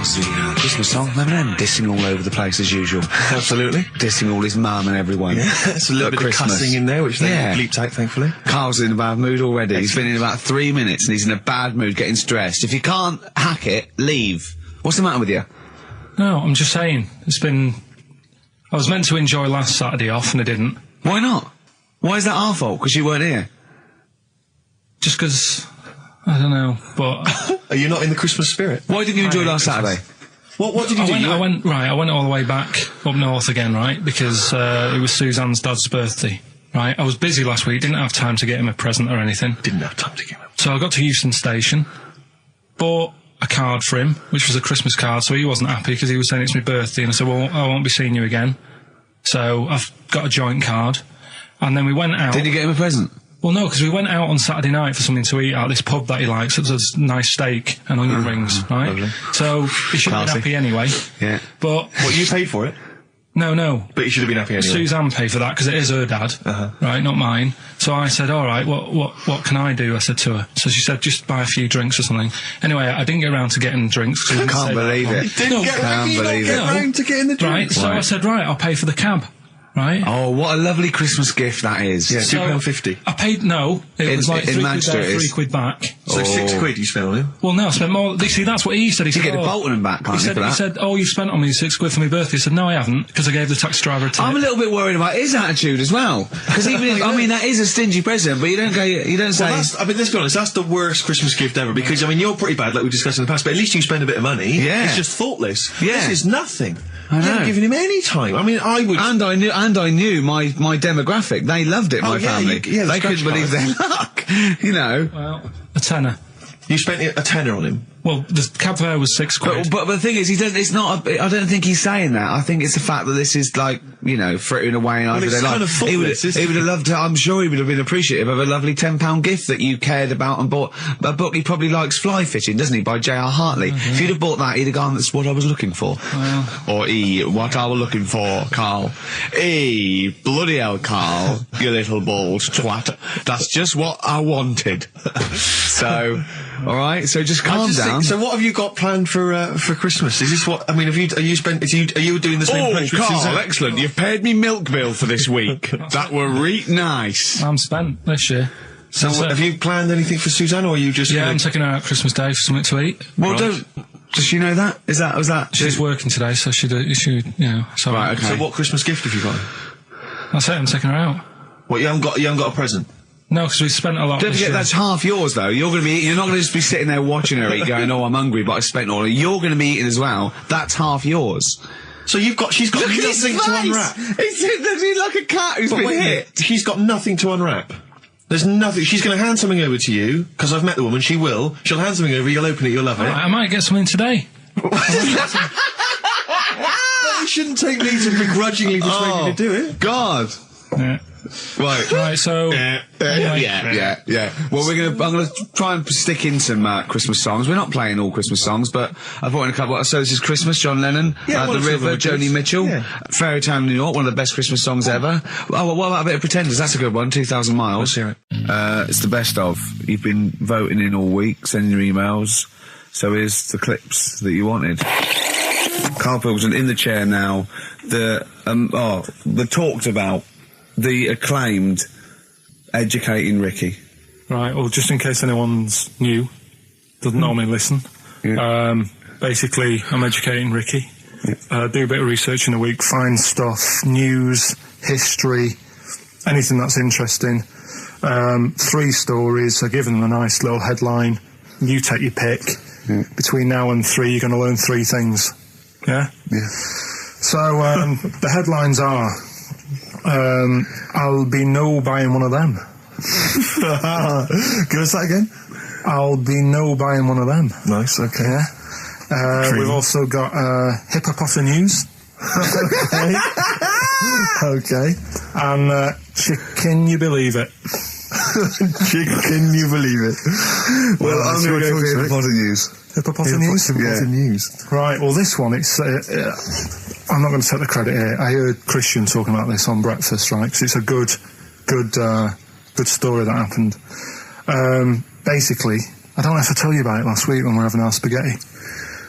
songs. The Christmas song. Remember them? Dissing all over the place as usual. Absolutely. Dissing all his mum and everyone. Yeah, it's a little bit Christmas. of cussing in there, which they bleeped out, thankfully. Carl's in a bad mood already. He's been in about 3 minutes and he's in a bad mood, getting stressed. If you can't hack it, leave. What's the matter with you? No, I'm just saying. I was meant to enjoy last Saturday off and I didn't. Why not? Why is that our fault? Because you weren't here? Just because, I don't know, but... Are you not in the Christmas spirit? Why didn't you enjoy last Saturday? What did you do? I went all the way back up north again, right, because it was Suzanne's dad's birthday, right? I was busy last week, didn't have time to get him a present or anything. Didn't have time to get him. So I got to Euston Station, bought a card for him, which was a Christmas card, so he wasn't happy because he was saying it's my birthday, and I said, well, I won't be seeing you again. So I've got a joint card, and then we went out. Did you get him a present? Well, no, because we went out on Saturday night for something to eat at this pub that he likes. It was a nice steak and onion rings, right? Lovely. So he should have been happy anyway. Yeah. But... What, you paid for it? No. But you should have been happy anyway. Suzanne paid for that because it is her dad, right, not mine. So I said, all right, what can I do? I said to her. So she said, just buy a few drinks or something. Anyway, I didn't get around to getting drinks. I can't believe it. Didn't get round to getting the drinks. Right, so I said, right, I'll pay for the cab. Right. Oh, what a lovely Christmas gift that is. Yeah, £2.50. I paid, no, it was like in £3 there, £3 back. So £6 you spent on him? Well, no, I spent more. See, that's what he said. He said, get the Bolton and back, can't he said, oh, you spent on me £6 for my birthday. I said, no, I haven't, because I gave the taxi driver a tip. I'm a little bit worried about his attitude as well. Because even if, I mean, that is a stingy present, but you don't say... Well, I mean, let's be honest, that's the worst Christmas gift ever, because, I mean, you're pretty bad, like we discussed in the past, but at least you spend a bit of money. Yeah. It's just thoughtless. Yeah. This is nothing. I know. You haven't given him any time. I mean, I would... And I knew my demographic. They loved it, my family. They couldn't believe their luck. You know. Well, a tenner. You spent a tenner on him? Well, the cab fare was £6. But the thing is, it's not. I don't think he's saying that. I think it's the fact that this is like, you know, frittering away in everyday life. Kind of he would have loved to. I'm sure he would have been appreciative of a lovely £10 gift that you cared about and bought. A book he probably likes, Fly Fishing, doesn't he, by J.R. Hartley. If you'd have bought that, he'd have gone, that's what I was looking for. Or what I was looking for, Carl. Bloody hell, Carl, you little balls twat. That's just what I wanted. So, all right. So just calm down. So what have you got planned for Christmas? Is this what? I mean, are you doing the same? Oh, Carl, excellent. You've paid me milk bill for this week. That were nice. I'm spent this year. So have you planned anything for Suzanne, or are you just? Yeah, I'm taking her out Christmas Day for something to eat. Well, does she know that? Was that? She's working today, so she you know. So right. Okay. So what Christmas gift have you got? That's it. I'm taking her out. What, you haven't got a present? No, because we spent a lot. Don't forget, that's half yours, though. You're not going to just be sitting there watching her eat, going, "Oh, I'm hungry, but I spent all." You're going to be eating as well. That's half yours. So she's got nothing to unwrap. He's like a cat who's been hit. She's got nothing to unwrap. There's nothing. She's going to hand something over to you, because I've met the woman. She will. She'll hand something over. You'll open it. You'll love it. I might get something today. You shouldn't take me to begrudgingly persuade you to do it. God. Yeah. Right, so... Yeah. Well, I'm gonna try and stick in some Christmas songs. We're not playing all Christmas songs, but I brought in a couple. So this is Christmas, John Lennon, The River, Joni Mitchell, Fairy Tale New York, one of the best Christmas songs ever. Oh, what about a bit of Pretenders? That's a good one, 2,000 Miles. Let's hear it. It's the best of. You've been voting in all week, sending your emails, so here's the clips that you wanted. Karl Pilkington in the chair now, the talked about, the acclaimed Educating Ricky. Right, well, just in case anyone's new, doesn't normally listen. Yeah. Basically, I'm educating Ricky. Yeah. Do a bit of research in a week, find stuff, news, history, anything that's interesting. 3 stories, I give them a nice little headline. You take your pick. Yeah. Between now and 3, you're going to learn 3 things. Yeah? Yeah. So, the headlines are... I'll be no buying one of them. Give us that again. I'll be no buying one of them. Nice, okay. Yeah. We've also got Hippopotamus News. Okay. And Chicken You Believe It. Chicken You Believe It. Well, I'm going to go for Hippopotamus News. Hippopotamus News? Right, well, this one, it's... I'm not going to take the credit here. I heard Christian talking about this on breakfast, right? Because it's a good story that happened. Basically, I don't know if I told you about it last week when we were having our spaghetti.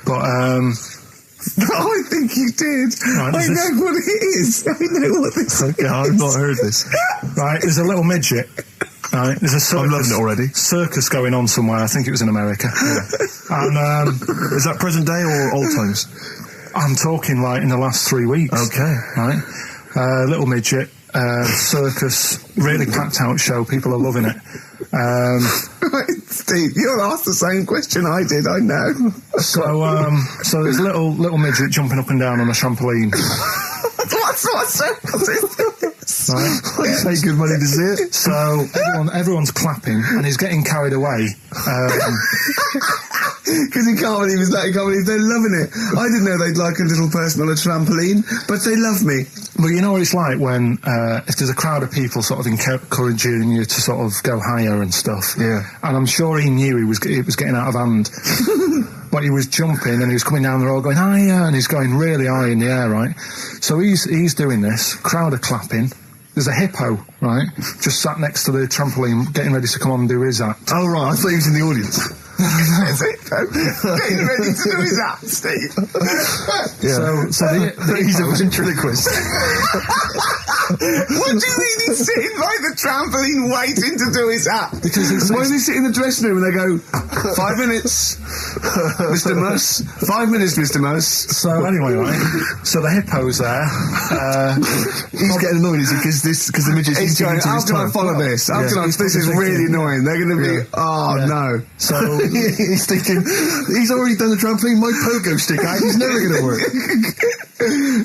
But, I think you did. Right, I know what it is. I know what this is. Okay, I've not heard this. right, there's a little midget. Right, there's a circus. I'm loving it already. Circus going on somewhere. I think it was in America. And Is that present day or old times? I'm talking like in the last 3 weeks. Okay. Right, little midget. Circus, really packed out show. People are loving it. Right, Steve, you'll ask the same question I did. I know. So there's a little midget jumping up and down on a trampoline. What circus is this? Right. Pay good money to see it. So everyone's clapping, and he's getting carried away. Because he can't believe it's that. He can't believe they're loving it. I didn't know they'd like a little person on a trampoline, but they love me. But you know what it's like when if there's a crowd of people sort of encouraging you to sort of go higher and stuff. Yeah. And I'm sure he knew it was getting out of hand. But he was jumping and he was coming down the road going higher, and he's going really high in the air, right? So he's doing this. Crowd are clapping. There's a hippo, right, just sat next to the trampoline, getting ready to come on and do his act. Oh, right, I thought he was in the audience. That's it. Getting ready to do his act, Steve. Yeah. So he's a ventriloquist. What do you mean he's sitting by the trampoline waiting to do his act? Because why does he sit in the dressing room and they go, 5 minutes, Mr. Muss, 5 minutes, Mr. Muss. So anyway, right, so the hippo's there. He's getting annoyed, is he? Because the midget's He's going, how can I follow this? How can I, this is really annoying. They're going to be, no. So he's thinking, he's already done the trampoline, my pogo stick out, he's never going to work.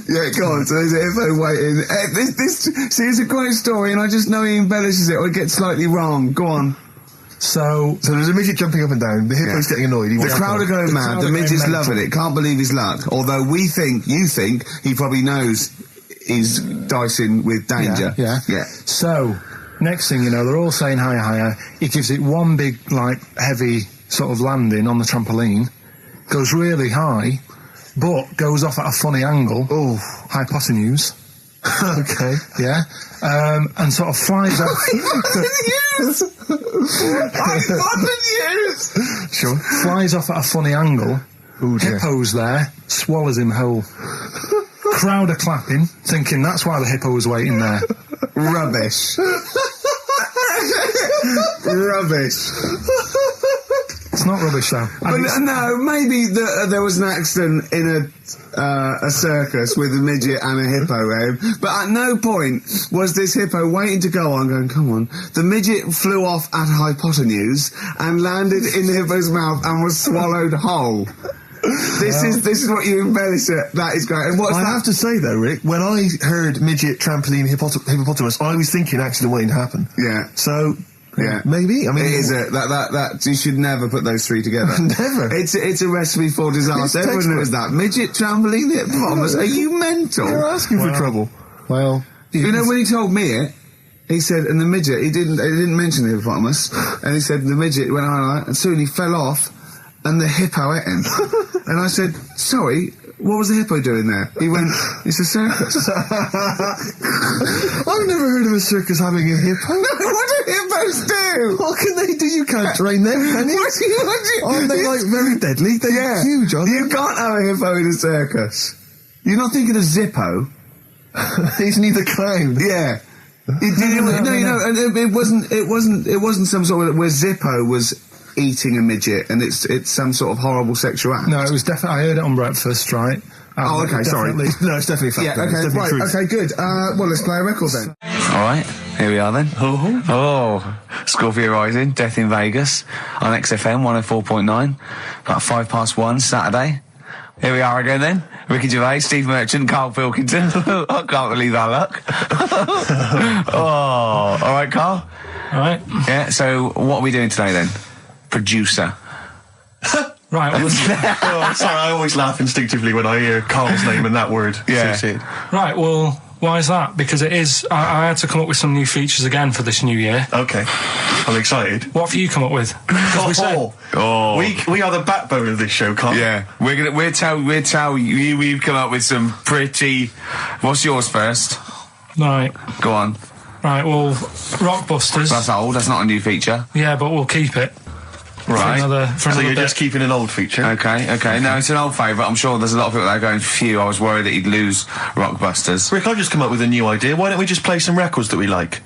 Yeah, go on. So there's a hippo waiting. See, it's a great story, and I just know he embellishes it or it gets slightly wrong. Go on. So there's a midget jumping up and down, the hippo's getting annoyed. The crowd are going mad, the midget's loving it, can't believe his luck. Although you think, he probably knows he's dicing with danger. Yeah. So, next thing you know, they're all saying higher, higher. He gives it one big, heavy sort of landing on the trampoline, goes really high, but goes off at a funny angle. Oh, hypotenuse. Okay. Yeah. And sort of flies off. Hypotenuse! Sure. Flies off at a funny angle. Ooh, dear. Hippo's there, swallows him whole. Crowd are clapping, thinking that's why the hippo was waiting there. Rubbish. Rubbish. It's not rubbish, though. But no, maybe there was an accident in a circus with a midget and a hippo, but at no point was this hippo waiting to go on, going, come on. The midget flew off at hypotenuse and landed in the hippo's mouth and was swallowed whole. This is what you embellish it. That is great. And I have to say, though, Rick, when I heard midget, trampoline, hippopotamus, I was thinking accident waiting to happen. Yeah. So... Yeah, maybe. I mean, it is that you should never put those three together. Never. It's a recipe for disaster. Everyone knows that. Midget, trampoline, hippopotamus. Are you mental? You're asking for trouble. Well, you know when he told me it, he said, and the midget, he didn't mention the hippopotamus, and he said the midget went on, and soon he fell off, and the hippo ate him. And I said, sorry. What was the hippo doing there? He went, it's a circus. I've never heard of a circus having a hippo. No, what do hippos do? What can they do? You can't train them, can you? Aren't they, very deadly? They're huge, aren't they? You can't have a hippo in a circus. You're not thinking of Zippo. He's neither clown. Yeah. It wasn't some sort of where Zippo was eating a midget, and it's some sort of horrible sexual act. No, it was definitely. I heard it on breakfast, right? Okay, sorry. No, it's definitely fact. Yeah, okay, right, okay, good. Well, let's play a record then. All right, here we are then. Oh, Scorpio Rising, Death in Vegas, on XFM 104.9, about 1:05 Saturday. Here we are again then. Ricky Gervais, Steve Merchant, Karl Pilkington. I can't believe our luck. All right, Karl? All right. Yeah, so what are we doing today then? Producer. Right. Well, sorry, I always laugh instinctively when I hear Carl's name and that word associated. Right, well, why is that? Because it is... I had to come up with some new features again for this new year. Okay. I'm excited. What have you come up with? We are the backbone of this show, Carl. Yeah. We'll tell you we've come up with some pretty... What's yours first? Right. Go on. Right, well, Rockbusters. That's old, that's not a new feature. Yeah, but we'll keep it. Right. So you're bit. just keeping an old feature. Okay. No, it's an old favourite. I'm sure there's a lot of people that are going, phew, I was worried that he'd lose Rockbusters. Rick, I've just come up with a new idea. Why don't we just play some records that we like?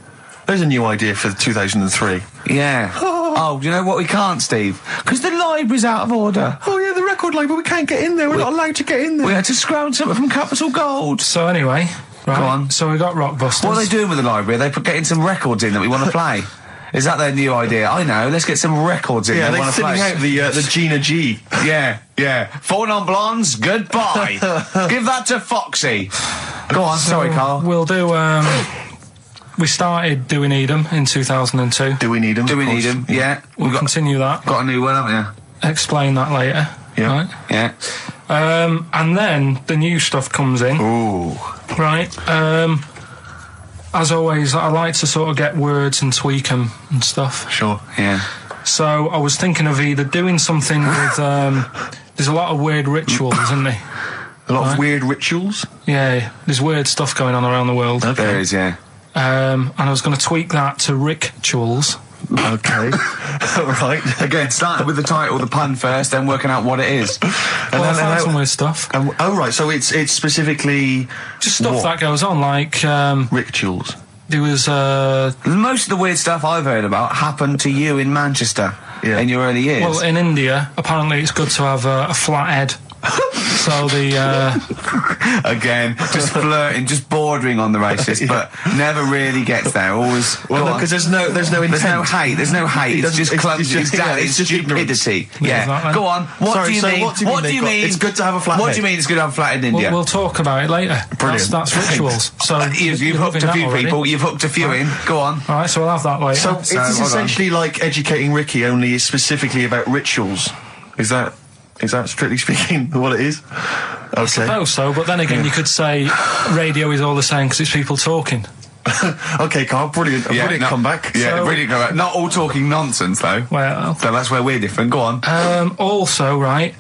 There's a new idea for 2003. Yeah. Oh, you know what we can't, Steve? Because the library's out of order. Oh yeah, the record label, we can't get in there. We're not allowed to get in there. We had to scrounge something from Capital Gold. So anyway, right. Go on. So we got Rockbusters. What are they doing with the library? Are they getting some records in that we want to play? Is that their new idea? I know. Let's get some records in. Yeah, they they're want to thinning play. out the Gina G. Yeah. 4 non-blondes. Goodbye. Give that to Foxy. Go on. Sorry, Carl. We'll do. We started Do We Need 'Em in 2002. Do we need them? Do we need them? Yeah. We'll continue that. Got a new one, haven't Explain that later. Yeah. Right? you? Yeah. And then the new stuff comes in. Ooh. Right. As always, I like to sort of get words and tweak them and stuff. Sure. Yeah. So I was thinking of either doing something with. There's a lot of weird rituals, isn't there? A lot of weird rituals. Yeah, there's weird stuff going on around the world. Okay. There is, yeah. And I was going to tweak that to rituals. Okay. Right. Again, starting with the title, the pun first, then working out what it is. Well, I found some weird stuff. Oh right, so it's specifically Just stuff what? that goes on, like Rituals. there was Most of the weird stuff I've heard about happened to you in Manchester in your early years. well, in India, apparently it's good to have a flat head. So the Again, just flirting, just bordering on the racist, but never really gets there. Always. Well, go on. because there's no intent. There's no hate. It's just clumsy. It's just stupidity. Yeah. exactly. Go on. What Sorry, do you so mean? what do you mean it's good to have a flat What head? do you mean it's good to have a flat head in India? we'll talk about it later. Brilliant. That's rituals. So You've you're hooked loving a that few already. people. You've hooked a few in. Go on. All right, so we'll have that later. So it's hold on. essentially like Educating Ricky, only is specifically about rituals. Is that strictly speaking what it is? Okay. I suppose so, but then again, you could say radio is all the same because it's people talking. Okay, Carl, brilliant. Brilliant comeback. Yeah, So- brilliant comeback. Not all talking nonsense though. Well, So that's where we're different. Go on. also, right,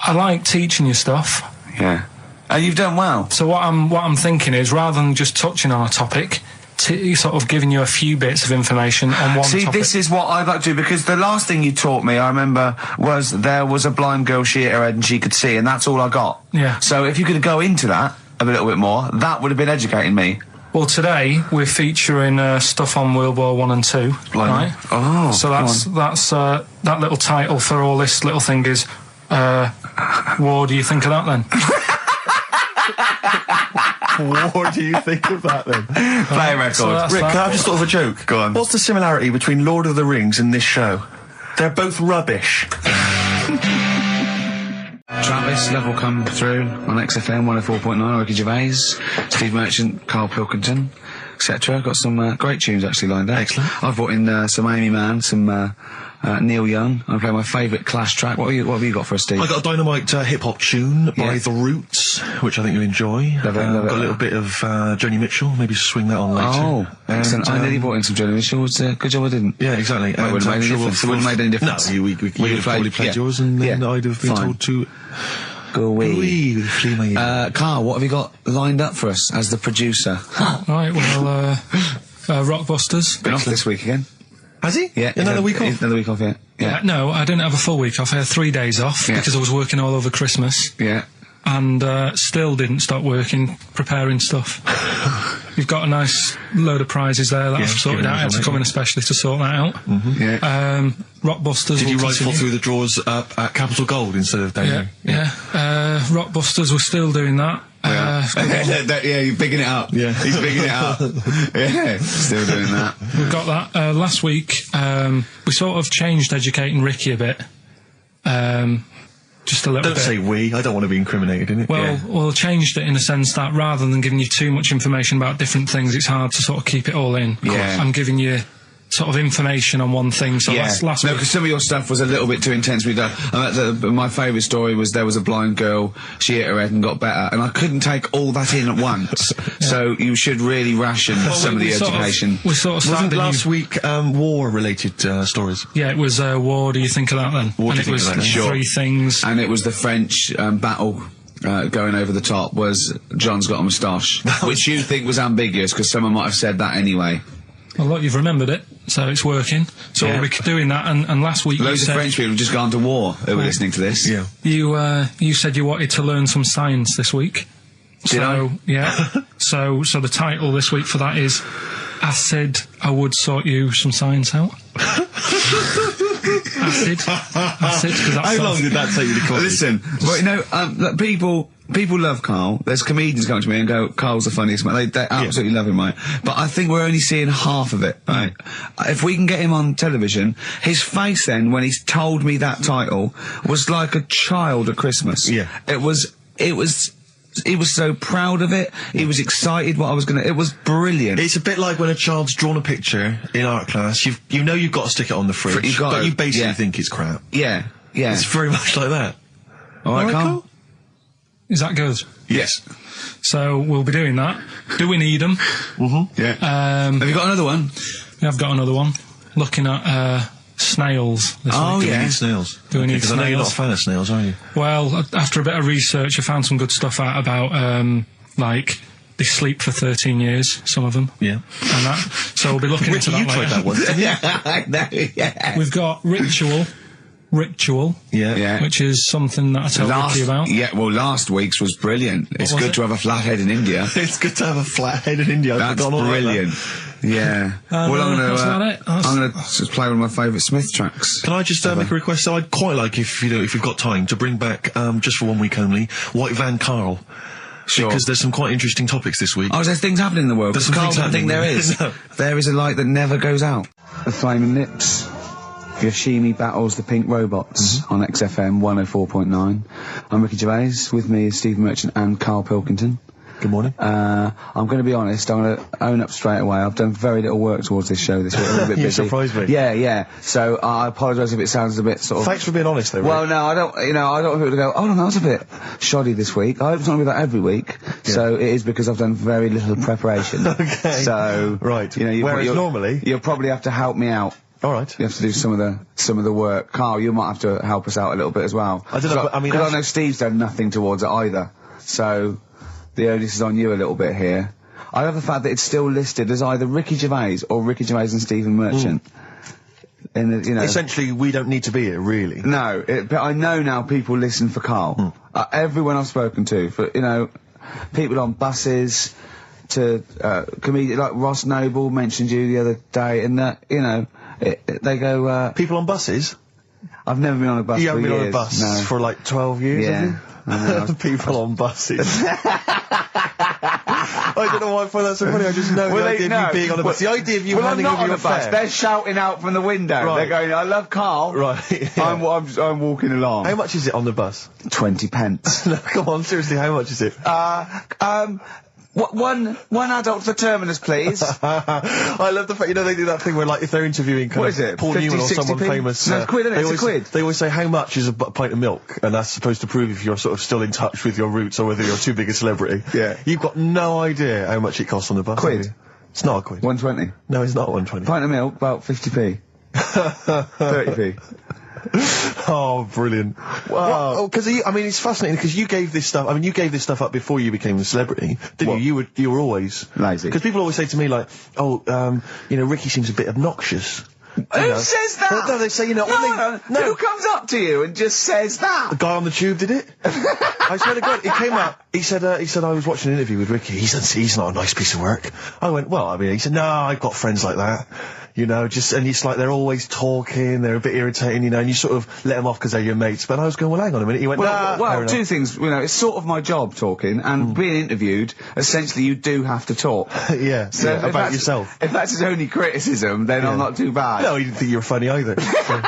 I like teaching you stuff. Yeah. And you've done well. So what I'm thinking is, rather than just touching on a topic, sort of giving you a few bits of information on one See, topic. this is what I'd like to do, because the last thing you taught me, I remember, was there was a blind girl, she hit her head and she could see, and that's all I got. Yeah. So if you could go into that a little bit more, that would have been educating me. Well, today we're featuring stuff on World War 1 and 2, right? Oh, So that's that little title for all this little thing is, what do you think of that then? What do you think of that then? Play a record. So that's Rick, that. can I have just thought of a joke? Go on. What's the similarity between Lord of the Rings and this show? They're both rubbish. Travis, Level come through on XFM 104.9, Ricky Gervais, Steve Merchant, Karl Pilkington, etc. Got some great tunes actually lined up. Excellent. I've brought in some Amy Mann, some Neil Young. I'm playing my favourite Clash track. What have you got for us, Steve? I got a dynamite hip-hop tune by Yeah. The Roots, which I think you'll enjoy. Love it, love it. Got a little bit of Joni Mitchell, maybe swing that on later. Oh, excellent. I nearly um, brought in some Joni Mitchell. Good job I didn't. Yeah, exactly. Well, it wouldn't I'm make any sure difference. It wouldn't make any difference. No, we We'd would have probably played- played yeah. yours, and then Yeah. I'd have been Fine. told to Go away. wee, flee my ear. Carl, what have you got lined up for us as the producer? Right, well, Rockbusters. Been off this week again? Has he? Yeah. Another week off? Another week off, yeah. Yeah. No, I didn't have a full week off. I had 3 days off Yeah. because I was working all over Christmas. Yeah. And still didn't stop working, preparing stuff. You've got a nice load of prizes there that I've sorted out. I had to come in especially to sort that out. Yeah. Rockbusters. Did you will rifle continue. through the drawers up at Capital Gold instead of down Yeah, here? yeah. Rockbusters, we're still doing that. Yeah, you're bigging it up. Yeah. He's bigging it up. Yeah, still doing that. We've got that. Last week, we sort of changed Educating Ricky a bit. Just a little Don't bit. say we. I don't want to be incriminated in it. Well, changed it in a sense that rather than giving you too much information about different things, it's hard to sort of keep it all in. Yeah. I'm giving you sort of information on one thing. So last no, week. because some of your stuff was a little bit too intense. My favourite story was there was a blind girl, she hit her head and got better, and I couldn't take all that in at once. So you should really ration some of the education. We sort of Wasn't started last week war-related stories? Yeah, it was War. Do you think of that then? What and do it you was think of that? Sure. 3 things. And it was the French battle. Going over the top was John's got a moustache, which you think was ambiguous because someone might have said that anyway. Well, look, you've remembered it, so it's working. So we'll be doing that, and last week Loads of French people have just gone to war who were listening to this. Yeah. you said you wanted to learn some science this week. Did I? Yeah. so the title this week for that is I Said I Would Sort You Some Science Out. Acid, because that's... How long did that take you to come? Listen, well, you know, look, people love Karl. There's comedians coming to me and go, Karl's the funniest man. They absolutely love him, right? But I think we're only seeing half of it, right? If we can get him on television, his face then, when he's told me that title, was like a child at Christmas. Yeah. He was so proud of it. He was excited what I was it was brilliant. It's a bit like when a child's drawn a picture in art class. You know you've got to stick it on the fridge, but you basically think it's crap. Yeah. It's very much like that. All right, Karl? Is that good? Yes. So we'll be doing that. Do we need them? Mm-hmm. Yeah. Have you got another one? We have got another one. Looking at snails this week. Do we need snails? Do we need Because I know you're not a snails? fan of snails, are you? Well, after a bit of research, I found some good stuff out about, like, they sleep for 13 years, some of them. Yeah. And that. So we'll be looking into that You later. tried that one, didn't you? I know, yeah. We've got Ritual, Yeah. which is something that I told Ricky about. Yeah, well, last week's was brilliant. It's was good it? to have a flathead in India. It's good to have a flat head in India. That's brilliant. Yeah. Well, I'm that's about gonna it. That's- I'm gonna just play one of my favourite Smith tracks. Can I just make a request? So I'd quite like, if we've got time, to bring back, just for 1 week only, White Van Karl. Sure. Because there's some quite interesting topics this week. Oh, there's things happening in the world. There's some Karl things doesn't think there happening. is. No. There is a light that never goes out. The Flaming Lips. Yoshimi battles the Pink Robots on XFM 104.9. I'm Ricky Gervais. With me is Steve Merchant and Karl Pilkington. Good morning. I'm going to be honest. I'm going to own up straight away. I've done very little work towards this show this week. I'm a little bit You busy. surprised me. Yeah. So I apologise if it sounds a bit sort of... Thanks for being honest, though. Rick. Well, no, I don't want people to go, oh, no, that was a bit shoddy this week. I hope it's not going to be that every week. Yeah. So it is because I've done very little preparation. Okay. So... Right. You know, Whereas normally... You'll probably have to help me out. All right. You have to do some of the work. Karl, you might have to help us out a little bit as well. I don't know, but I mean... Because I know Steve's done nothing towards it either. So... the onus is on you a little bit here. I love the fact that it's still listed as either Ricky Gervais or Ricky Gervais and Stephen Merchant. In the, you know, Essentially, we don't need to be here, really. no, but I know now people listen for Karl. Everyone I've spoken to, for people on buses, to comedians like Ross Noble mentioned you the other day, and that they go. People on buses? I've never been on a bus. You for haven't been on a years. bus No. for like 12 years, Yeah. have you? I know. People on buses. I don't know why I find that so funny. I just know the idea of you being on a bus. The idea of you I'm handing not over on your a bus. fare. They're shouting out from the window. Right. They're going, "I love Karl." Right. Yeah. I'm walking along. How much is it on the bus? 20 pence. No, come on, seriously, how much is it? One adult for Terminus, please. I love the fact, they do that thing where, like, if they're interviewing What is it, Paul 50, Newman or 60 someone p? famous... No, it's quid, isn't it? It's a quid. They always say, how much is a pint of milk? And that's supposed to prove if you're sort of still in touch with your roots or whether you're too big a celebrity. Yeah. You've got no idea how much it costs on the bus. Quid? have you? It's not a quid. 120. No, it's not 120. Pint of milk, about 50p. 30p. Oh, brilliant. Wow. Well, because it's fascinating because you gave this stuff up before you became a celebrity, didn't you? You were always lazy. Because people always say to me, like, Ricky seems a bit obnoxious. Who says that? Well, no, they say, No. Who comes up to you and just says that? The guy on the tube did it. I swear to God, it came up. He said, I was watching an interview with Ricky. He said, he's not a nice piece of work. I went, well, he said, no, I've got friends like that. And it's like they're always talking, they're a bit irritating, and you sort of let them off because they're your mates. But I was going, well, hang on a minute. He went, Well, fair two enough. things. It's sort of my job talking, and being interviewed, essentially you do have to talk. Yeah, So yeah, if about that's- yourself. If that's his only criticism, then I'm not too bad. No, he didn't think you were funny either. So.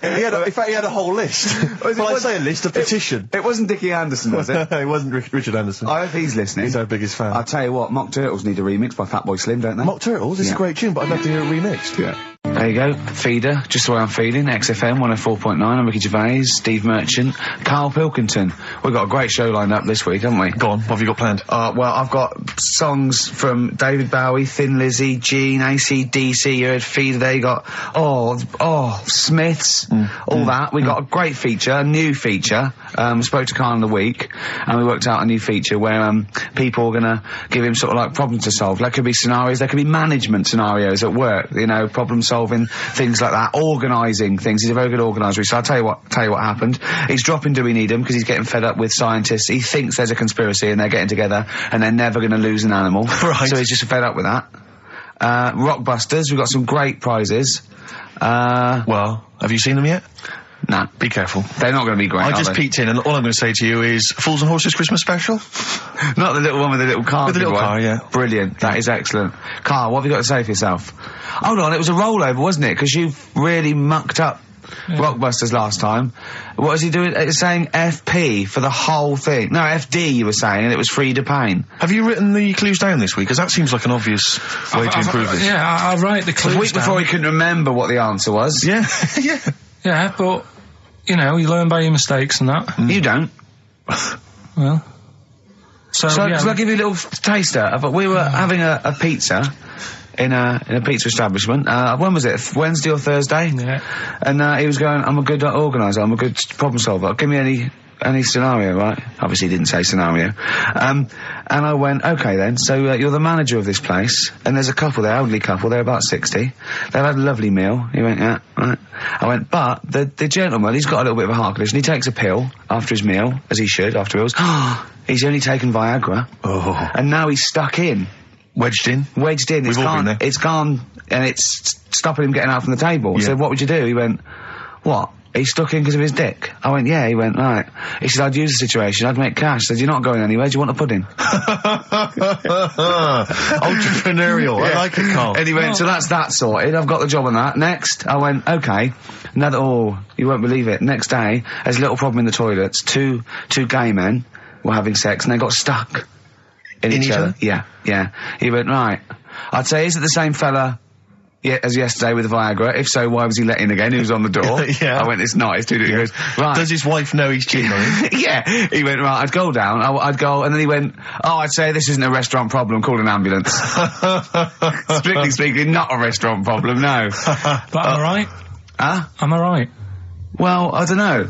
In fact, he had a whole list. Well, I say a list, a petition. It wasn't Dickie Anderson, was it? It wasn't Richard Anderson. I hope he's listening. He's our biggest fan. I'll tell you what, Mock Turtles need a remix by Fatboy Slim, don't they? Mock Turtles, it's Yeah. a great tune, but I'd love to hear it remixed. Yeah. There you go. Feeder, just the way I'm feeling. XFM 104.9. I'm Ricky Gervais, Steve Merchant, Karl Pilkington. We've got a great show lined up this week, haven't we? Go on, what have you got planned? Well, I've got songs from David Bowie, Thin Lizzy, Gene, AC/DC. You heard Feeder there. You got, Smiths, all that. We got a great feature, a new feature. We spoke to Karl in the week, and we worked out a new feature where people are gonna give him sort of like problems to solve. There could be scenarios, there could be management scenarios at work, you know, problem solving, things like that, organising things. He's a very good organiser. So I'll tell you what happened. He's dropping Do We Need Him because he's getting fed up with scientists. He thinks there's a conspiracy and they're getting together and they're never going to lose an animal. Right. So he's just fed up with that. Rockbusters, we've got some great prizes. Well, have you seen them yet? Nah. Be careful. They're not going to be great, I just peeked in, and all I'm going to say to you is Fools and Horses Christmas special? Not the little one with the little car. With the little car, yeah. Brilliant. That is excellent. Karl, what have you got to say for yourself? Hold on, it was a rollover, wasn't it? Because you really mucked up Rockbusters last time. What was he doing? It's saying FP for the whole thing. No, FD you were saying, and it was Frida Payne. Have you written the clues down this week? Because that seems like an obvious way to improve this. Yeah, I'll write the clues The week before he couldn't remember what the answer was. Yeah, yeah. Yeah, but, you know, you learn by your mistakes and that. You don't. Well. So Shall yeah. I give you a little taster? We were having a pizza in a pizza establishment. When was it? Wednesday or Thursday? Yeah. And he was going, I'm a good organiser, I'm a good problem solver. Give me any scenario, right? Obviously he didn't say scenario. And I went, okay then, so you're the manager of this place, and there's a couple there, elderly couple, they're about 60. They've had a lovely meal. He went, yeah, right. I went, but the gentleman, he's got a little bit of a heart condition. He takes a pill after his meal, as he should, after meals. He's only taken Viagra. Oh. And now he's stuck in. Wedged in? Wedged in. We've all been there. It's gone, and it's stopping him getting out from the table. Yeah. So what would you do? He went, what? He's stuck in because of his dick. I went, yeah. He went, right. He said, I'd use the situation, I'd make cash. I said, you're not going anywhere, do you want a pudding? Entrepreneurial. I like it, Karl. And he went, so that's that sorted, I've got the job on that. Next, I went, okay. You won't believe it. Next day, there's a little problem in the toilets. Two gay men were having sex and they got stuck in each other. Yeah. He went, right. I'd say, is it the same fella as yesterday with the Viagra? If so, why was he let in again? He was on the door. Yeah. I went, it's not, it's too different. He goes, right. Does his wife know he's cheating on him? Yeah. He went, right, I'd go down, I'd go, and then he went, I'd say this isn't a restaurant problem, call an ambulance. Strictly speaking, not a restaurant problem, no. But am I right? Huh? Am I right? Well, I don't know.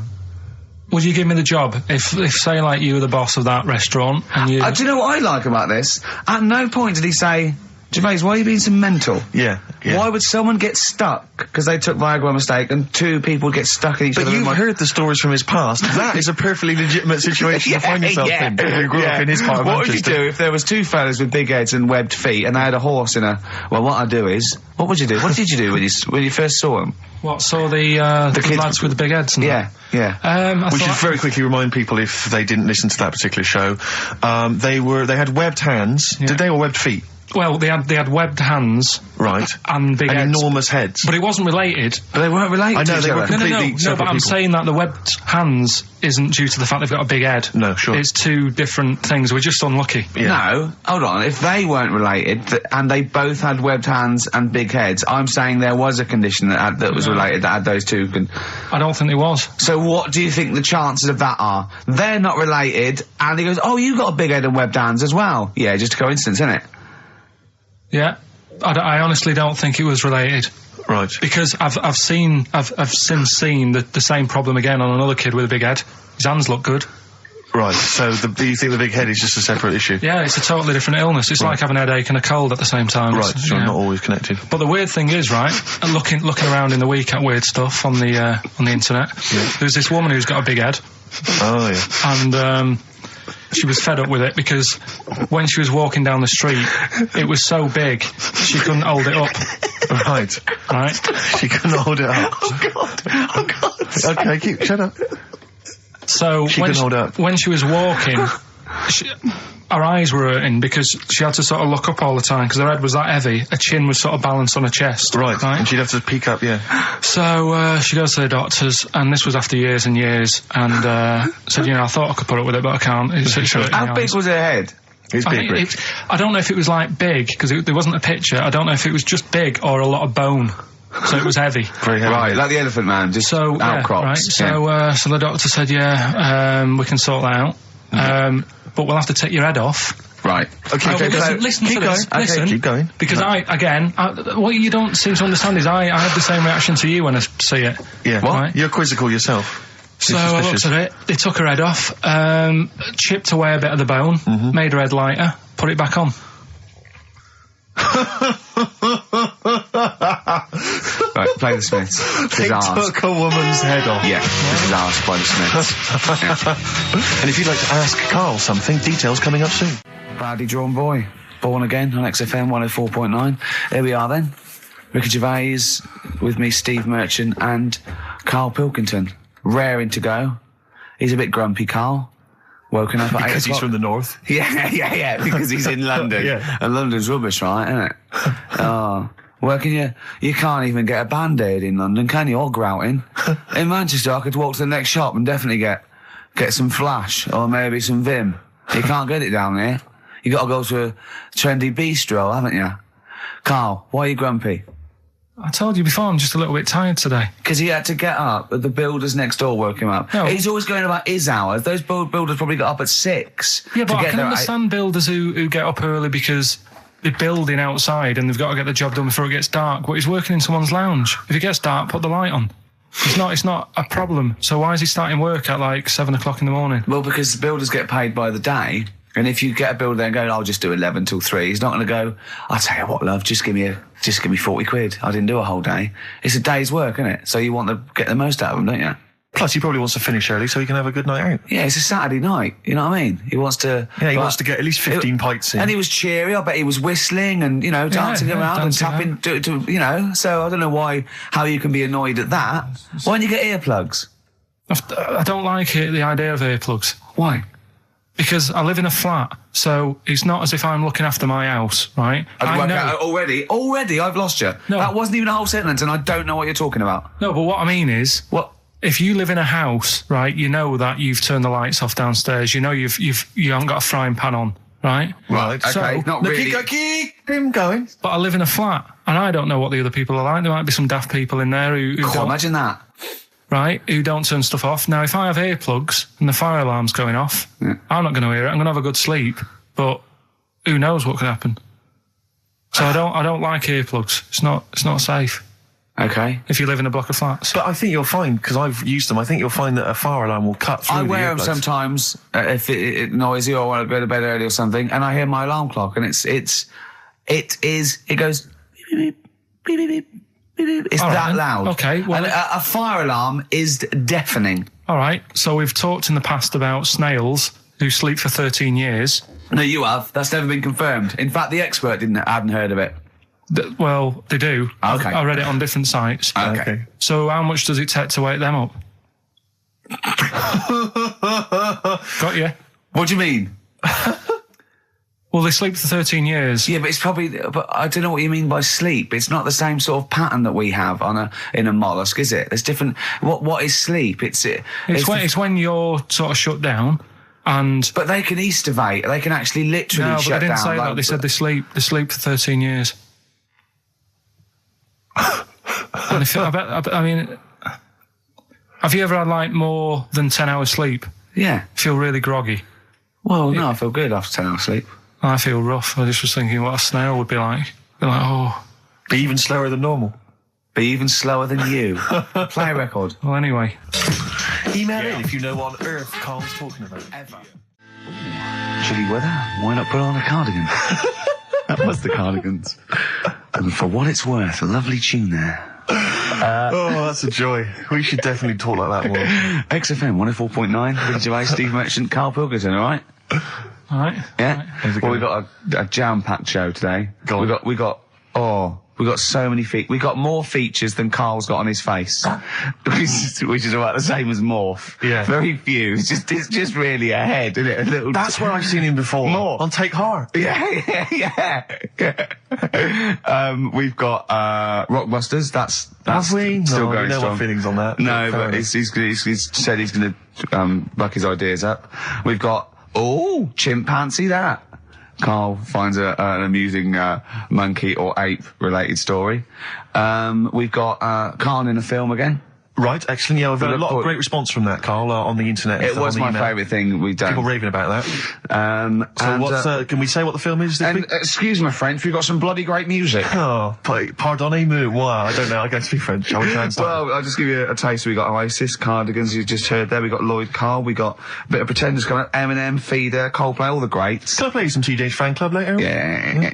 Would you give me the job if say, like, you were the boss of that restaurant and you... Do you know what I like about this? At no point did he say, Gervais, why are you being so mental? Yeah. Why would someone get stuck because they took Viagra by mistake and two people get stuck in each other? But you've heard the stories from his past. That is a perfectly legitimate situation to find yourself in. You grew up in his part of What would you Manchester. do if there was two fellas with big heads and webbed feet and they had a horse in a... Well, what I'd do is... What would you do? What did you do when you first saw them? What, saw the kids lads with the big heads and Yeah. We should very quickly remind people, if they didn't listen to that particular show, they had webbed hands. Yeah. Did they, or webbed feet? Well, they had webbed hands. Right. And big and heads. enormous heads. But it wasn't related. But they weren't related I know, to each they were other. completely No, separate but I'm people. saying that the webbed hands isn't due to the fact they've got a big head. No, sure. It's two different things. We're just unlucky. Yeah. No, hold on. If they weren't related and they both had webbed hands and big heads, I'm saying there was a condition that was related that had those two. I don't think there was. So what do you think the chances of that are? They're not related, and he goes, "Oh, you got a big head and webbed hands as well." Yeah, just a coincidence, isn't it? Yeah. I honestly don't think it was related. Right. Because I've since seen the same problem again on another kid with a big head. His hands look good. Right, so do you think the big head is just a separate issue? Yeah, it's a totally different illness. It's like having a headache and a cold at the same time. Right, so yeah. not always connected. But the weird thing is, right, looking around in the week at weird stuff on the internet, there's this woman who's got a big head. Oh, yeah. And, she was fed up with it because when she was walking down the street, it was so big, she couldn't hold it up. Right. She couldn't hold it up. Oh God. Okay, shut up. So when she was walking, her eyes were hurting because she had to sort of look up all the time because her head was that heavy. Her chin was sort of balanced on her chest. Right. And she'd have to peek up, yeah. So she goes to the doctors, and this was after years and years, and said, I thought I could put up with it, but I can't. How big was her head? It's big, Rick. I don't know if it was like big because there wasn't a picture. I don't know if it was just big or a lot of bone. So it was heavy. Very heavy. Right, like the Elephant Man, just So, outcrops. right. So the doctor said, we can sort that out. But we'll have to take your head off. Right. Okay, Listen keep to going. this. Okay, Listen. keep going. Because what you don't seem to understand is I have the same reaction to you when I see it. Yeah. What? Right? You're quizzical yourself. So I looked at it, they took her head off, chipped away a bit of the bone, made her head lighter, put it back on. Right, play the Smiths. They took a woman's head off. Yeah, this is asked by the Smiths. And if you'd like to ask Carl something, details coming up soon. Proudly drawn boy, born again on XFM 104.9. Here we are then. Ricky Gervais with me, Steve Merchant, and Karl Pilkington. Raring to go. He's a bit grumpy, Carl. Woken up at 8 Because he's o'clock. from the north. Yeah, because he's in London. Yeah. And London's rubbish, right, isn't it? Oh. Working you can't even get a Band-Aid in London, can you? Or grouting. In Manchester, I could walk to the next shop and definitely get some Flash, or maybe some Vim. You can't get it down here. You gotta go to a trendy bistro, haven't you? Carl, why are you grumpy? I told you before, I'm just a little bit tired today. Because he had to get up, but the builders next door woke him up. No. He's always going about his hours. Those builders probably got up at 6. Yeah, but to I get can there at understand builders who get up early because they're building outside and they've got to get the job done before it gets dark. But he's working in someone's lounge. If it gets dark, put the light on. It's not a problem. So why is he starting work at like 7 o'clock in the morning? Well, because the builders get paid by the day, and if you get a builder there and go, I'll just do 11 till 3, he's not going to go, I'll tell you what, love, just give me 40 quid. I didn't do a whole day. It's a day's work, isn't it? So you want to get the most out of them, don't you? Plus, he probably wants to finish early so he can have a good night out. Yeah, it's a Saturday night, you know what I mean? He wants to... Yeah, he wants to get at least 15 pints in. And he was cheery, I bet he was whistling and, dancing around and tapping, so I don't know how you can be annoyed at that. Why don't you get earplugs? I don't like the idea of earplugs. Why? Because I live in a flat, so it's not as if I'm looking after my house, right? I know. Already, I've lost you. No. That wasn't even a whole sentence, and I don't know what you're talking about. No, but what I mean is, if you live in a house, right? You know that you've turned the lights off downstairs. You know you haven't got a frying pan on, right? Right. Okay, So, not really. Keep him going. But I live in a flat, and I don't know what the other people are like. There might be some daft people in there who Cool, don't, imagine that. right? Who don't turn stuff off. Now, if I have earplugs and the fire alarm's going off, I'm not going to hear it. I'm going to have a good sleep, but who knows what could happen? So I don't like earplugs. It's not safe. Okay. If you live in a block of flats. But I think you'll find, because I've used them, I think you'll find that a fire alarm will cut through I the wear them earplugs. sometimes if it's noisy or I want to go to bed early or something, and I hear my alarm clock, and it goes beep, beep, beep, beep, beep, beep, beep. It's All right, that then. loud. Okay, well- and a fire alarm is deafening. All right. So we've talked in the past about snails who sleep for 13 years. No, you have. That's never been confirmed. In fact, the expert hadn't heard of it. Well, they do. Okay. I read it on different sites. Okay. So how much does it take to wake them up? Got you. What do you mean? Well, they sleep for 13 years. Yeah, but it's probably. But I don't know what you mean by sleep. It's not the same sort of pattern that we have in a mollusk, is it? There's different. What is sleep? It's when you're sort of shut down, and But they can estivate. They can actually literally no, but shut they didn't down. say that. They said they sleep for 13 years. And I mean, have you ever had like more than 10 hours sleep? Yeah. Feel really groggy. Well, no, I feel good after 10 hours sleep. I feel rough. I just was thinking what a snail would be like. Be like, oh. Be even slower than normal. Be even slower than you. Play a record. Well, anyway. Email in if you know what on earth Carl's talking about. Ever. Chilly weather. Why not put on a cardigan? That was the Cardigans. And for what it's worth, a lovely tune there. Oh, that's a joy. We should definitely talk like that more. XFM 104.9. Ricky Gervais, Steve Merchant, Karl Pilkington, all right? All right. Yeah. Well, we got a jam-packed show today. We got so many features. We got more features than Carl's got on his face, which is about the same as Morph. Yeah. Very few. It's just really a head, isn't it? A little. That's where I've seen him before. More. On Take Heart. Yeah. We've got Rockbusters. That's Have we? still No, going no strong. more feelings on that. No, Fair but enough. he's said he's going to buck his ideas up. We've got chimpanzee that. Carl finds an amusing monkey or ape related story. We've got Carl in a film again. Right, excellent. Yeah, we've had a lot of Look, great response from that, Carl, on the internet. It was on the my email. favourite thing we've done. People raving about that. So And, what's, can we say what the film is this and week? excuse my French, we've got some bloody great music. Oh, pardonnez-moi. Wow, I don't know. I don't speak French. I would translate. Well, I'll just give you a taste. We got Oasis, Cardigans, you just heard there. We got Lloyd Carl. We got a bit of Pretenders coming up. Eminem, Feeder, Coldplay, all the greats. Can I play you some TJ's Fan Club later? Yeah.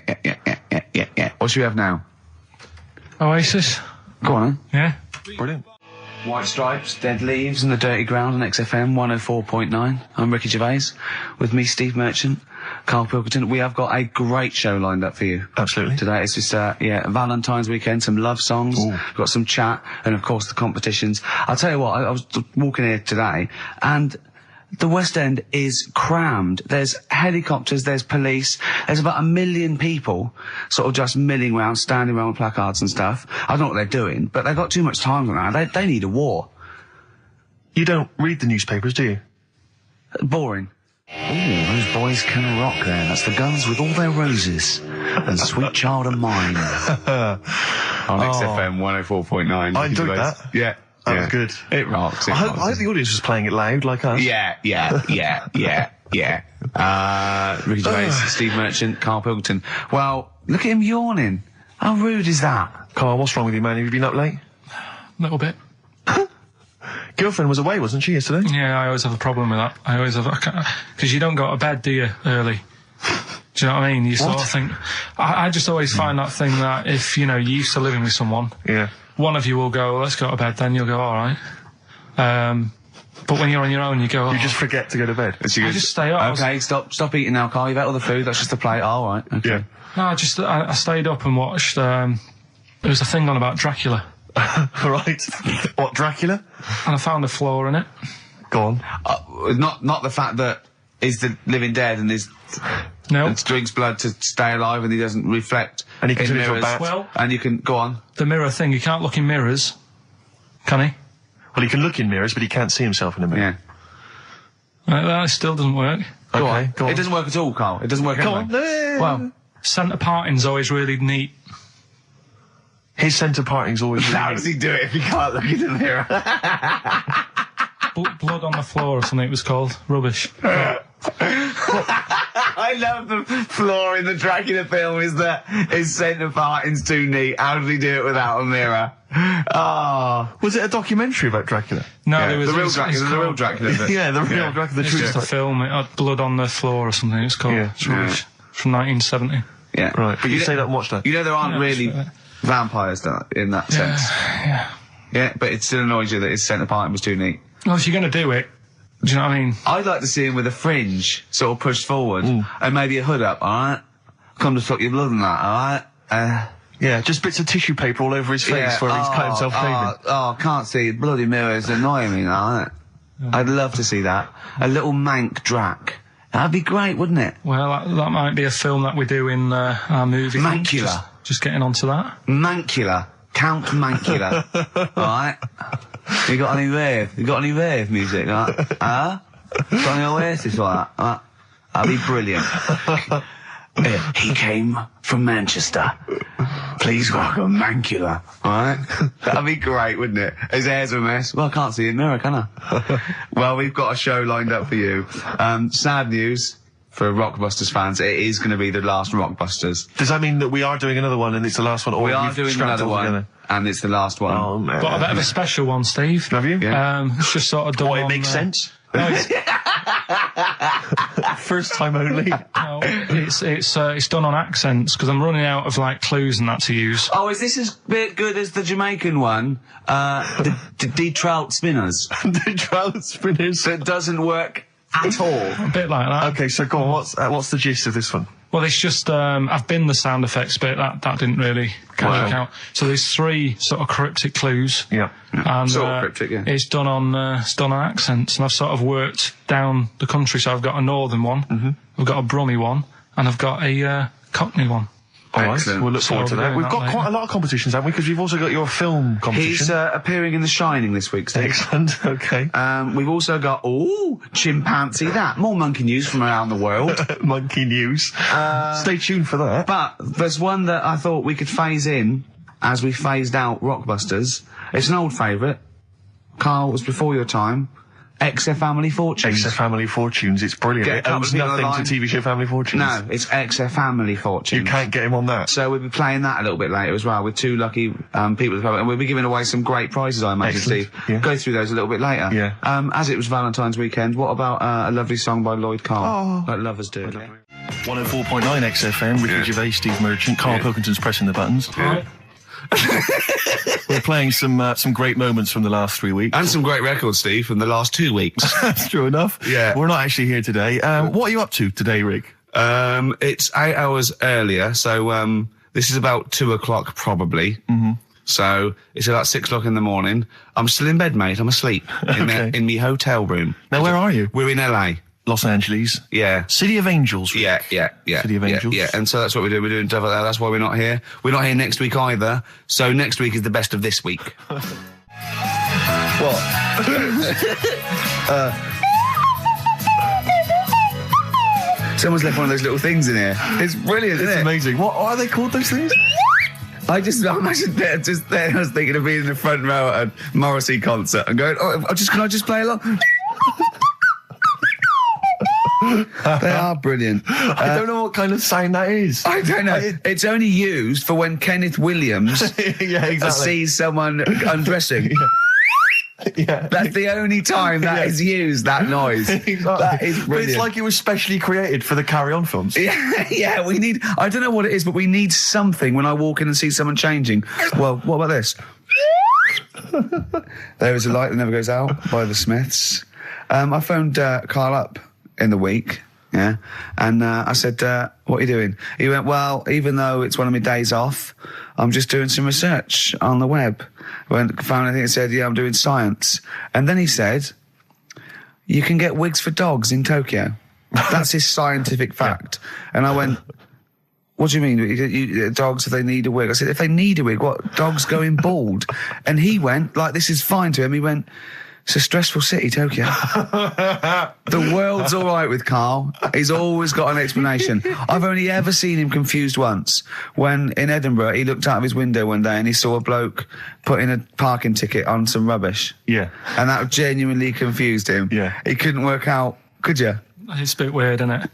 What should we have now? Oasis. Go on, Yeah. Brilliant. White Stripes, Dead Leaves and the Dirty Ground on XFM 104.9. I'm Ricky Gervais. With me, Steve Merchant, Karl Pilkington. We have got a great show lined up for you. Absolutely. Today it's just, Valentine's weekend, some love songs, Ooh. we've got some chat, and of course the competitions. I'll tell you what, I was walking here today, and the West End is crammed. There's helicopters, there's police, there's about 1 million people sort of just milling around, standing around with placards and stuff. I don't know what they're doing, but they've got too much time now. They need a war. You don't read the newspapers, do you? Boring. Ooh, those boys can rock there. That's the Guns with all their roses. And Sweet Child of Mine. On XFM 104.9. I enjoyed that. Yeah. That was good. It rocks. I hope the audience was playing it loud, like us. Yeah. Ricky Gervais, Steve Merchant, Karl Pilkington. Well, look at him yawning. How rude is that? Carl, what's wrong with you, man? Have you been up late? A little bit. Girlfriend was away, wasn't she, yesterday? Yeah, I always have a problem with that. I always have, because you don't go to bed, do you, early? Do you know what I mean? You sort of think, I just always find that thing that if, you know, you're used to living with someone, Yeah. one of you will go, let's go to bed, then you'll go, alright. But when you're on your own, you go, You just forget to go to bed. I just stay up. Okay, stop eating now, Carl. You've ate all the food. That's just a plate. All right. Okay. Yeah. No, I stayed up and watched, there was a thing on about Dracula, Right. What, Dracula? and I found a flaw in it. Go on. Not the fact that he's the living dead and No. drinks blood to stay alive and he doesn't reflect. And he can in turn into a mirrors. bat. Well, And you can go on. the mirror thing, you can't look in mirrors, can he? Well, he can look in mirrors, but he can't see himself in a mirror. Yeah. That still doesn't work. Go Okay, on. go on. It doesn't work at all, Carl. It doesn't work. Go anyway. on. Well, Centre parting's always really neat. His centre parting's always how does he do it if he can't look in the mirror? Blood on the floor or something it was called. Rubbish. I love the flaw in the Dracula film is that his centre parting's too neat. How did he do it without a mirror? Oh. Was it a documentary about Dracula? No, Yeah, there was the real it's Dracula. The real called- Dracula. Bit. Yeah, the real Dracula, the It's true just a story. film. It had blood on the floor or something. It's called. Yeah. It's rubbish. From 1970. Yeah. Right, but you know- say that and watch that. You know there aren't Yeah, really sure. vampires in that sense. Yeah. Yeah, but it still annoys you that his centre parting was too neat. Well, if you're going to do it, do you know what I mean? I'd like to see him with a fringe sort of pushed forward and maybe a hood up, alright? Come to stop your blood and that, alright? Yeah, just bits of tissue paper all over his face where he's cut himself shaving. Oh, can't see. Bloody mirrors annoying me now, isn't it? I'd love to see that. A little mank Drac. That'd be great, wouldn't it? Well, that might be a film that we do in our movie. Mancula. Just getting onto that. Mancula. Count Mancula. Alright? You got any rave music? Got any Oasis like that? That'd be brilliant. He came from Manchester. Please welcome Mancula. Alright? That'd be great, wouldn't it? His hair's a mess. Well, I can't see it in the mirror, can I? Well, we've got a show lined up for you. Sad news for Rockbusters fans. It is going to be the last Rockbusters. Does that mean that we are doing another one and it's the last one? Or We are you've doing strapped another it all one, together? and it's the last one. Oh, man. Got a bit of a special one, Steve. Have you? Yeah. It's just sort of done Boy, it on, makes sense. No, it's, First time only. no, it's done on accents because I'm running out of like clues and that to use. Oh, is this as good as the Jamaican one? The trout spinners. The trout spinners. That doesn't work at all. A bit like that. Okay, so go on, what's the gist of this one? Well, it's just I've been the sound effects bit that didn't really work out. So there's 3 sort of cryptic clues. Yeah. And Sort of cryptic, yeah. it's done on accents, and I've sort of worked down the country. So I've got a northern one, I've got a Brummie one, and I've got a Cockney one. All right, Excellent. we'll look forward to So that. we're We've doing got that quite a lot of competitions, haven't we? Because we've also got your film competition. He's appearing in The Shining this week, Steve. Excellent, okay. We've also got, chimpanzee that. More monkey news from around the world. Monkey news. Stay tuned for that. But there's one that I thought we could phase in as we phased out Rockbusters. It's an old favourite. Carl, it was before your time. XF Family Fortunes. XF Family Fortunes, it's brilliant. Get a It couple owes of people nothing online. to TV show Family Fortunes. No, it's XF Family Fortunes. You can't get him on that. So we'll be playing that a little bit later as well with two lucky people, and we'll be giving away some great prizes, I imagine, Excellent. Steve. Yeah. Go through those a little bit later. Yeah. As it was Valentine's weekend, what about a lovely song by Lloyd Carl, like lovers do? 104.9 XFM, Ricky Gervais, Steve Merchant, Karl Pilkington's pressing the buttons. We're playing some great moments from the last 3 weeks. And some great records, Steve, from the last 2 weeks. That's true enough. Yeah. We're not actually here today. What are you up to today, Rick? It's 8 hours earlier, so this is about 2 o'clock probably. Mm-hmm. So it's about 6 o'clock in the morning. I'm still in bed, mate. I'm asleep in my hotel room. Now, where are you? We're in LA. Los Angeles. Yeah. City of Angels. Rick. Yeah. City of Angels. Yeah, and so that's what we're doing. We're doing stuff like that. That's why we're not here. We're not here next week either. So next week is the best of this week. What? Someone's left one of those little things in here. It's brilliant, isn't It's it? amazing. What are they called, those things? I imagine just there. I was thinking of being in the front row at a Morrissey concert and going, can I just play along? They are brilliant. I don't know what kind of sound that is. I don't know. It's only used for when Kenneth Williams Yeah, exactly. sees someone undressing. Yeah. That's the only time that is used, that noise. Exactly. That is But brilliant. it's like it was specially created for the Carry On films. Yeah, we need, I don't know what it is, but we need something when I walk in and see someone changing. Well, what about this? There is a Light That Never Goes Out by the Smiths. I phoned Carl up in the week, yeah, and I said, what are you doing? He went, well, even though it's one of my days off, I'm just doing some research on the web. Found anything that said, yeah, I'm doing science. And then he said, you can get wigs for dogs in Tokyo. That's his scientific fact. And I went, what do you mean? Dogs, if they need a wig? I said, if they need a wig, what? Dogs going bald? And he went, like, this is fine to him. He went, it's a stressful city, Tokyo. The world's all right with Carl. He's always got an explanation. I've only ever seen him confused once. When in Edinburgh, he looked out of his window one day and he saw a bloke putting a parking ticket on some rubbish. Yeah. And that genuinely confused him. Yeah. He couldn't work out, could you? It's a bit weird, isn't it?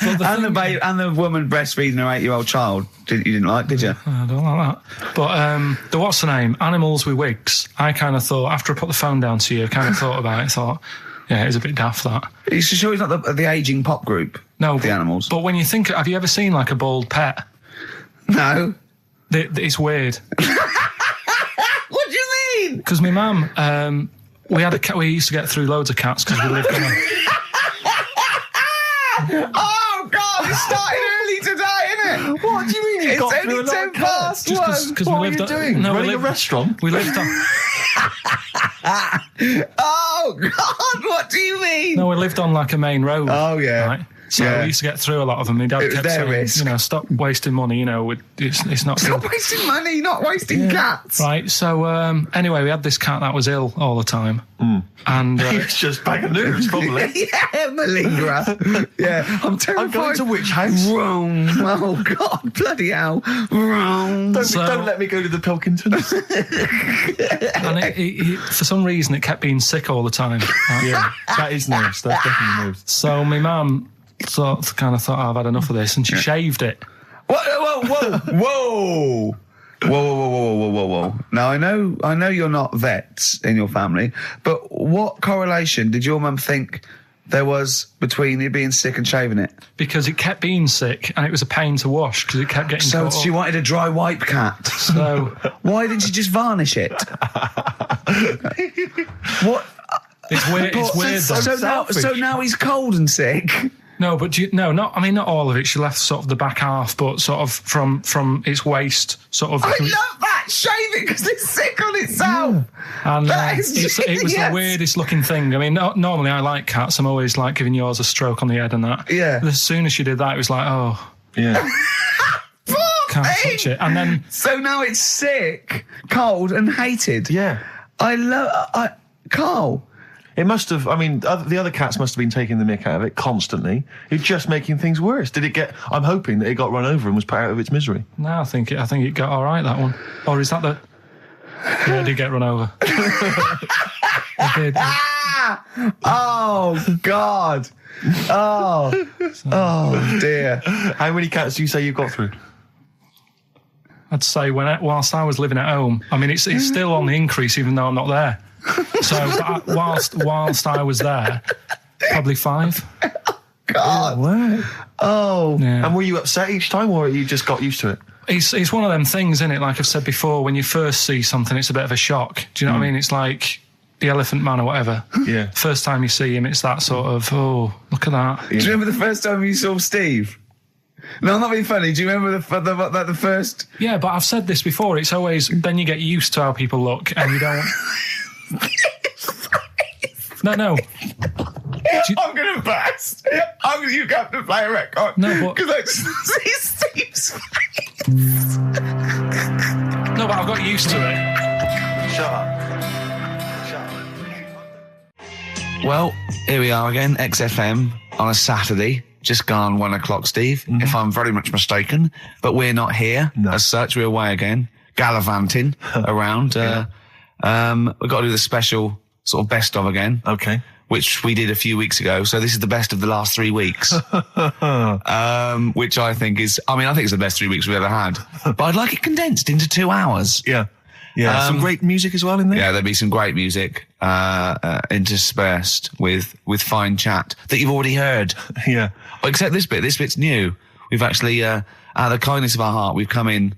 And the woman breastfeeding her 8-year-old child. You didn't like, did you? I don't like that. But the what's the name? Animals with wigs. I kind of thought, after I put the phone down to you, I kind of thought about it, thought, yeah, it's a bit daft, that. Are you sure he's not the ageing pop group? No. The Animals? But when you think, have you ever seen like a bald pet? No. It's weird. What do you mean? Because my mum, we had a cat, we used to get through loads of cats because we lived on a... Oh, God, it started early today, isn't it? What do you mean? It's only 10 past Just one. because What we are lived you doing? No, Running we a lived, restaurant? we lived on... Oh, God, what do you mean? No, we lived on like a main road. Oh, yeah. Right? So Yeah. we used to get through a lot of them. My dad It was kept their saying, risk. stop wasting money, it's not Stop good. wasting money, not wasting cats. Right, so anyway, we had this cat that was ill all the time. And It's just bag of nerves, probably. Yeah, malingerer. Yeah, I'm terrified. I'm going to which house? Rome. Oh, God, bloody hell. Rome. Don't let me go to the Pilkingtons. and it, for some reason, it kept being sick all the time. Right? Yeah, that is nerves. That's definitely nerves. So my mum thought, I've had enough of this, and she shaved it. Whoa. Whoa. Now, I know you're not vets in your family, but what correlation did your mum think there was between you being sick and shaving it? Because it kept being sick, and it was a pain to wash, because it kept getting So caught she up. wanted a dry wipe cat. So Why didn't you just varnish it? What? it's weird. It's weird. so Though. So now he's cold and sick. No, but not all of it. She left sort of the back half, but sort of from its waist, sort of. I love that. Shave it because it's sick on itself. And That is it was the genius. weirdest looking thing. I mean, normally I like cats. I'm always like giving yours a stroke on the head and that. Yeah. But as soon as she did that, it was like, oh. Yeah. Can't touch it. And then... So now it's sick, cold and hated. Yeah. Carl... It must have, I mean, the other cats must have been taking the mick out of it constantly. It's just making things worse. Did it get, I'm hoping that it got run over and was put out of its misery. No, I think it got all right, that one. Or is that the... Yeah, it did get run over. It did. Oh, God. Oh, dear. How many cats do you say you've got through? I'd say whilst I was living at home, I mean, it's still on the increase even though I'm not there. So whilst I was there, probably 5. God. Wow. Oh. Yeah. And were you upset each time, or you just got used to it? It's one of them things, isn't it? Like I've said before, when you first see something, it's a bit of a shock. Do you know what I mean? It's like the Elephant Man or whatever. Yeah. First time you see him, it's that sort of, oh, look at that. Do you remember the first time you saw Steve? No, I'm not being funny. Do you remember the first... Yeah, but I've said this before. It's always, then you get used to how people look and you don't... No. I'm going to burst. You have to play a record. No, but... Because I see Steve's face. No, but I've got used to it. Shut up. Well, here we are again, XFM, on a Saturday. Just gone 1 o'clock, Steve, if I'm very much mistaken. But we're not here as such. We're away again, gallivanting around. We've got to do the special sort of best of again. Okay. Which we did a few weeks ago. So this is the best of the last 3 weeks. Which I think is, I think it's the best 3 weeks we've ever had. But I'd like it condensed into 2 hours. Yeah. Yeah. Some great music as well in there. Yeah, there'll be some great music, interspersed with fine chat that you've already heard. Yeah. Except this bit. This bit's new. We've actually, out of the kindness of our heart, we've come in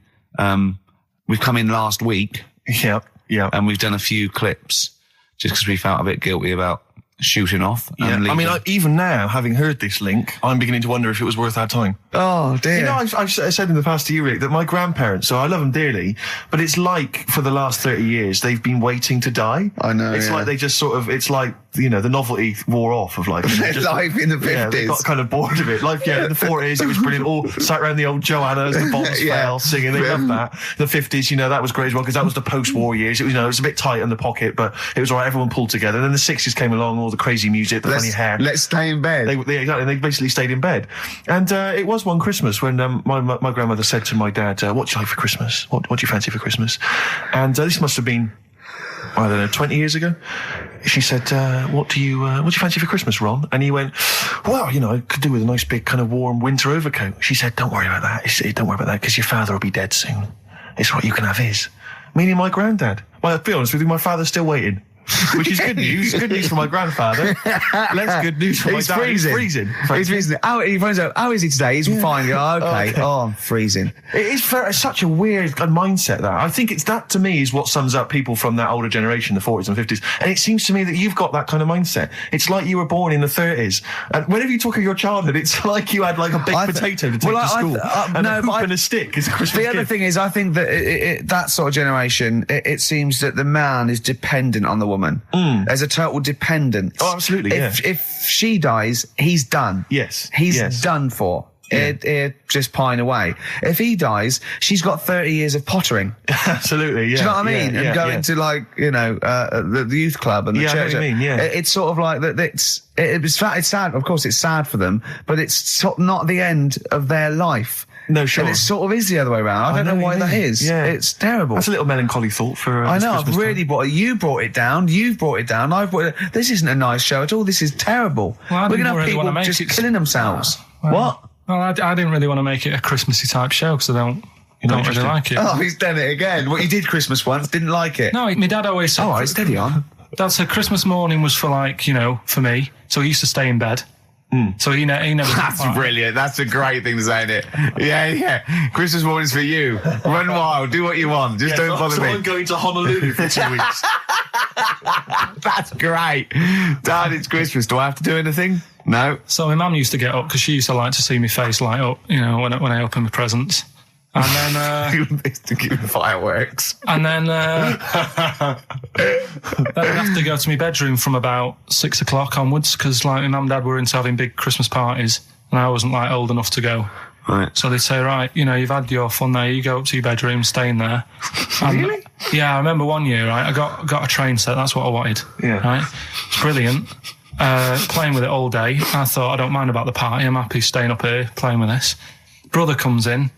last week. Yeah. Yeah. And we've done a few clips just because we felt a bit guilty about shooting off. Yeah. I mean, even now, having heard this link, I'm beginning to wonder if it was worth our time. Oh, dear. You know, I've said in the past to you, Rick, that my grandparents, so I love them dearly, but it's like for the last 30 years, they've been waiting to die. I know, It's like they just sort of, it's like, you know, the novelty wore off of life. Life in the 50s. Yeah, they got kind of bored of it. Life, in the 40s, it was brilliant. All sat around the old Joanna's, the bombs fell, singing. They loved that. The 50s, you know, that was great as well, because that was the post-war years. It was, you know, it was a bit tight in the pocket, but it was all right. Everyone pulled together. And then the 60s came along, all the crazy music, the funny hair. Let's stay in bed. Exactly. They basically stayed in bed. And it was one Christmas when my grandmother said to my dad, what do you like for Christmas? What do you fancy for Christmas? And this must have been, I don't know, 20 years ago. She said, what do you fancy for Christmas, Ron? And he went, well, you know, I could do with a nice big kind of warm winter overcoat. She said, don't worry about that. Don't worry about that, because your father will be dead soon. It's what you can have his. Meaning my granddad. Well, I'll be honest with you, my father's still waiting. Which is good news. Good news for my grandfather. Less good news for my dad. Freezing. He's freezing. He's freezing. He finds out, how is he today? He's fine. Okay. Oh, I'm freezing. It's such a weird mindset, that. I think that, to me, is what sums up people from that older generation, the 40s and 50s. And it seems to me that you've got that kind of mindset. It's like you were born in the 30s. And whenever you talk of your childhood, it's like you had like a baked potato to take to school. And a hoop and a stick is a Christmas gift. The other thing is, I think that that sort of generation, it seems that the man is dependent on the woman. There's a total dependence. Oh, absolutely, If she dies, he's done. Yes. He's done for. Yeah. Just pine away. If he dies, she's got 30 years of pottering. Absolutely, yeah. Do you know what I mean? Yeah, and going to, like, you know, the youth club and the church. I know what you mean, yeah. It's sort of like that. It's sad. Of course, it's sad for them, but it's not the end of their life. No, sure. And it sort of is the other way around. I don't know why that is. Yeah. It's terrible. That's a little melancholy thought for I know, Christmas I've really time. you brought it down, you've brought it down, I've brought it down. This isn't a nice show at all, this is terrible. Well, we're going to have really people just killing themselves. What? Well, I didn't really want to make it a Christmassy type show, because I don't really like it. Oh, he's done it again. What, you did Christmas once, didn't like it? No, my dad always said... All right, steady on. Dad said Christmas morning was for, like, you know, for me, so he used to stay in bed. So he never... That's brilliant. That's a great thing to say, isn't it? Yeah. Christmas morning's for you. Run wild. Do what you want. Just don't bother me. I'm going to Honolulu for 2 weeks. That's great. Dad, it's Christmas. Do I have to do anything? No. So my mum used to get up, because she used to like to see my face light up, you know, when I open my presents. And then... to give fireworks. And then... then I'd have to go to my bedroom from about 6 o'clock onwards, because, like, my mum and dad were into having big Christmas parties, and I wasn't, like, old enough to go. Right. So they'd say, right, you know, you've had your fun there, you go up to your bedroom, stay in there. Really? Yeah, I remember one year, right, I got a train set, that's what I wanted. Yeah. Right? It's brilliant. Playing with it all day. I thought, I don't mind about the party, I'm happy staying up here, playing with this. Brother comes in,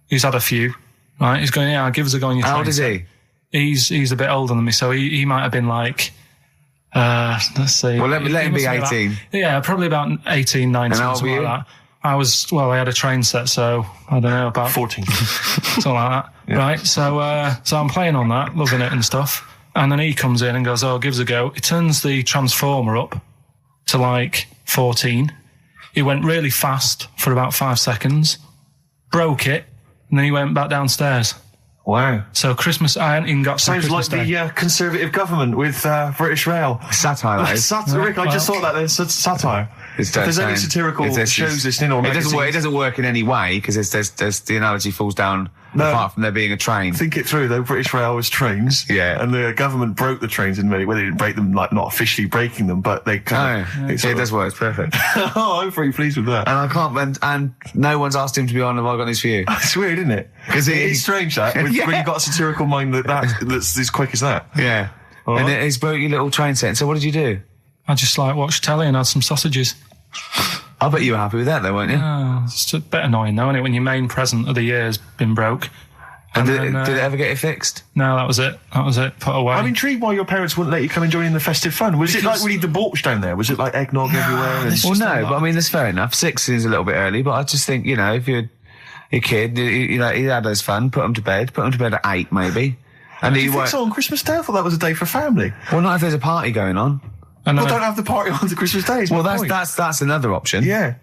he's had a few, right, he's going, yeah, give us a go on your train. How old is set. he? He's a bit older than me, so he might have been like, let's see. Well, let him be must have 18. Yeah, probably about 18, 19, And how old something were like you? that. I had a train set, so I don't know, about 14. something like that. Yeah. Right, so I'm playing on that, loving it and stuff. And then he comes in and goes, oh, give us a go. He turns the transformer up to like 14. He went really fast for about 5 seconds, broke it, and then he went back downstairs. Wow. So Christmas, I hadn't even got to Sounds Christmas like Day. the Conservative government with British Rail. Satire, that is. Satire, Rick, I just thought that there's satire. It's If there's any saying- satirical if there's- shows listening or it doesn't work. It magazines, doesn't work in any way because there's the analogy falls down. No. Apart from there being a train. think it through though. British Rail was trains, Yeah. and the government broke the trains in many. Well, they didn't break them, like not officially breaking them, but they kind No, of. it does work. It's perfect. Oh, I'm pretty pleased with that. And I can't. And no one's asked him to be on. Have I got this for you? It's weird, isn't it? 'Cause it's strange that when Yeah. you've got a satirical mind that's as quick as that. Yeah. All And right. he's broke your little train set. So what did you do? I just like watched telly and had some sausages. I bet you were happy with that, though, weren't you? Oh, it's a bit annoying though, isn't it, when your main present of the year's been broke. And did then, it ever get it fixed? No, that was it. Put away. I'm intrigued why your parents wouldn't let you come and join in the festive fun. Was it like really debauched down there? Was it like eggnog everywhere? And Well, no, but I mean, that's fair enough. 6 is a little bit early, but I just think, you know, if you're a kid, you know, he had his fun, put him to bed at 8, maybe. And do he you think won't. so on Christmas Day? I thought that was a day for family. Well, not if there's a party going on. And Well, then don't have the party on the Christmas Day. is Well, my point. that's another option. Yeah.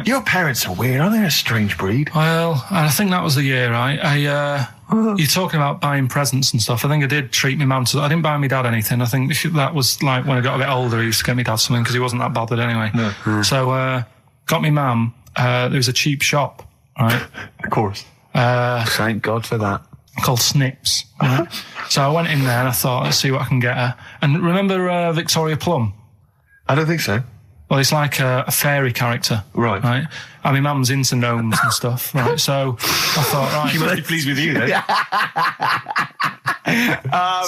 Your parents are weird, aren't they? A strange breed. Well, I think that was the year, right? You're talking about buying presents and stuff. I think I did treat my mum to. I didn't buy my dad anything. I think that was like when I got a bit older, he used to get me dad something because he wasn't that bothered anyway. No. So, got me mum. There was a cheap shop, right? Of course. Thank God for that. Called Snips. Right? So I went in there and I thought, let's see what I can get her. And remember Victoria Plum? I don't think so. Well, it's like a fairy character. Right. Right. I mean, mum's into gnomes and stuff. Right. So I thought, right. She must be pleased with you then.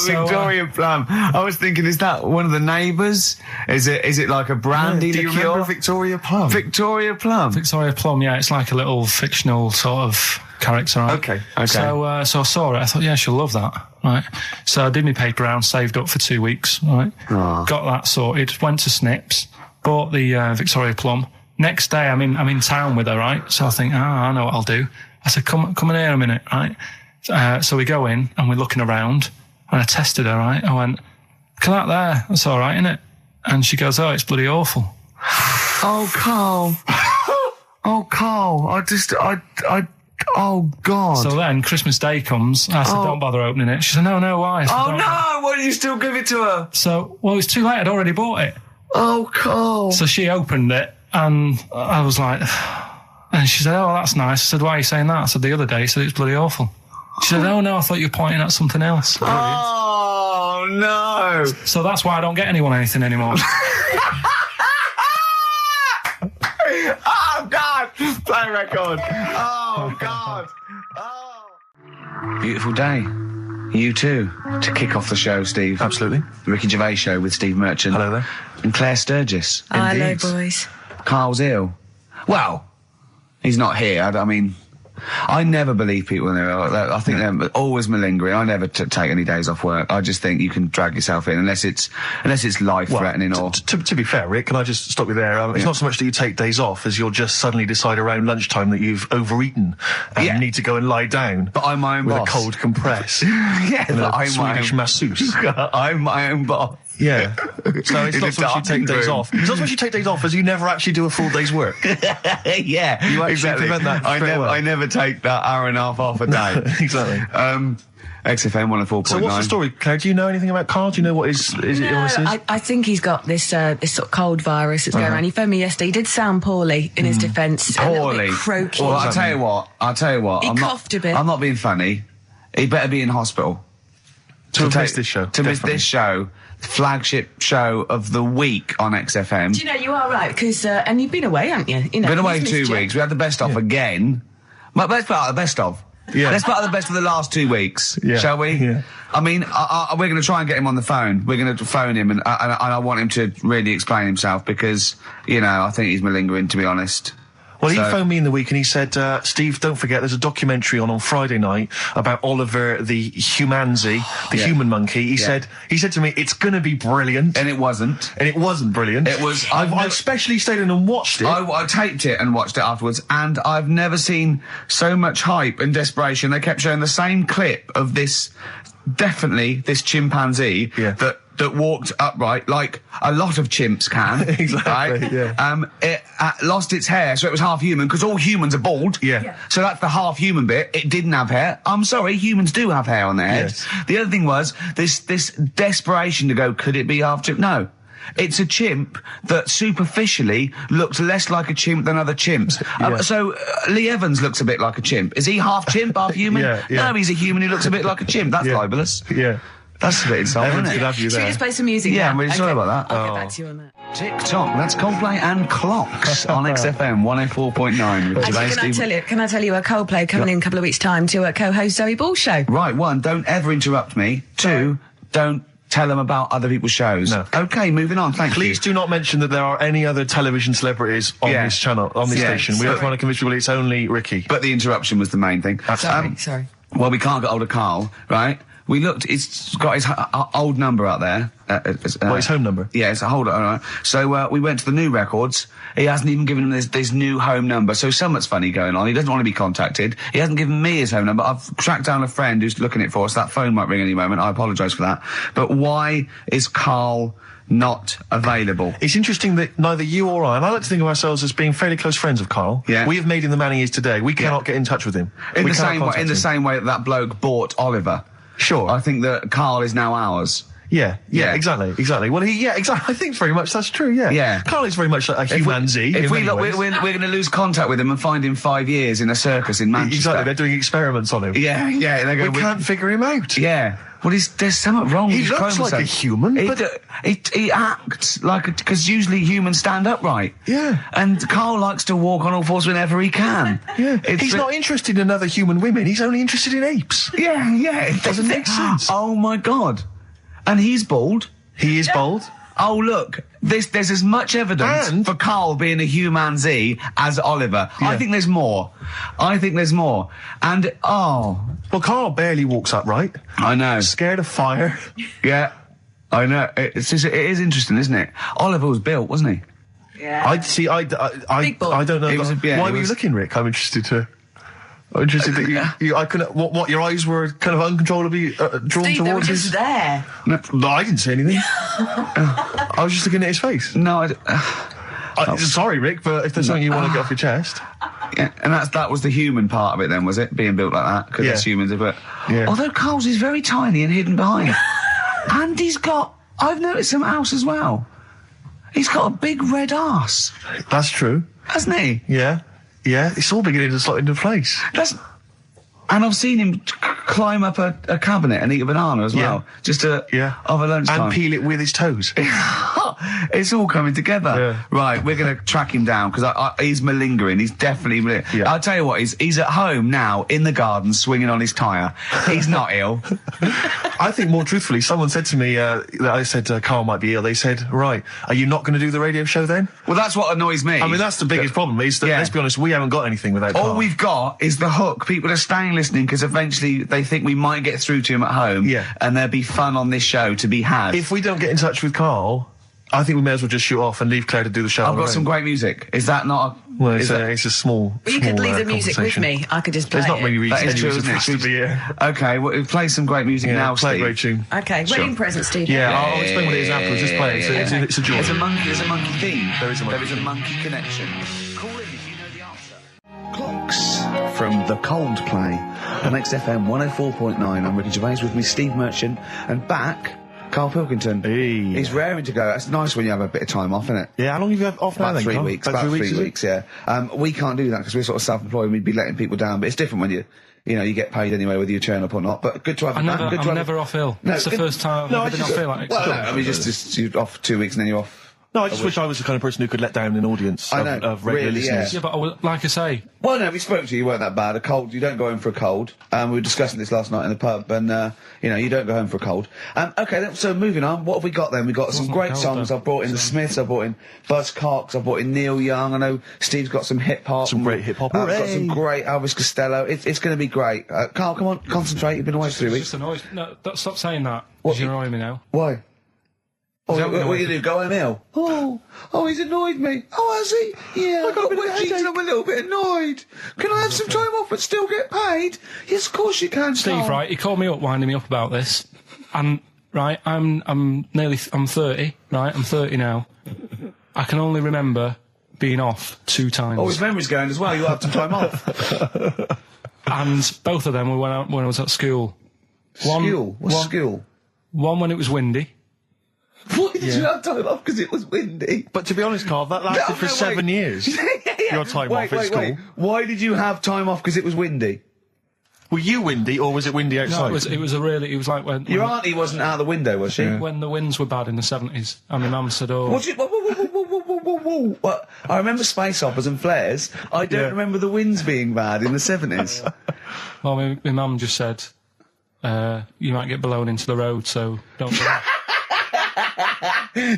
Victoria Plum. I was thinking, is that one of the neighbours? Is it like a brandy Do you liqueur? remember Victoria Plum? Victoria Plum. Victoria Plum, yeah, it's like a little fictional sort of character, right? Okay. So I saw it, I thought, yeah, she'll love that, right? So I did my paper round, saved up for 2 weeks, right? Oh. Got that sorted, went to Snips, bought the Victoria Plum. Next day, I'm in town with her, right? So I think, I know what I'll do. I said, come in here a minute, right? So we go in and we're looking around, and I tested her, right? I went, look at that there, that's all right, innit? And she goes, oh, it's bloody awful. Oh, Carl. Oh, Carl. Oh, God. So then Christmas Day comes. I said, don't bother opening it. She said, no, why? I said, Oh, "Don't." no. Why did you still give it to her? So, well, it was too late. I'd already bought it. Oh, Carl. So she opened it and I was like, and she said, oh, that's nice. I said, why are you saying that? I said, the other day, she said, it's bloody awful. She said, oh, no, I thought you were pointing at something else. Oh, no. So that's why I don't get anyone anything anymore. Oh, God. Play record. Oh, God. Oh. Beautiful day. You too, to kick off the show, Steve. Absolutely. The Ricky Gervais Show with Steve Merchant. Hello there. And Claire Sturgis. Hello, Indeed. boys. Carl's ill. Well, he's not here. I mean, I never believe people when they're ill. I think they're always malingering. I never take any days off work. I just think you can drag yourself in unless it's life-threatening or... To be fair, Rick, can I just stop you there? It's not so much that you take days off as you'll just suddenly decide around lunchtime that you've overeaten and Yeah. you need to go and lie down. But I'm my own with boss. a cold compress. Yeah, and but a I'm my Swedish own... masseuse. I'm my own boss. Yeah. So it's In not a so much you darkened take days room. off. It's not so much you take days off as you never actually do a full day's work. Yeah, You actually exactly. prevent that straight away. I never take that hour and a half off a day. Exactly. XFM 104.9. So what's the story, Claire? Do you know anything about Carl? Do you know what his illness is? I think he's got this this sort of cold virus that's going around. He phoned me yesterday. He did sound poorly in his defence. A little Poorly. bit croaky. Well, I'll tell you what. He coughed a bit. I'm not being funny. He better be in hospital. To miss this show. To miss Definitely. this show. Flagship show of the week on XFM. Do you know, you are right, because, and you've been away, haven't you? You know, Been away he's 2 missed you. weeks. We had the best off again. But let's put out the best of. Yeah. Let's put out the best of the last 2 weeks, Yeah. shall we? Yeah. I mean, we're going to try and get him on the phone. We're going to phone him, and I want him to really explain himself because, you know, I think he's malingering, to be honest. Well, he So- phoned me in the week and he said, Steve, don't forget, there's a documentary on Friday night about Oliver the humanzi, the human monkey. He said to me, it's gonna be brilliant. And it wasn't. And it wasn't brilliant. It was- I especially stayed in and watched it. I taped it and watched it afterwards, and I've never seen so much hype and desperation. They kept showing the same clip of this chimpanzee that walked upright like a lot of chimps can. Exactly, right? yeah. It lost its hair, so it was half human, because all humans are bald. Yeah. So that's the half human bit. It didn't have hair. I'm sorry, humans do have hair on their heads. Yes. The other thing was this desperation to go, could it be half chimp? No. It's a chimp that superficially looked less like a chimp than other chimps. So Lee Evans looks a bit like a chimp. Is he half chimp, half human? Yeah. No, he's a human who looks a bit like a chimp. That's libelous. Yeah. That's a bit insulting, Evans isn't could it? have you Should we there. just play some music Yeah, now? I'm really sorry about that. I'll get back to you on that. TikTok, that's Coldplay and Clocks on XFM 104.9. with Actually, Gervais, can I tell you a Coldplay coming in a couple of weeks' time to co-host Zoe Ball's show? Right, 1, don't ever interrupt me. 2, don't tell them about other people's shows. No. Okay, moving on, thank Please you. do not mention that there are any other television celebrities on this channel, on this station. We don't want to convince people it's only Ricky. But the interruption was the main thing. Sorry. Well, we can't get hold of Carl, right? We looked, it's got his old number out there. His home number? Yeah, it's a hold on, all right. So, we went to the new records. He hasn't even given him this new home number. So something's funny going on. He doesn't want to be contacted. He hasn't given me his home number. I've tracked down a friend who's looking at it for us. That phone might ring any moment. I apologise for that. But why is Carl not available? It's interesting that neither you or I, and I like to think of ourselves as being fairly close friends of Carl. Yeah. We have made him the man he is today. We cannot get in touch with him. In We the cannot same way, contact him. same way that bloke bought Oliver. Sure. I think that Carl is now ours. Yeah, Yeah. exactly. Well, exactly. I think very much that's true. Yeah, Yeah. Carl is very much like a humanzi. If in we many look, ways. we're going to lose contact with him and find him 5 years in a circus in Manchester. Exactly. They're doing experiments on him. Yeah. They go, We can't figure him out. Yeah. Well, there's something wrong with He his looks like a chromosomes. human, He, but- he acts like because usually humans stand upright. Yeah. And Carl likes to walk on all fours whenever he can. Yeah. It's He's not interested in other human women. He's only interested in apes. Yeah. It Doesn't make sense. Oh my God. And he's bald. He is bold. Oh, look, there's as much evidence And- for Carl being a humanzi as Oliver. I Yeah. think there's more. And, Well, Carl barely walks upright. I know. Scared of fire. Yeah, I know. It is interesting, isn't it? Oliver was built, wasn't he? Yeah. I ball. don't know. It was Why were you was- looking, looking, Rick? I'm interested that I couldn't, what, your eyes were kind of uncontrollably drawn Steve, they were towards just his... there. No, I didn't say anything. I was just looking at his face. No, Sorry, Rick, but if there's something you want to get off your chest... yeah, and that was the human part of it then, was it? Being built like that? Because Yeah. that's humans, but... Yeah. Although Carl's is very tiny and hidden behind. And I've noticed something else as well. He's got a big red arse, That's true. hasn't he? Yeah. Yeah, it's all beginning to slot into place. And I've seen him climb up a cabinet and eat a banana as well. Just Yeah. over lunchtime. And peel it with his toes. It's all coming together. Yeah. Right, we're going to track him down because he's malingering. He's definitely malingering. Yeah. I'll tell you what, he's at home now in the garden swinging on his tyre. He's not ill. I think more truthfully, someone said to me that I said Carl might be ill. They said, right, are you not going to do the radio show then? Well, that's what annoys me. I mean, that's the biggest problem is that, Yeah. let's be honest, we haven't got anything without All Carl. we've got is the hook. People are staying listening because eventually they think we might get through to him at home. Yeah. And there'll be fun on this show to be had. If we don't get in touch with Carl, I think we may as well just shoot off and leave Claire to do the show. I've on her got some own. great music. Is that not a... Well, is that- it's a small. Well, you could small, leave the music with conversation. me. I could just play There's not it. many That is reasons true, you're isn't it? supposed to be here. Okay, well, play some great music now, play a Steve. great tune. Okay, Sure. wedding present, Steve. Yeah, I'll explain what it is afterwards. Just play it. It's a joy. There's a monkey theme. There is a monkey There is a theme. monkey connection. Call in if you know the answer. Clocks from the Coldplay on XFM 104.9. I'm Ricky Gervais, with me Steve Merchant, and back Karl Pilkington. Hey. He's raring to go. It's nice when you have a bit of time off, isn't it? Yeah, how long have you had off now About then, 3 Carl? weeks. About 3 weeks, is it? Yeah. We can't do that because we're sort of self-employed. We'd be letting people down, but it's different when you get paid anyway, whether you turn up or not. But good to have you back. Good to I'm have never off ill. No, That's the good- first time I've No, ever been off ill. Like, Well, no, I mean, just you're off 2 weeks and then you're off No, I just wish I was the kind of person who could let down an audience I know, of regular really, listeners. Yeah, but like I say, Well, no, we spoke to you. You weren't that bad. A cold, you don't go home for a cold. We were discussing this last night in the pub, and you don't go home for a cold. Okay, so moving on. What have we got then? We got some great songs. I've brought in the Smiths. I've brought in Buzz Cox. I've brought in Neil Young. I know Steve's got some hip hop. Some great hip hop. I've got some great Elvis Costello. It's going to be great. Carl, come on, concentrate. You've been away for 3 weeks. just annoyed. No, stop saying that. What? Because you're annoying me now. Why? Oh, that what you do? Go home ill? Oh, he's annoyed me. Oh, has he? Yeah, I got a bit of headache. I'm a little bit annoyed. Can I have some time off but still get paid? Yes, of course you can, Steve, Carl. right? He called me up, winding me up about this, and right, I'm 30, right? I'm 30 now. I can only remember being off 2 times. Oh, his memory's going as well. You had some time off. And both of them were when I was at school. School? What's school? One when it was windy. Why did you have time off? Because it was windy. But to be honest, Carl, that lasted for 7 years. Your time off at school. Why did you have time off? Because it was windy. Were you windy, or was it windy outside? No, it was like when Your auntie wasn't out the window, was she? when the winds were bad in the 70s, and my mum said, "Oh, Whoa. What? I remember space operas and flares. I don't remember the winds being bad in the 70s. well, my mum just said, you might get blown into the road, so don't do that."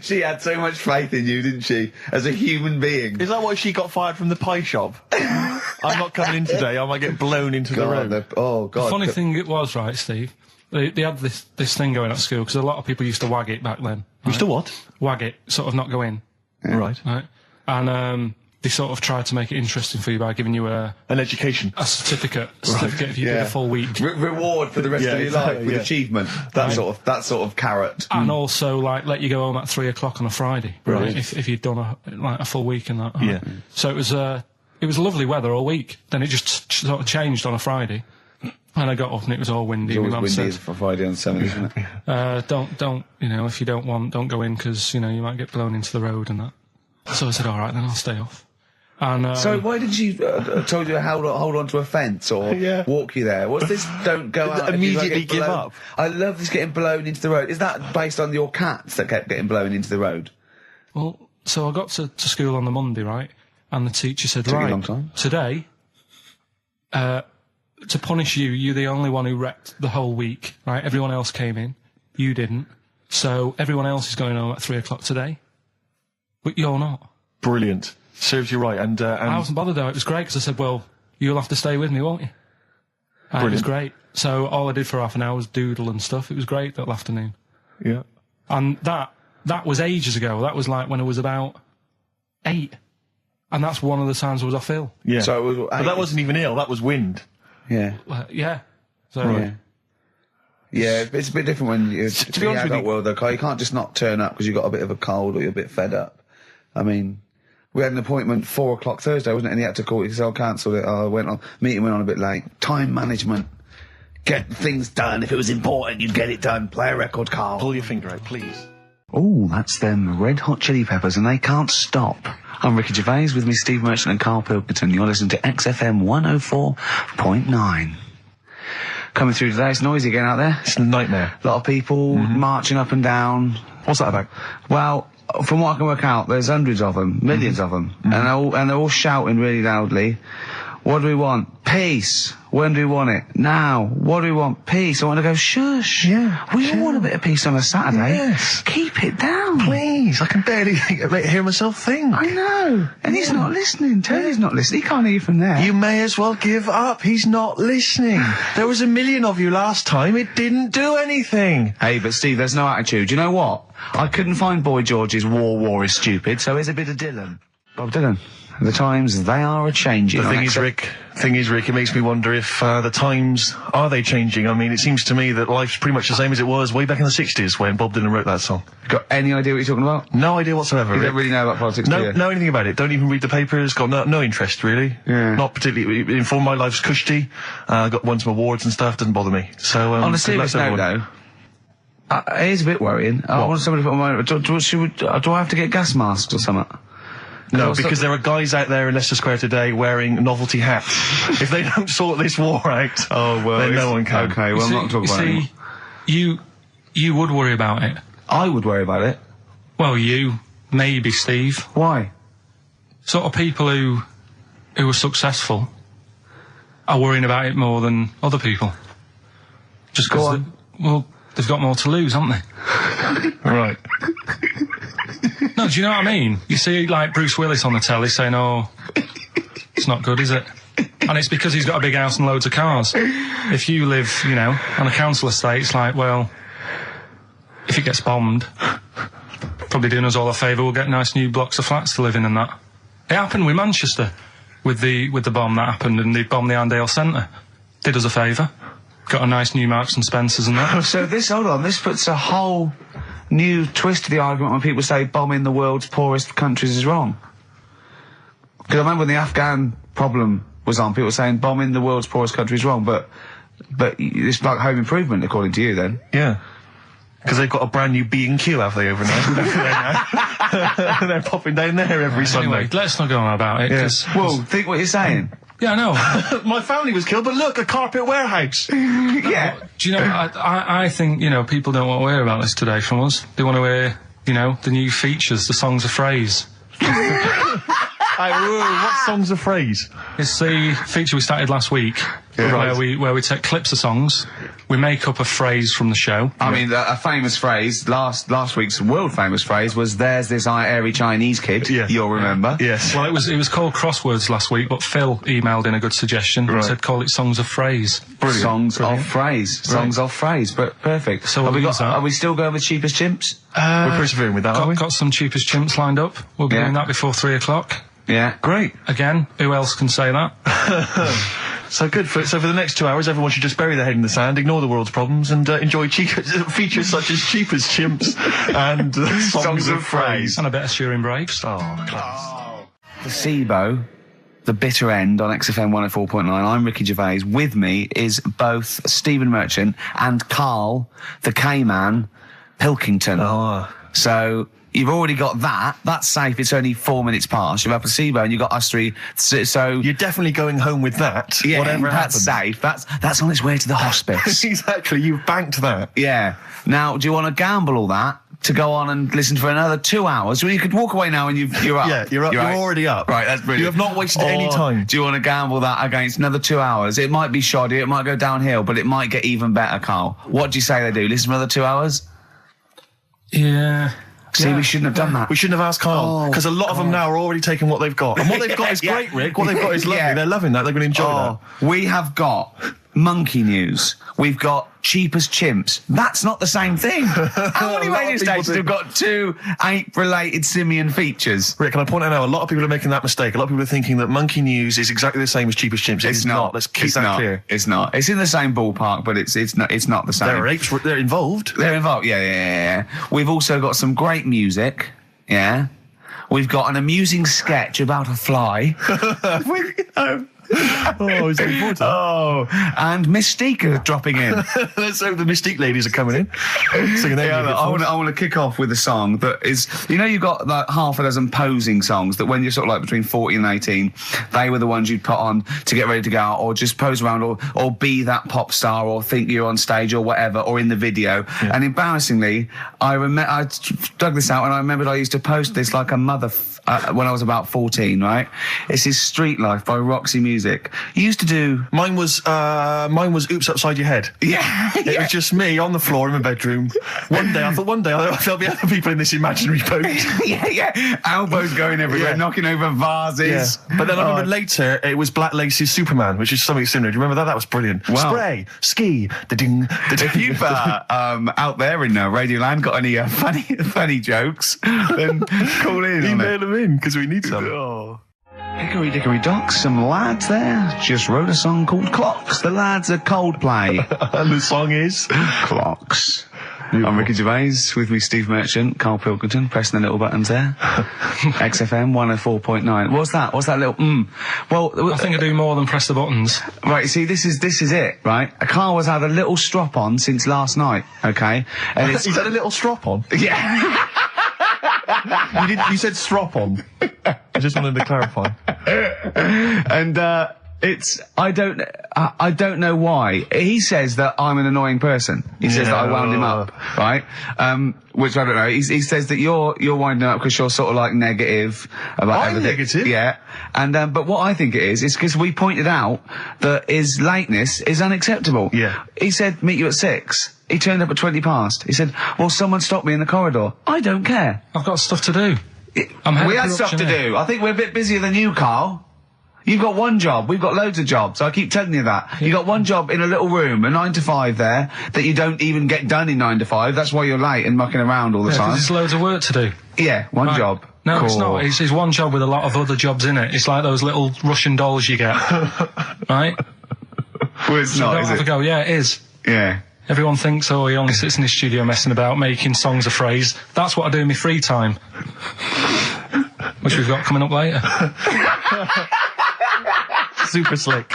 She had so much faith in you, didn't she? As a human being. Is that why she got fired from the pie shop? I'm not coming in today, I might get blown into the road. Oh, God. The funny thing it was, right, Steve, they had this thing going at school, because a lot of people used to wag it back then. You still what? Wag it, sort of not go in. Yeah. Right. And they sort of tried to make it interesting for you by giving you An education. a certificate if you did a full week. Reward for the rest of your life with achievement. That sort of carrot. And also, like, let you go home at 3 o'clock on a Friday. Right. If you'd done a full week and that. Yeah. So it was lovely weather all week. Then it just sort of changed on a Friday. And I got up and it was all windy. It's always My mum windy said, for Friday on 7th, isn't it? don't, if you don't go in, because, you might get blown into the road and that. So I said, all right, then I'll stay off. And, so why did she told you to hold on to a fence or walk you there? What's this? Don't go out. Immediately give up. I love this getting blown into the road. Is that based on your cats that kept getting blown into the road? Well, so I got to school on the Monday, right? And the teacher said, Took you a right, long time. today, to punish you, you're the only one who wrecked the whole week, right? Everyone else came in. You didn't. So everyone else is going home at 3 o'clock today. But you're not. Brilliant. Serves you right. And I wasn't bothered though. It was great because I said, well, you'll have to stay with me, won't you? And it was great. So all I did for half an hour was doodle and stuff. It was great that afternoon. yeah. And that was ages ago. That was like when I was about 8. And that's one of the times I was off ill. Yeah. So it was, but that wasn't even ill, that was wind. Yeah. Yeah. So Yeah, it's a bit different when you're to be honest with you, world though, Carl. You can't just not turn up because you've got a bit of a cold or you're a bit fed up. I mean, we had an appointment 4 o'clock Thursday, wasn't it? And he had to call it because I cancelled it. Meeting went on a bit late. Time management. Get things done. If it was important, you'd get it done. Play a record, Carl. Pull your finger out, please. Oh, that's them Red Hot Chili Peppers, and they can't stop. I'm Ricky Gervais, with me Steve Merchant and Karl Pilkington. You're listening to XFM 104.9. Coming through today, it's noisy again out there. It's a nightmare. A lot of people marching up and down. What's that about? Well, from what I can work out, there's hundreds of them, millions of them, and they're all shouting really loudly. What do we want? Peace. When do we want it? Now. What do we want? Peace. I want to go, shush. Yeah. We all want a bit of peace on a Saturday. Yes. Keep it down. Please, I can barely hear myself think. I know. And he's not listening. Tony's not listening. He can't hear you from there. You may as well give up. He's not listening. There was 1 million of you last time. It didn't do anything. Hey, but Steve, there's no attitude. You know what? I couldn't find Boy George's War is Stupid, so here's a bit of Dylan. Bob Dylan. The times, they are a-changing. The thing is, Rick, it makes me wonder if the times, are they changing? I mean, it seems to me that life's pretty much the same as it was way back in the 60s when Bob Dylan wrote that song. Got any idea what you're talking about? No idea whatsoever, You Rick. don't really know about politics, do you? Know anything about it. Don't even read the papers. Got no interest, really. Yeah. Not particularly. Informed my life's cushy. Got won some awards and stuff. Doesn't bother me. So, On a good luck serious to note, everyone. though, it is a bit worrying. I want somebody to put my... Do I have to get gas masks or something? No, because there are guys out there in Leicester Square today wearing novelty hats. If they don't sort this war out, then no one can. Okay, well, I'm not talking about it. You would worry about it. I would worry about it. Well, you, maybe Steve. Why? Sort of people who are successful are worrying about it more than other people. Just Go because, on. well, they've got more to lose, haven't they? Right. No, do you know what I mean? You see, like, Bruce Willis on the telly saying, oh, it's not good, is it? And it's because he's got a big house and loads of cars. If you live, you know, on a council estate, it's like, well, if it gets bombed, probably doing us all a favour, we'll get nice new blocks of flats to live in and that. It happened with Manchester, with the bomb that happened, and they bombed the Arndale Centre. Did us a favour. Got a nice new Marks and Spencers and that. So hold on, this puts a whole new twist to the argument when people say bombing the world's poorest countries is wrong. Because I remember when the Afghan problem was on, people were saying bombing the world's poorest country is wrong, but it's like home improvement, according to you, then. Yeah. Because they've got a brand new B&Q, have they, over there? They're popping down there every Sunday. Anyway, let's not go on about it, because... Well, think what you're saying. Yeah, I know. My family was killed, but look, a carpet warehouse. Yeah. Do you know, I think, you know, people don't want to hear about this today from us. They want to hear, you know, the new features, the songs of phrase. What song's a phrase? It's the feature we started last week, where we take clips of songs, we make up a phrase from the show. I mean, a famous phrase, last week's world famous phrase was, there's this airy Chinese kid, you'll remember. Yes. Well, it was called Crosswords last week, but Phil emailed in a good suggestion and said call it Songs of Phrase. Brilliant. Songs of phrase. Songs of phrase, but perfect. So are we still going with Cheapest Chimps? We're persevering with that, aren't we? Got some Cheapest Chimps lined up. We'll be doing that before 3 o'clock. Yeah. Great. Again, who else can say that? So good. So for the next 2 hours, everyone should just bury their head in the sand, ignore the world's problems, and enjoy features such as Cheapest Chimps and songs of phrase. And a bit of Shearing Braves. Oh, class. The SIBO, the bitter end on XFM 104.9. I'm Ricky Gervais. With me is both Stephen Merchant and Karl, the K-Man, Pilkington. Oh. So you've already got that. That's safe. It's only 4 minutes past. You've had placebo and you've got us three. So You're definitely going home with that. yeah, whatever that's happens. safe. That's on its way to the hospice. Exactly. You've banked that. Yeah. Now, do you want to gamble all that to go on and listen for another 2 hours? Well, you could walk away now and you're up. Yeah, you're up. You're right. already up. Right, that's brilliant. You have not wasted any time. Do you want to gamble that against another 2 hours? It might be shoddy, it might go downhill, but it might get even better, Karl. What do you say they do? Listen for another 2 hours? Yeah. See, we shouldn't have done that. We shouldn't have asked Karl, because a lot of them now are already taking what they've got. And what they've got is great, Rick. What they've got is lovely. Yeah. They're loving that. They're going to enjoy that. We have got monkey news. We've got Cheapest Chimps. That's not the same thing. How many A lot of radio people stations do. have got two ape-related simian features? Rick, can I point out now, a lot of people are making that mistake. A lot of people are thinking that Monkey News is exactly the same as Cheapest Chimps. It's not. Let's keep that clear. It's not. It's in the same ballpark, but it's not the same. There are apes. They're involved. They're involved. Yeah. We've also got some great music. Yeah. We've got an amusing sketch about a fly. Oh, he's looking forward to that. Oh, and Mystique are dropping in. Let's hope the Mystique ladies are coming in. Singing their music I for us. want to kick off with a song that is, you know, you've got like half a dozen posing songs that when you're sort of like between 40 and 18, they were the ones you'd put on to get ready to go out or just pose around or be that pop star or think you're on stage or whatever or in the video. Yeah. And embarrassingly, I dug this out and I remembered I used to post this like a mother when I was about 14, right? It's his Street Life by Roxy Music. You used to do... Mine was Oops Upside Your Head. Yeah. It was just me on the floor in my bedroom. One day there'll be other people in this imaginary boat. yeah. Elbows going everywhere, knocking over vases. Yeah. But then I remember later it was Black Lace's Superman, which is something similar. Do you remember that? That was brilliant. Wow. Spray, ski, da-ding, da-ding. If you've out there in Radioland got any funny jokes, then call in. Email them in, because we need some. Oh. Hickory Dickory Dock, some lads there just wrote a song called Clocks. The lads are Coldplay. And the song is Clocks. I'm Ricky Gervais, with me Steve Merchant, Karl Pilkington, pressing the little buttons there. XFM 104.9. What's that little Well, I think I do more than press the buttons. Right, see, this is it, right? Karl has had a little strop on since last night, okay? And it's... He's had a little strop on? Yeah. You said strop on. I just wanted to clarify. And I don't know why. He says that I'm an annoying person. He says that I wound him up, right? Which I don't know. He says that you're winding up because you're sort of like negative about everything. Negative? Yeah. And, but what I think it is because we pointed out that his lateness is unacceptable. Yeah. He said, meet you at 6. He turned up at 20 past. He said, well, someone stopped me in the corridor. I don't care. I've got stuff to do. We had stuff to do. I think we're a bit busier than you, Carl. You've got one job. We've got loads of jobs. I keep telling you that. You've got one job in a little room, a 9 to 5 there, that you don't even get done in 9 to 5. That's why you're late and mucking around all the time. There's loads of work to do. Yeah, one job. No, cool. It's not. It's one job with a lot of other jobs in it. It's like those little Russian dolls you get. Right? Well, it's not, is it? Go. Yeah, it is. Yeah. Everyone thinks, oh, he only sits in his studio messing about, making songs a phrase. That's what I do in my free time. Which we've got coming up later. Super slick.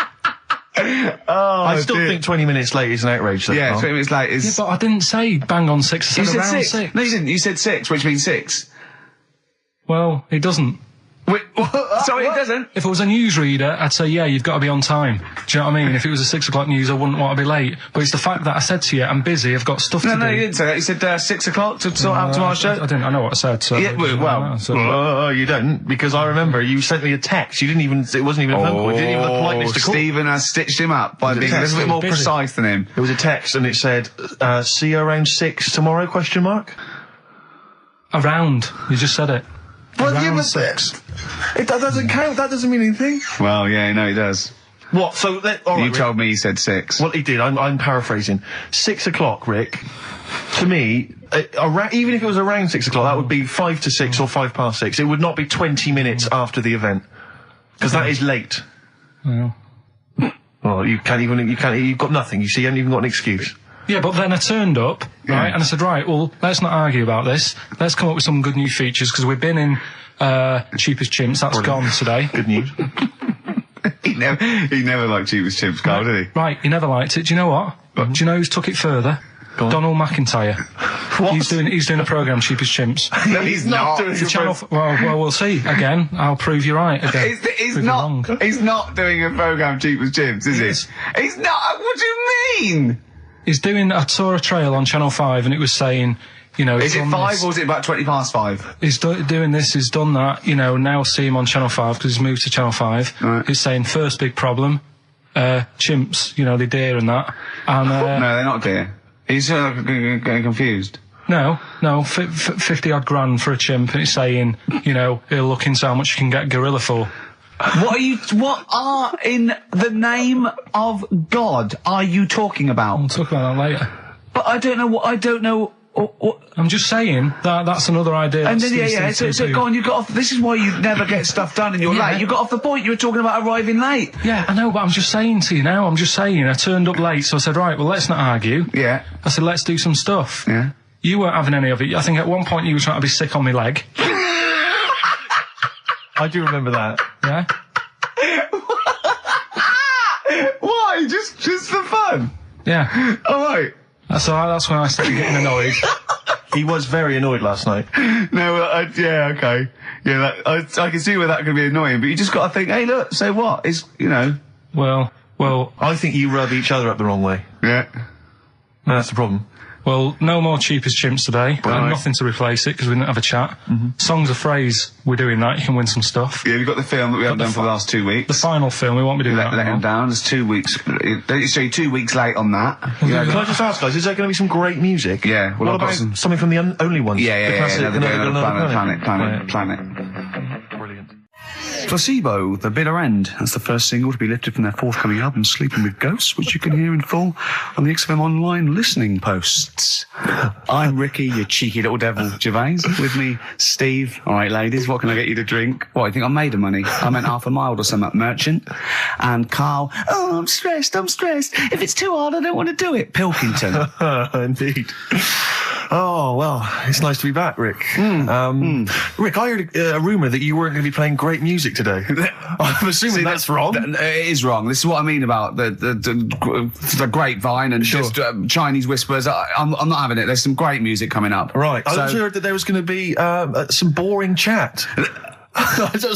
I still think 20 minutes late is an outrage, though. Yeah, 20 minutes late is... Yeah, but I didn't say bang on 6. I said around 6. No, you didn't. You said 6, which means 6. Well, it doesn't. Wait, sorry, it doesn't? If it was a newsreader, I'd say, yeah, you've got to be on time. Do you know what I mean? If it was a 6 o'clock news, I wouldn't want to be late. But it's the fact that I said to you, I'm busy, I've got stuff to do. No, you didn't say that. You said 6 o'clock to sort out tomorrow's show. I didn't. I know what I said. So yeah, well, you don't, because I remember you sent me a text. You didn't even, it wasn't even a phone call. You didn't even have the politeness to call. Stephen has stitched him up by being a little bit more precise than him. It was a text and it said, see you around 6 tomorrow, question mark? Around. You just said it. Well, yeah, but 6. That doesn't count. That doesn't mean anything. Well, yeah, no, it does. What? So, all right, you told me you said 6. Well, he did. I'm paraphrasing. 6 o'clock, Rick. To me, even if it was around 6 o'clock, that would be 5 to 6 or 5 past 6. It would not be 20 minutes after the event, because that is late. Well, you've got nothing. You see, you haven't even got an excuse. Yeah, but then I turned up, right, and I said, right, well, let's not argue about this. Let's come up with some good new features, because we've been in Cheap as Chimps. That's gone today. Good news. He never liked Cheap as Chimps, Carl, did he? Right, he never liked it. Do you know what? Do you know who's took it further? Donald McIntyre. What? He's doing a programme, Cheap as Chimps. No, he's not doing a channel. Well, we'll see. Again, I'll prove you right. Again, He's not doing a programme, Cheap as Chimps, is he? He's not. What do you mean? He's doing. I saw a trail on Channel 5, and it was saying, you know, is it 5 or is it about 20 past 5? He's doing this. He's done that. You know, now see him on Channel 5 because he's moved to Channel 5. Right. He's saying first big problem, chimps. You know, they're deer and that. And no, they're not deer. He's getting confused. No, 50 odd grand for a chimp, and it's saying, you know, he'll look into how much you can get gorilla for. What are in the name of God are you talking about? We'll talk about that later. But I don't know. I'm just saying that's another idea. And then so go on. You got off. This is why you never get stuff done, and you're late. You got off the point. You were talking about arriving late. Yeah, I know, but I'm just saying to you now. I turned up late, so I said, right, well, let's not argue. Yeah. I said, let's do some stuff. Yeah. You weren't having any of it. I think at one point you were trying to be sick on my leg. I do remember that. Yeah. Why? Just for fun? Yeah. All right. So that's when I started getting annoyed. He was very annoyed last night. No, yeah, okay. Yeah, I can see where that could be annoying, but you just got to think, hey, look, so what? It's, you know. Well. I think you rub each other up the wrong way. Yeah. That's the problem. Well, no more Cheap as Chimps today. Right. Nothing to replace it because we didn't have a chat. Songs of phrase, we're doing that. You can win some stuff. Yeah, we've got the film that we haven't done for the last 2 weeks. The final film, we won't be doing that. Let him down. There's 2 weeks. So you're 2 weeks late on that. Can I just ask, guys, is there going to be some great music? Yeah. Well, what about something from the Only Ones? Yeah. The classic, Another Planet. Brilliant. Placebo, The Bitter End. That's the first single to be lifted from their forthcoming album, Sleeping with Ghosts, which you can hear in full on the XFM online listening posts. I'm Ricky, you cheeky little devil, Gervais. With me, Steve. All right, ladies, what can I get you to drink? What, you think I'm made of money? I meant half a mile or something, merchant. And Carl, oh, I'm stressed. If it's too hard, I don't want to do it. Pilkington. Indeed. Oh, well, it's nice to be back, Rick. Rick, I heard a rumour that you weren't going to be playing great music today. I'm assuming that's wrong. It is wrong. This is what I mean about the grapevine and just Chinese whispers. I'm not having it. There's some great music coming up. Right. I So- also heard that there was going to be some boring chat.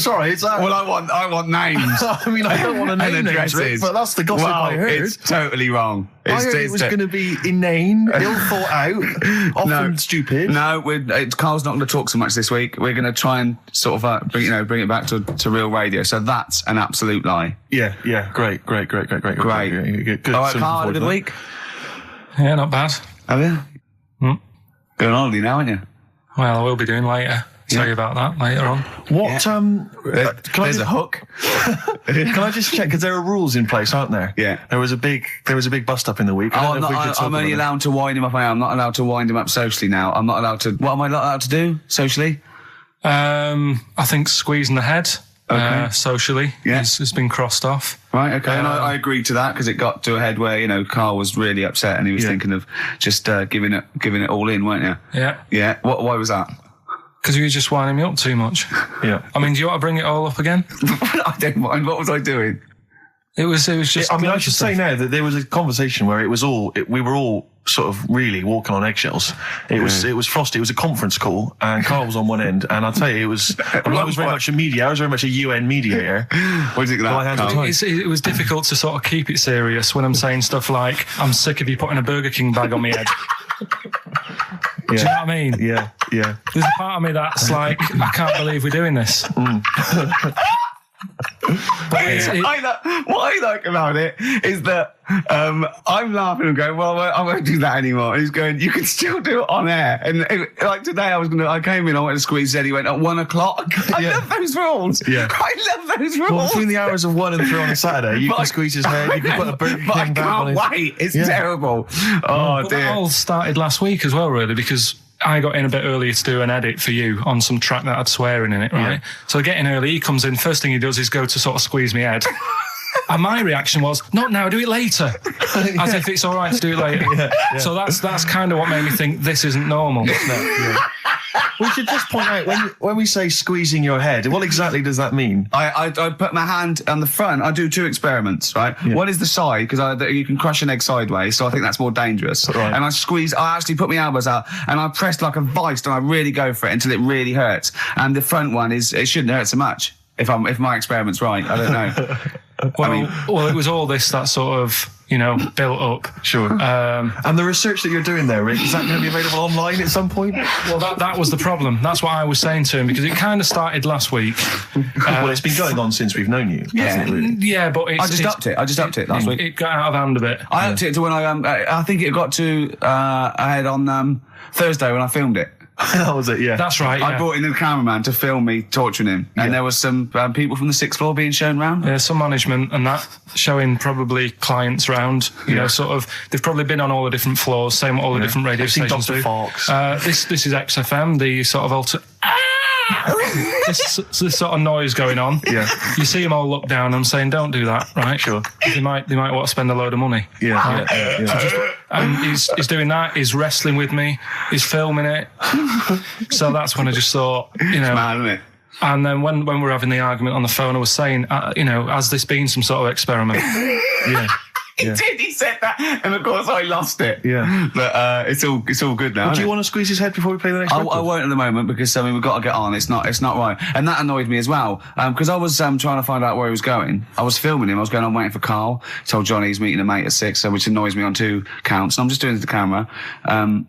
Sorry, it's that. Well, I want names. I mean, I don't want to name and names, addresses. Rick, but that's the gossip Well, I heard. it's totally wrong. I heard it was going to be inane, ill thought out, often stupid. No, Carl's not going to talk so much this week. We're going to try and sort of bring it back to real radio. So that's an absolute lie. Yeah, great. Good. All right, Carl, had a good week. Yeah, not bad. Have you? Going on holiday now, aren't you? Well, I will be doing later. Tell you about that later on. What? There's a hook. Can I just check? Because there are rules in place, aren't there? Yeah. There was a big bust up in the week. I'm only allowed to wind him up. I'm not allowed to wind him up socially now. I'm not allowed to. What am I not allowed to do socially? I think squeezing the head socially has been crossed off. Right, okay. And I agreed to that because it got to a head where, Carl was really upset and he was thinking of just giving it all in, weren't you? Yeah. Yeah. Why was that? Because you were just winding me up too much. Yeah. I mean, do you want to bring it all up again? I don't mind. What was I doing? It was just. I should say now that there was a conversation where we were all sort of really walking on eggshells. It was frosty. It was a conference call, and Carl was on one end. And I'll tell you, I was very much a mediator. I was very much a UN mediator. What is it that? It was difficult to sort of keep it serious when I'm saying stuff like, "I'm sick of you putting a Burger King bag on my head." Do you know what I mean? Yeah. There's a part of me that's like, I can't believe we're doing this. What I like about it is that I'm laughing and going, well, I won't do that anymore. And he's going, you can still do it on air. And like today, I came in, I went to squeeze Zed, he went at 1 o'clock. I love those rules. Yeah. I love those rules. Well, between the hours of 1 and 3 on a Saturday, you can squeeze his head, you can put a Burger King bag on his... I can't wait. It's terrible. Oh, dear. That all started last week as well, really, because I got in a bit earlier to do an edit for you on some track that had swearing in it, right? Yeah. So getting early, he comes in, first thing he does is go to sort of squeeze me head. And my reaction was, not now, do it later. As if it's all right to do it later. Yeah. So that's kind of what made me think this isn't normal. We should just point out, when we say squeezing your head, what exactly does that mean? I put my hand on the front. I do 2 experiments, right? Yeah. One is the side, because you can crush an egg sideways, so I think that's more dangerous. Right. And I actually put my elbows out, and I press like a vice, and I really go for it until it really hurts. And the front one it shouldn't hurt so much, if my experiment's right. I don't know. Well, it was all this that sort of, built up. Sure. And the research that you're doing there, Rick, is that going to be available online at some point? Well, that was the problem. That's what I was saying to him, because it kind of started last week. Well, it's been going on since we've known you. Yeah. Yeah, but I just upped it last week. It got out of hand a bit. I upped it to when I think it got to ahead on Thursday when I filmed it. That was it, yeah. That's right, yeah. I brought in a cameraman to film me torturing him. And there was some people from the 6th floor being shown round. Yeah, some management and that, showing probably clients round. You know, sort of, they've probably been on all the different floors, same what all the different radio stations do. Fox. This is XFM, the sort of this sort of noise going on. Yeah. You see them all look down and saying, don't do that, right? Sure. They might want to spend a load of money. Yeah. Right? Yeah. And he's doing that, he's wrestling with me, he's filming it. So that's when I just thought, It's mad, isn't it? And then when we were having the argument on the phone, I was saying, has this been some sort of experiment? Yeah. He did. He said that, and of course I lost it. Yeah, but it's all good now. Do you want to squeeze his head before we play the next? I won't at the moment because we've got to get on. It's not right, and that annoyed me as well because I was trying to find out where he was going. I was filming him. I was going on waiting for Carl. Told Johnny he's meeting a mate at 6, which annoys me on 2 counts. And I'm just doing it to the camera, So I'm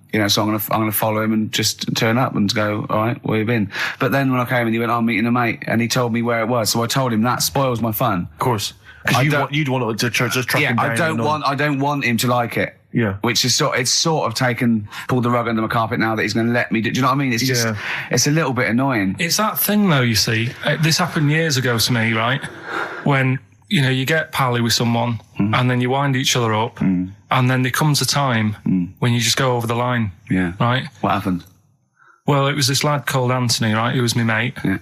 gonna follow him and just turn up and go. All right, where you been? But then when I came in, he went, "I'm meeting a mate," and he told me where it was. So I told him that spoils my fun. Of course. Because you'd want to just track him down. I don't want him to like it. Yeah. Which is pulled the rug under my carpet now that he's going to let me do. Do you know what I mean? It's just, it's a little bit annoying. It's that thing though, you see. This happened years ago to me, right? When, you get pally with someone and then you wind each other up and then there comes a time when you just go over the line. Yeah. Right? What happened? Well, it was this lad called Anthony, right? Who was my mate. Yeah.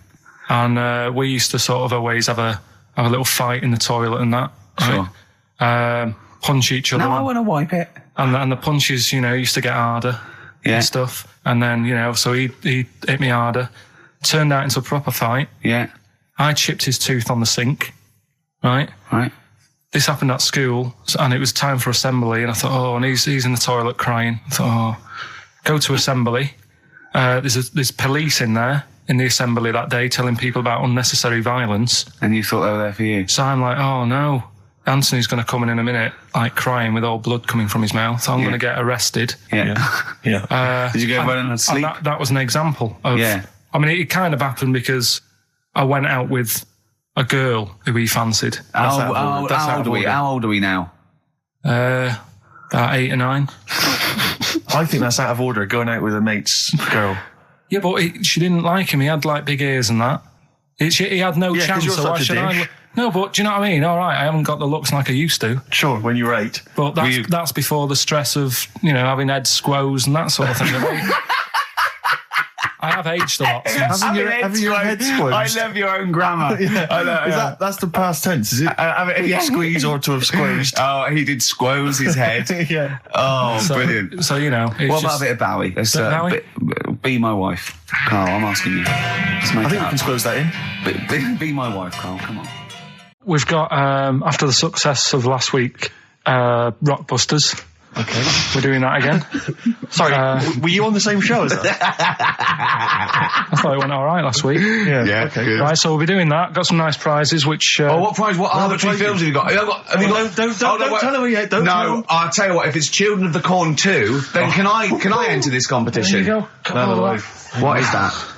And we used to sort of always have a little fight in the toilet and that. Sure. Right? Punch each other. No, I want to wipe it. And the punches, used to get harder and stuff. And then, so he hit me harder. Turned out into a proper fight. Yeah. I chipped his tooth on the sink. Right? Right. This happened at school, and it was time for assembly, and I thought, and he's in the toilet crying. I thought, go to assembly. There's police in there. in the assembly that day telling people about unnecessary violence. And you thought they were there for you? So I'm like, oh no, Anthony's going to come in a minute, like crying with all blood coming from his mouth. I'm going to get arrested. Yeah. Did you go running and sleep? And that was an example of... Yeah. I mean, it kind of happened because I went out with a girl who he fancied. How old are we now? About 8 or 9. I think that's out of order, going out with a mate's girl. Yeah, but she didn't like him. He had like big ears and that. He had no chance. You're So why such a should I? dick. No, but do you know what I mean? All right, I haven't got the looks like I used to. Sure, when you were 8. But that's before the stress of, having head squoes and that sort of thing. I have aged a lot. Having your head squeezed. I love your own grammar. I know, That's the past tense, is it? Squeeze or to have squeezed. Oh, he did squoze his head. Yeah. Oh, brilliant. So, What about a bit of Bowie? Bowie? Be my wife. Carl, I'm asking you. Let's make I think it we can squeeze that in. Be my wife, Carl, come on. We've got, after the success of last week, Rockbusters. Okay. We're doing that again. Sorry, were you on the same show as us? I thought it went all right last week. Yeah. Okay. Good. Right, so we'll be doing that. Got some nice prizes, which... what prize? What arbitrary films have you got? Don't tell her yet. Don't tell her. I'll tell you what, if it's Children of the Corn 2, then can I enter this competition? There you go. What is that?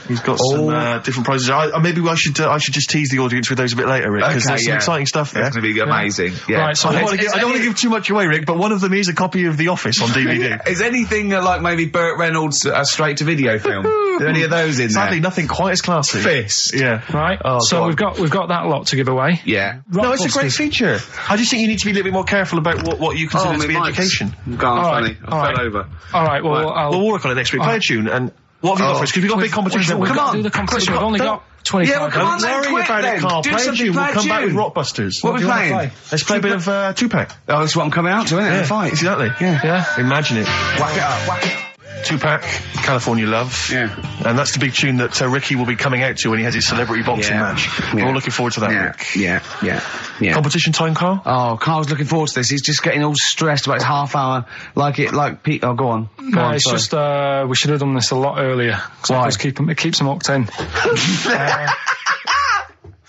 He's got some different prizes. Maybe I should just tease the audience with those a bit later, Rick, because there's some exciting stuff there. It's going to be amazing. Yeah. Right, so I don't want to give too much away, Rick, but one of them is a copy of The Office on DVD. Is anything like maybe Burt Reynolds' straight-to-video film? Are any of those in there? Sadly, nothing quite as classy. Fist. Yeah. Right. So we've got that lot to give away. Yeah. No, it's a great feature. I just think you need to be a little bit more careful about what you consider to be education. Go on, funny. I fell over. All right. Well, we'll work on it next week. Play a tune and. What have you got for us? Because we've got a big competition. Come on, do the competition. We've only got 25. Yeah, well, come on, don't worry about it, Carl. Do Play a something. tune. We'll come back with Rockbusters. What are we playing? Let's play a bit of Tupac. Oh, that's what I'm coming out to, isn't it? Yeah, Fight. exactly. Yeah. Imagine it. Whack it up. Tupac, California Love. Yeah. And that's the big tune that Ricky will be coming out to when he has his celebrity boxing match. We're all looking forward to that, Rick. Yeah. Competition time, Carl? Oh, Carl's looking forward to this. He's just getting all stressed about his half hour. Like Pete. Oh, go on. It's just, we should have done this a lot earlier. Why? It keeps them hooked in.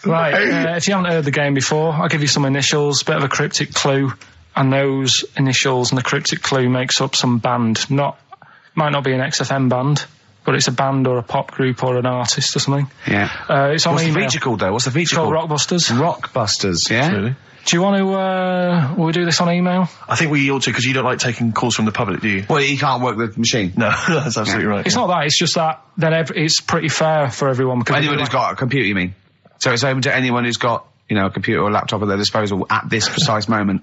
Right, if you haven't heard the game before, I'll give you some initials, bit of a cryptic clue, and those initials and the cryptic clue makes up some band. Might not be an XFM band, but it's a band or a pop group or an artist or something. Yeah. It's on What's email. the feature called, though? What's the feature called? It's called Rockbusters. Rockbusters, yeah? Really? Do you want to, will we do this on email? I think we ought to, because you don't like taking calls from the public, do you? Well, you can't work the machine. No, that's absolutely right. It's not that, it's just that then it's pretty fair for everyone. Because Anyone who's got a computer, you mean? So it's open to anyone who's got, a computer or a laptop at their disposal at this precise moment.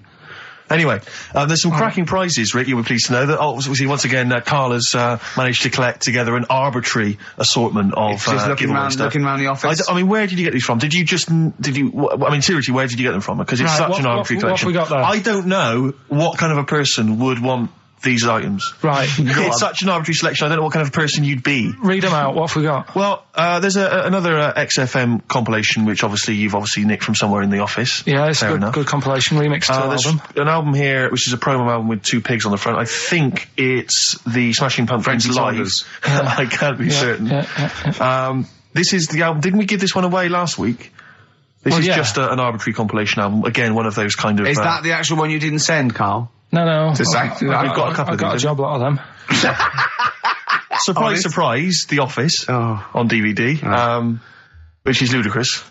Anyway, there's some cracking prizes, Rick, you'll be pleased to know that, once again, Carl has managed to collect together an arbitrary assortment of Just looking around the office. I mean, where did you get these from? Seriously, where did you get them from? Because it's such an arbitrary collection. What have we got there? I don't know what kind of a person would want these items. Right. It's such an arbitrary selection, I don't know what kind of person you'd be. Read them out, what have we got? Well, there's another XFM compilation, which you've nicked from somewhere in the office. Yeah, it's a good compilation, remix to there's album. an album here, which is a promo album with 2 pigs on the front. I think it's the Smashing Pumpkins Live. I can't be certain. Yeah. This is the album. Didn't we give this one away last week? This is just an arbitrary compilation album. Again, one of those kind of... Is that the actual one you didn't send, Carl? No. We've got a couple of I've got a job lot of them. Surprise, surprise, The Office on DVD, which is ludicrous.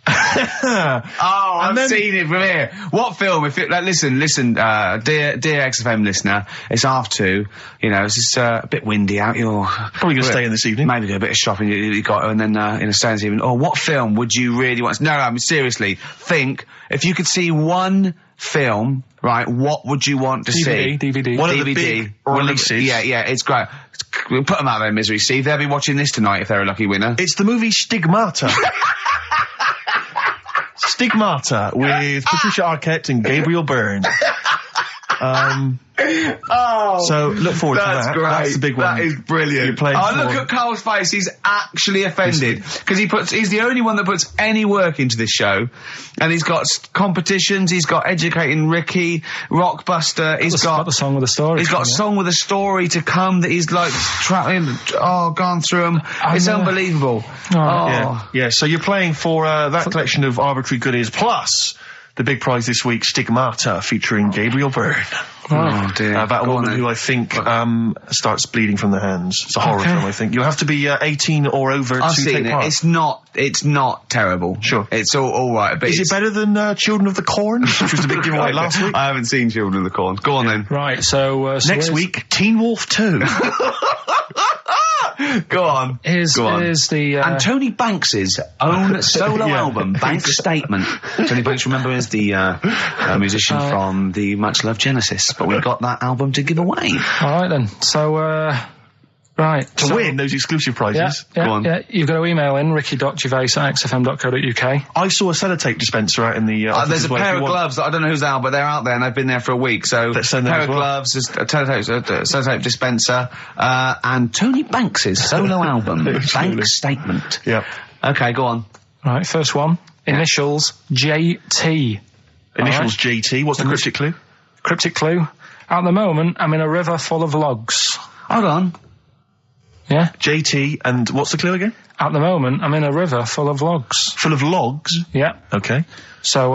I've seen it from here. What film? Listen, dear XFM listener, it's 2:30. It's just a bit windy out. You're probably going to stay in this evening. Maybe do a bit of shopping. You got, and then stay this evening. What film would you really want? No, I mean seriously. Think if you could see one film, right? What would you want to see? DVD. One of the big releases. Yeah, it's great. We'll put them out of their misery, Steve. They'll be watching this tonight if they're a lucky winner. It's the movie Stigmata. Stigmata with Patricia Arquette and Gabriel Byrne. So look forward to that. That's great. That's the big one. That is brilliant. You're playing Look for- at Carl's face. He's actually offended because he's the only one that puts any work into this show, and he's got competitions. He's got Educating Ricky, Rockbuster. He's got the song with a story. He's got a song with a story to come that he's like gone through them. It's unbelievable. Yeah. So you're playing for that collection of arbitrary goodies plus the big prize this week, Stigmata, featuring Gabriel Byrne. Oh dear. About a Go on, woman then. who I think starts bleeding from the hands. It's a horror film, I think. You'll have to be 18 or over I've to seen take it. part. It's not terrible. Sure. It's all right. But Is it better than Children of the Corn, which was the big giveaway last week? I haven't seen Children of the Corn. Go on then. Right, so Next week, Teen Wolf 2. Go on. Here's the... And Tony Banks's own solo album, Banks Statement. Tony Banks, remember, is the musician from the Much Loved Genesis, but we've got that album to give away. Alright then, so, To win those exclusive prizes. Go on. Yeah, you've got to email in ricky.gervais@xfm.co.uk. I saw a sellotape dispenser out in the office There's a as well, if pair you of want. gloves that I don't know who's out, but they're out there and they've been there for a week. So Let's send a them pair as of well. gloves, a sellotape dispenser, and Tony Banks's solo album, Banks Statement. Yep. Okay, go on. Right, first one. Initials JT. Initials JT. What's the cryptic clue? Cryptic clue. At the moment, I'm in a river full of logs. Hold on. Yeah? JT, and what's the clue again? At the moment, I'm in a river full of logs. Full of logs? Yeah. Okay. So,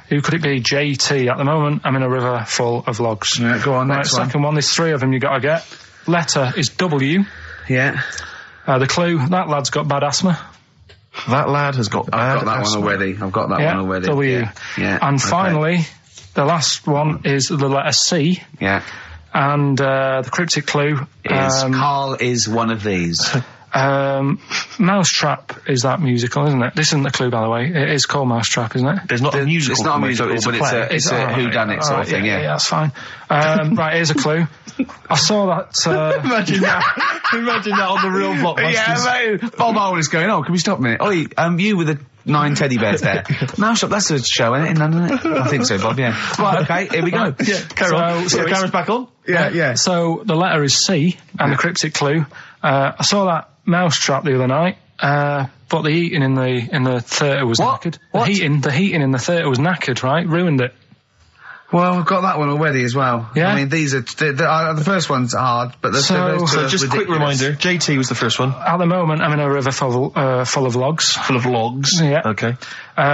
who could it be? JT. At the moment, I'm in a river full of logs. Yeah, go on, Right, next one. second one, there's three of them you gotta get. Letter is W. Yeah. The clue, that lad's got bad asthma. That lad has got bad I've got that asthma. one already. I've got that Yeah, one already. W. Yeah. And okay. finally, the last one is the letter C. Yeah. And, the cryptic clue Is Carl is one of these. Mousetrap is that musical, isn't it? This isn't the clue, by the way. It is called Mousetrap, isn't it? There's not a musical. It's not a musical, it's but play. it's a whodunit sort of thing, yeah. Yeah, that's fine. Right, here's a clue. I saw that, Imagine that. Imagine that on the real blockbusters. Yeah, mate. Bob Hole is going, oh, can we stop a minute? Oi, you with the 9 teddy bears there. Mousetrap, that's a show, isn't it, in London, isn't it? I think so, Bob, yeah. Right, okay, here we go. Yeah, carry on. So So the it's- camera's back on? Yeah. So the letter is C, and the cryptic clue. I saw that Mousetrap the other night, but the heating in the theatre was What? knackered. What? The heating in the theatre was knackered, right? Ruined it. Well, I've got that one already as well. Yeah? I mean, these are, the first one's hard, but those two So are Just a quick ridiculous. reminder, JT was the first one. At the moment, I'm in a river full of logs. Full of logs. Yeah. Okay.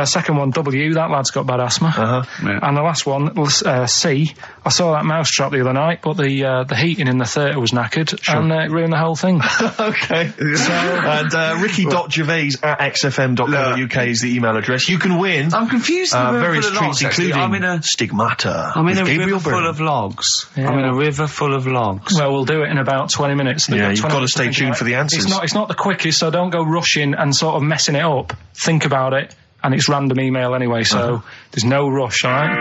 Second one, W, that lad's got bad asthma. Uh-huh. Yeah. And the last one, C, I saw that Mousetrap the other night, but the heating in the theatre was knackered, and it ruined the whole thing. Okay. And ricky.gervais@xfm.co.uk is the email address. You can win I'm confused. with the various river full of treats, logs, actually. including Stigmata. I'm in with a Gabriel river Byrne. full of logs. Yeah. I'm in a river full of logs. Well, we'll do it in about 20 minutes. Yeah, Got you've 20 got to minutes stay think tuned about for the it. answers. It's not the quickest, so don't go rushing and sort of messing it up. Think about it, and it's random email anyway, so there's no rush, alright?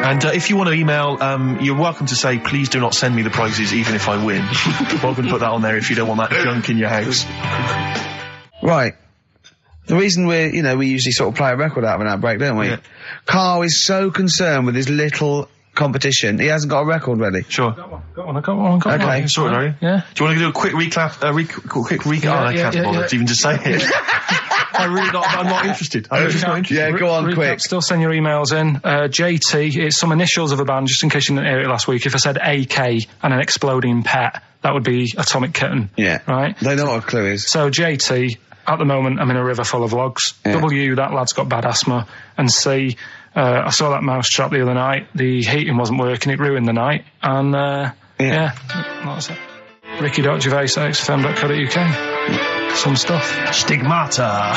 And if you want to email, you're welcome to say, please do not send me the prizes even if I win. Welcome to put that on there if you don't want that junk in your house. Right. The reason we usually sort of play a record out of an outbreak, don't we? Yeah. Carl is so concerned with his little competition, he hasn't got a record ready. Sure. Got one. Okay, Sorted, are you? Yeah. Do you want to do a quick recap? Quick recap? I can't bother to even just say it. I'm not interested. I'm just not interested. Yeah, go on, Recap, quick. Still send your emails in. JT, it's some initials of a band, just in case you didn't hear it last week. If I said AK and an exploding pet, that would be Atomic Kitten. Yeah. Right? They know what a clue is. So JT, at the moment, I'm in a river full of logs. Yeah. W, that lad's got bad asthma. And C, I saw that Mousetrap the other night. The heating wasn't working, it ruined the night. And, yeah, that was it. ricky.gervais@xfm.co.uk. Some stuff. Stigmata.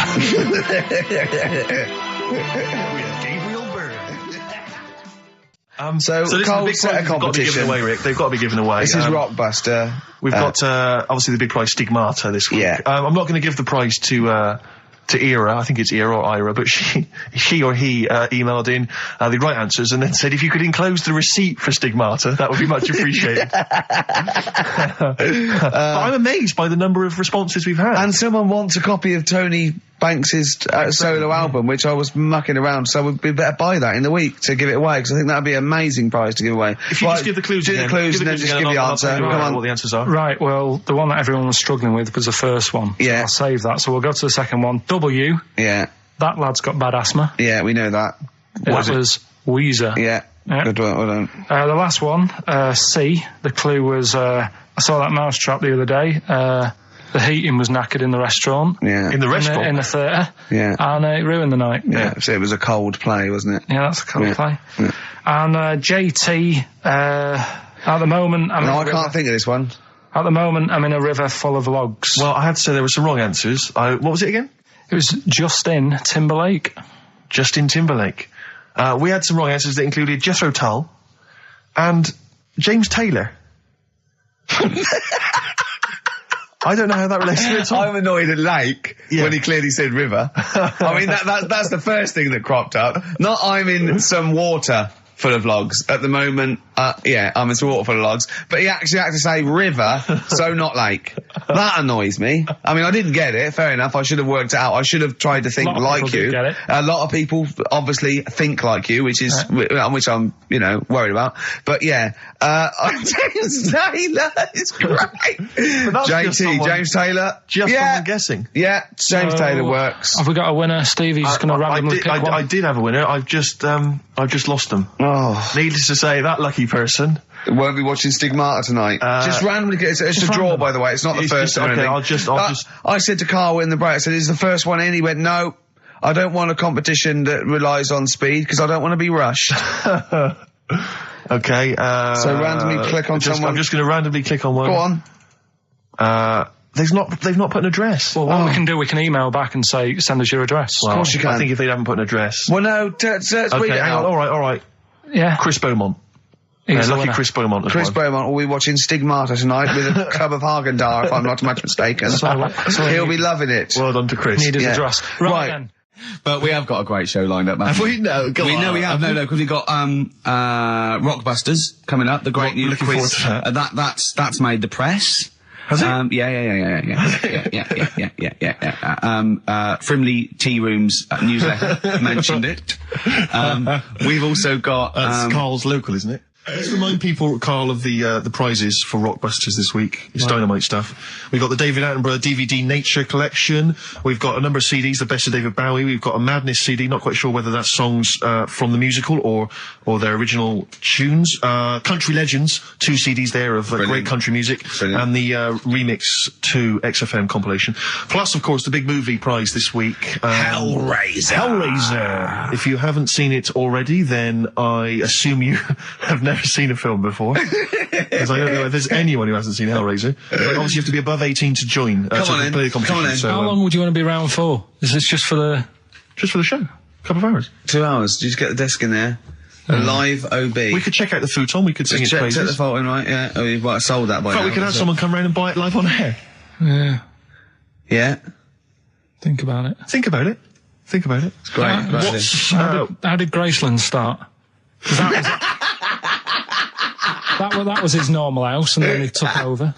Gabriel Byrne. So this is the Carl big set a prize they've got to be given competition. away, Rick. They've got to be given away. This is Rockbuster. We've got obviously the big prize Stigmata this week. Yeah. I'm not going to give the prize to to Ira, I think it's Ira or Ira, but she or he emailed in the right answers and then said if you could enclose the receipt for Stigmata, that would be much appreciated. But I'm amazed by the number of responses we've had. And someone wants a copy of Tony Banks's solo album, which I was mucking around, so we'd better buy that in the week to give it away, because I think that'd be an amazing prize to give away. If you just give the clues do again. the clues and then just give the answer. Come on. What the answers are. Right, well, the one that everyone was struggling with was the first one. Yeah. So I'll save that. So we'll go to the second one. W. Yeah. That lad's got bad asthma. Yeah, we know that. That was Weezer. Yeah. Good one, well done. The last one, C. The clue was, I saw that mousetrap the other day. The heating was knackered in the restaurant. Yeah. In the restaurant? In the theatre. Yeah. And it ruined the night. Yeah, so it was a cold play, wasn't it? Yeah, that's a cold play. Yeah. And JT, at the moment... I can't think of this one. At the moment, I'm in a river full of logs. Well, I had to say there were some wrong answers. What was it again? It was Justin Timberlake. Justin Timberlake. We had some wrong answers that included Jethro Tull and James Taylor. I don't know how that relates to it at all. I'm annoyed at Lake when he clearly said river. I mean, that's the first thing that cropped up. Not I'm in some water full of logs at the moment. I'm in some water full of logs. But he actually had to say river, so not lake. That annoys me. I mean, I didn't get it. Fair enough. I should have worked it out. I should have tried to think like you. Get it. A lot of people obviously think like you, which I'm, worried about. But yeah, James Taylor is great. James Taylor. Just from guessing. Yeah, James Taylor works. Have we got a winner, Steve? He's just going to randomly pick one. I did have a winner. I've just lost them. Oh. Needless to say, that lucky person won't be watching Stigmata tonight. Just randomly get it's a draw, by the way. It's not the first one. Okay, I'll just. I said to Carl in the break, I said, "Is the first one in?" He went, "No, I don't want a competition that relies on speed because I don't want to be rushed." Okay. So randomly click on someone. I'm just going to randomly click on one. Go on. They've not put an address. Well, what we can do, we can email back and say, send us your address. Of course you can. I think if they haven't put an address. Well, no, read it out. All right. Yeah. Chris Beaumont. He's the lucky winner. Chris Beaumont as Chris well. Beaumont will be watching Stigmata tonight with a club of Hagen-Dazs, if I'm not much mistaken. So he'll be loving it. Well done to Chris. Need his address. Right then. But we have got a great show lined up, man. Have we? No, go on. We know we have. No, because we've got Rockbusters coming up. The great new looking forward to that. That's made the press. Has it? Yeah. Frimley Tea Rooms newsletter mentioned it. We've also got That's Carl's local, isn't it? Let's remind people, Carl, of the prizes for Rockbusters this week. It's dynamite stuff. We've got the David Attenborough DVD Nature Collection. We've got a number of CDs, the best of David Bowie. We've got a Madness CD, not quite sure whether that's songs from the musical or their original tunes. Country Legends, 2 CDs there of great country music. Brilliant. And the remix to XFM compilation. Plus, of course, the big movie prize this week. Hellraiser. If you haven't seen it already, then I assume you have never seen a film before, because I don't know if there's anyone who hasn't seen Hellraiser. But obviously you have to be above 18 to join to play the competition. So, How long would you want to be around for? Is this just for the show? A couple of hours. 2 hours. You just get the desk in there. A live OB. We could check out the futon. We could sing its check the praises. photo in, right? Yeah. Oh, you've sold that by now. We could have someone come round and buy it live on air. Yeah. Yeah. Think about it. Think about it. It's great. How did Graceland start? 'Cause that was his normal house, and then he took over.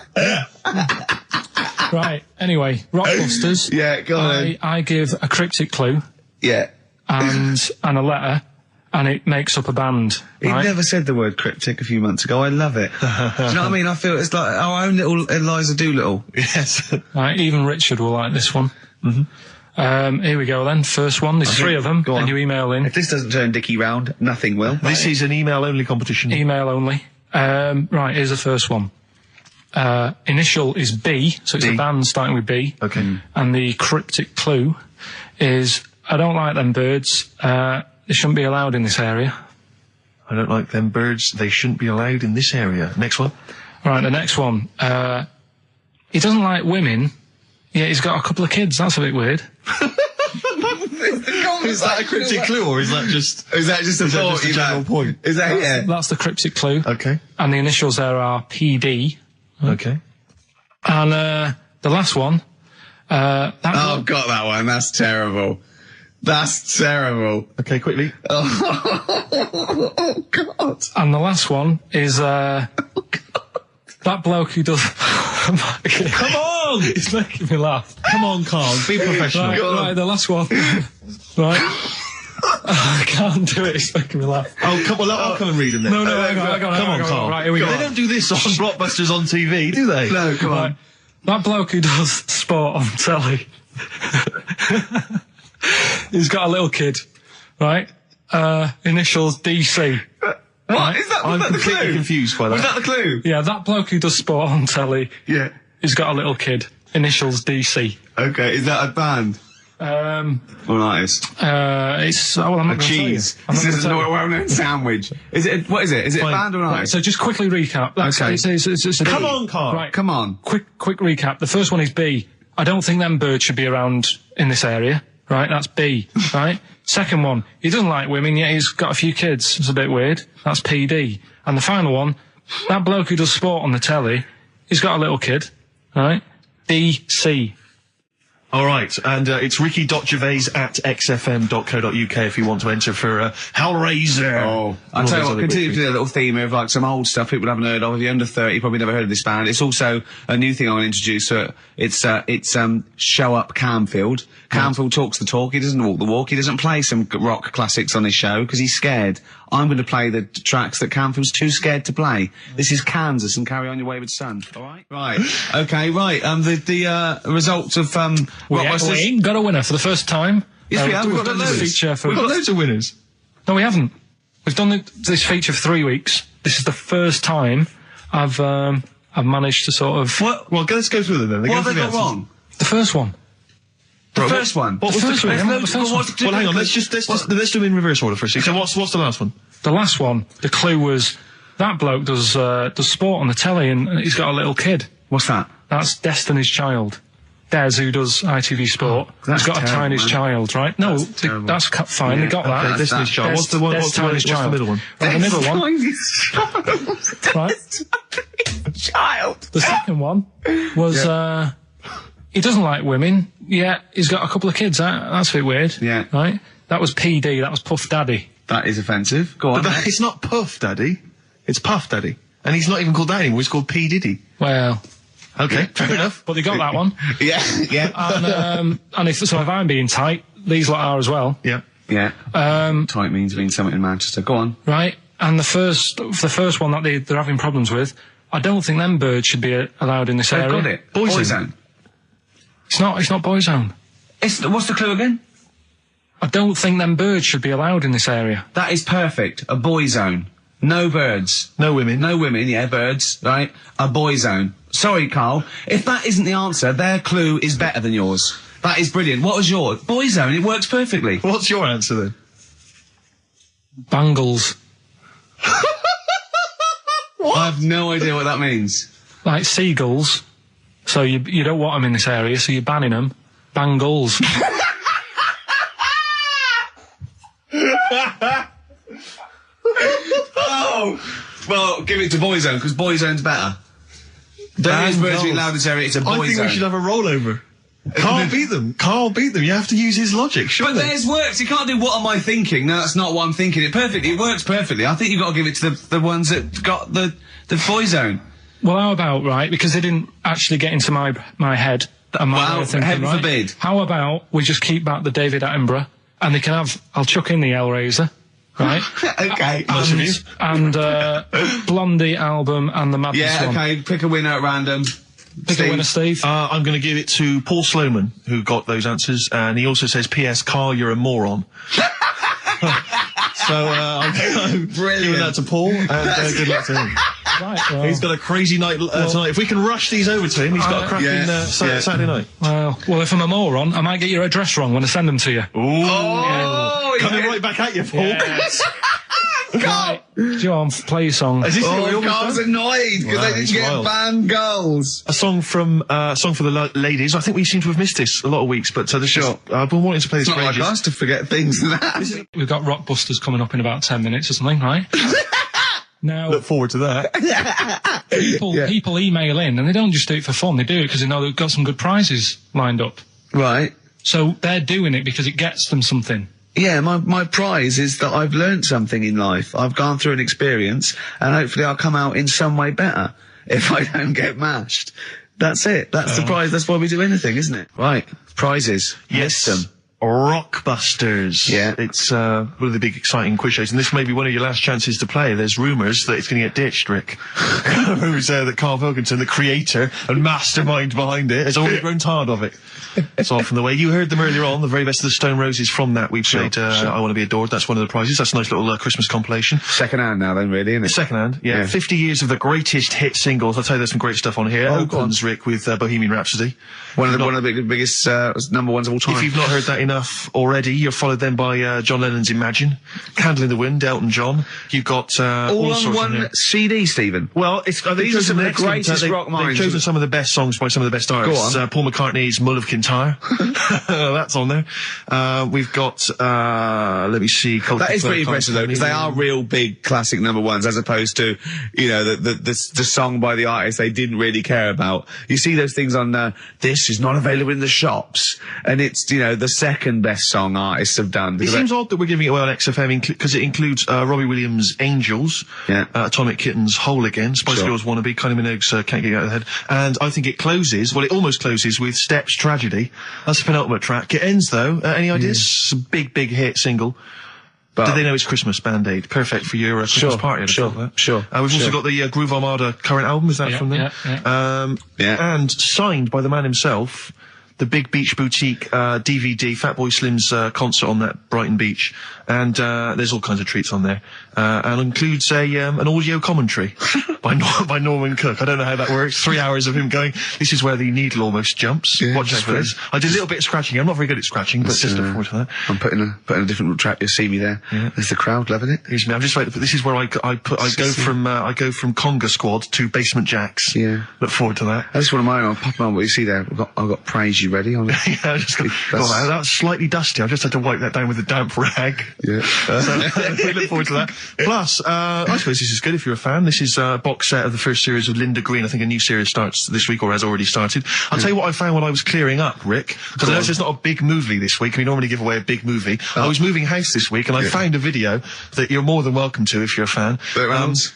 Right. Anyway, Rockbusters. Yeah, go on. I give a cryptic clue Yeah. and a letter, and it makes up a band. He Right? never said the word cryptic a few months ago. I love it. Do you know what I mean? I feel it's like our own little Eliza Doolittle. Yes. Right, even Richard will like this one. Here we go then. First one. There's 3 of them, Go on. and you email in. If this doesn't turn Dickie round, nothing will. This is an email-only competition. Email only. Right, here's the first one. Initial is B, so it's B. a band starting with B. Okay. And the cryptic clue is, I don't like them birds. They shouldn't be allowed in this area. I don't like them birds. They shouldn't be allowed in this area. Next one. Right, the next one. He doesn't like women, yet he's got a couple of kids. That's a bit weird. Is that a cryptic clue, or is that just a thought? a general point? Is that That's the cryptic clue. Okay. And the initials there are PD. Okay. And the last one, I've got that one. That's terrible. That's terrible. Okay, quickly. Oh, God. And the last one is, that bloke who does... Come on! It's making me laugh. Come on, Carl. Be professional. Right, the last one. Right. I can't do it. It's making me laugh. Oh, come on. I'll come and read them then. No, hang on. Come on, Carl. Right, here we go. They don't do this on Blockbusters on TV, do they? No, come on. That bloke who does sport on telly. He's got a little kid, right? Initials DC. What? Is that, I'm was that the completely clue? confused by that. Was that the clue? Yeah, that bloke who does sport on telly. Yeah. He's got a little kid. Initials DC. Okay, is that a band? Or an artist? It's I'm not A gonna cheese. tell you. I'm not This is gonna a tell you. well-known sandwich. Is it? What is it? Is it a Fine. band or an Right, artist? so just quickly recap. That's, Okay. it's a Come B. on, Carl. Right, Come on. quick recap. The first one is B. I don't think them birds should be around in this area. Right, that's B. Right. Second one, he doesn't like women, yet he's got a few kids. It's a bit weird. That's PD. And the final one, that bloke who does sport on the telly, he's got a little kid. Right. DC. All right, and it's ricky.gervais@xfm.co.uk if you want to enter for Hellraiser. Oh, I'll tell you what, continue to do a little theme of like some old stuff people haven't heard of. If you're under 30, you probably never heard of this band. It's also a new thing I want to introduce. So it's Show Up Camfield. Camfield talks the talk, he doesn't walk the walk, he doesn't play some rock classics on his show because he's scared. I'm going to play the tracks that Camfield's too scared to play. This is Kansas and Carry On Your Wayward Son. Alright? Right. Okay, right. The results of, We Blockbusters. ain't got a winner for the first time. Yes, we have. We've We've got done this loads. feature for... We've got loads of winners. No, we haven't. We've done this feature for 3 weeks. This is the first time I've managed to sort of... What? Well, let's go through them then. What have they got wrong? The first one. The first one. What was the first one? clue? What was the first one? Well, hang on. Let's do them in reverse order first. So what's the last one? The last one, the clue was that bloke does sport on the telly and he's got a little kid. What's that? That's Destiny's Child. Des, who does ITV Sport, that's has got terrible, a tiniest man. child, right? No, terrible. that's fine. They got that. Okay, Destiny's Child. Des- What's the one? Des What's the Tiniest Child. middle one? Right, the middle one, right? Child. The second one was he doesn't like women, yet he's got a couple of kids. That's a bit weird. Yeah. Right? That was PD, that was Puff Daddy. That is offensive. Go on. But it's not Puff Daddy. It's Puff Daddy. And he's not even called that anymore. He's called P. Diddy. Well, Okay, fair enough. but they got that one. yeah, yeah, And if I'm being tight, these lot are as well. Yeah. yeah. Tight means being something in Manchester. Go on. Right? And the first one that they're having problems with, I don't think them birds should be allowed in this They've area. got it. Boyzone. It's not Boyzone. What's the clue again? I don't think them birds should be allowed in this area. That is perfect. A boy zone. No birds. No women. No women, yeah, birds, right? A boy zone. Sorry, Carl. If that isn't the answer, their clue is better than yours. That is brilliant. What was yours? Boy zone. It works perfectly. What's your answer then? Bangles. I have no idea what that means. Like seagulls. So you don't want them in this area, so you're banning them. Bangles. Oh! Well, give it to boy zone, because boy zone's better. There is birds being allowed in this area, it's a boy I think zone. we should have a rollover. Carl beat them. Carl beat them. You have to use his logic, But surely. theirs works. You can't do what am I thinking? No, that's not what I'm thinking. It perfectly. It works perfectly. I think you've got to give it to the ones that got the boy zone. Well, how about, right, because they didn't actually get into my head and my Well, way of thinking, heaven right? forbid. How about we just keep back the David Attenborough and they can have, I'll chuck in the Hellraiser, right? Okay. and Blondie album and the Madness Yeah, one. okay. Pick a winner at random. Pick a winner, Steve. I'm going to give it to Paul Sloman, who got those answers, and he also says, P.S. Carl, you're a moron. So, I'm giving that to Paul, and good luck to him. Right, well, He's got a crazy night tonight. If we can rush these over to him, he's got a cracking Saturday night. well, if I'm a moron, I might get your address wrong when I send them to you. Oh, Coming right back at you, Paul. Yes. Right, John, play your song. Is this what we Oh, almost Carl's done? annoyed because Wow, they didn't he's get wild. banned goals. A song from song for the ladies. I think we seem to have missed this a lot of weeks, but Sure. I've been wanting to play this It's for not like ages. us to forget things like that. We've got Rockbusters coming up in about 10 minutes or something, right? Now, Look forward to that. people email in, and they don't just do it for fun. They do it because they know they've got some good prizes lined up. Right. So they're doing it because it gets them something. Yeah, my prize is that I've learned something in life. I've gone through an experience, and hopefully I'll come out in some way better if I don't get mashed. That's it. That's the prize. That's why we do anything, isn't it? Right. Prizes. Yes. List them. Rockbusters. Yeah. It's one of the big exciting quiz shows, and this may be one of your last chances to play. There's rumours that it's going to get ditched, Rick. Rumours that Karl Pilkington, the creator and mastermind behind it, has already grown tired of it. It's off and the way. You heard them earlier on, the very best of the Stone Roses. From that, we played I Want to Be Adored. That's one of the prizes. That's a nice little Christmas compilation. Second hand now then, really, isn't it? Second hand, yeah. 50 years of the greatest hit singles. I'll tell you, there's some great stuff on here. Oh, go on. Opens, Rick, with Bohemian Rhapsody. One of the biggest number ones of all time. If you've not heard that enough already, you're followed then by John Lennon's Imagine, Candle in the Wind, Elton John. You've got all on one CD, Stephen. Well, they've These are some of the excellent- greatest rock minds. They've chosen some of the best songs by some of the best artists. Go on. Paul McCartney's Mull of Kintyre. That's on there. We've got, let me see. That is pretty impressive though, because they are real big classic number ones, as opposed to, you know, the song by the artist they didn't really care about. You see those things on, this is not available in the shops, and it's, you know, the second best song artists have done. It seems odd that we're giving it away on XFM because it includes Robbie Williams' Angels, Atomic Kitten's Whole Again, Spice Girls Wannabe, Kylie Minogue's Can't Get Out of the Head, and I think it closes, well, it almost closes with Steps Tragedy. That's the penultimate track. It ends though, any ideas? It's a big hit single. But Do They Know It's Christmas? Band-Aid. Perfect for your Christmas party. Sure. We've also got the Groove Armada current album, is that from them? And signed by the man himself, the Big Beach Boutique DVD, Fatboy Slim's concert on that Brighton beach, and there's all kinds of treats on there, and includes an audio commentary by Norman Cook. I don't know how that works. 3 hours of him going, this is where the needle almost jumps. Watch out for this. I did a little bit of scratching. I'm not very good at scratching, but just look forward to that. I'm putting a different track. You'll see me there. There's the crowd loving it. Here's me. I'm just waiting. This is where I go from Conga Squad to Basement Jacks. Yeah. Look forward to that. That's one of mine. I'll pop on what you see there. I've got Praise You ready on it. I just got that's slightly dusty. I just had to wipe that down with a damp rag. Yeah. So we look forward to that. Plus, I suppose this is good if you're a fan. This is a box set of the first series of Linda Green. I think a new series starts this week or has already started. I'll tell you what I found when I was clearing up, Rick, because I know it's not a big movie this week. We normally give away a big movie. I was moving house this week and I found a video that you're more than welcome to if you're a fan.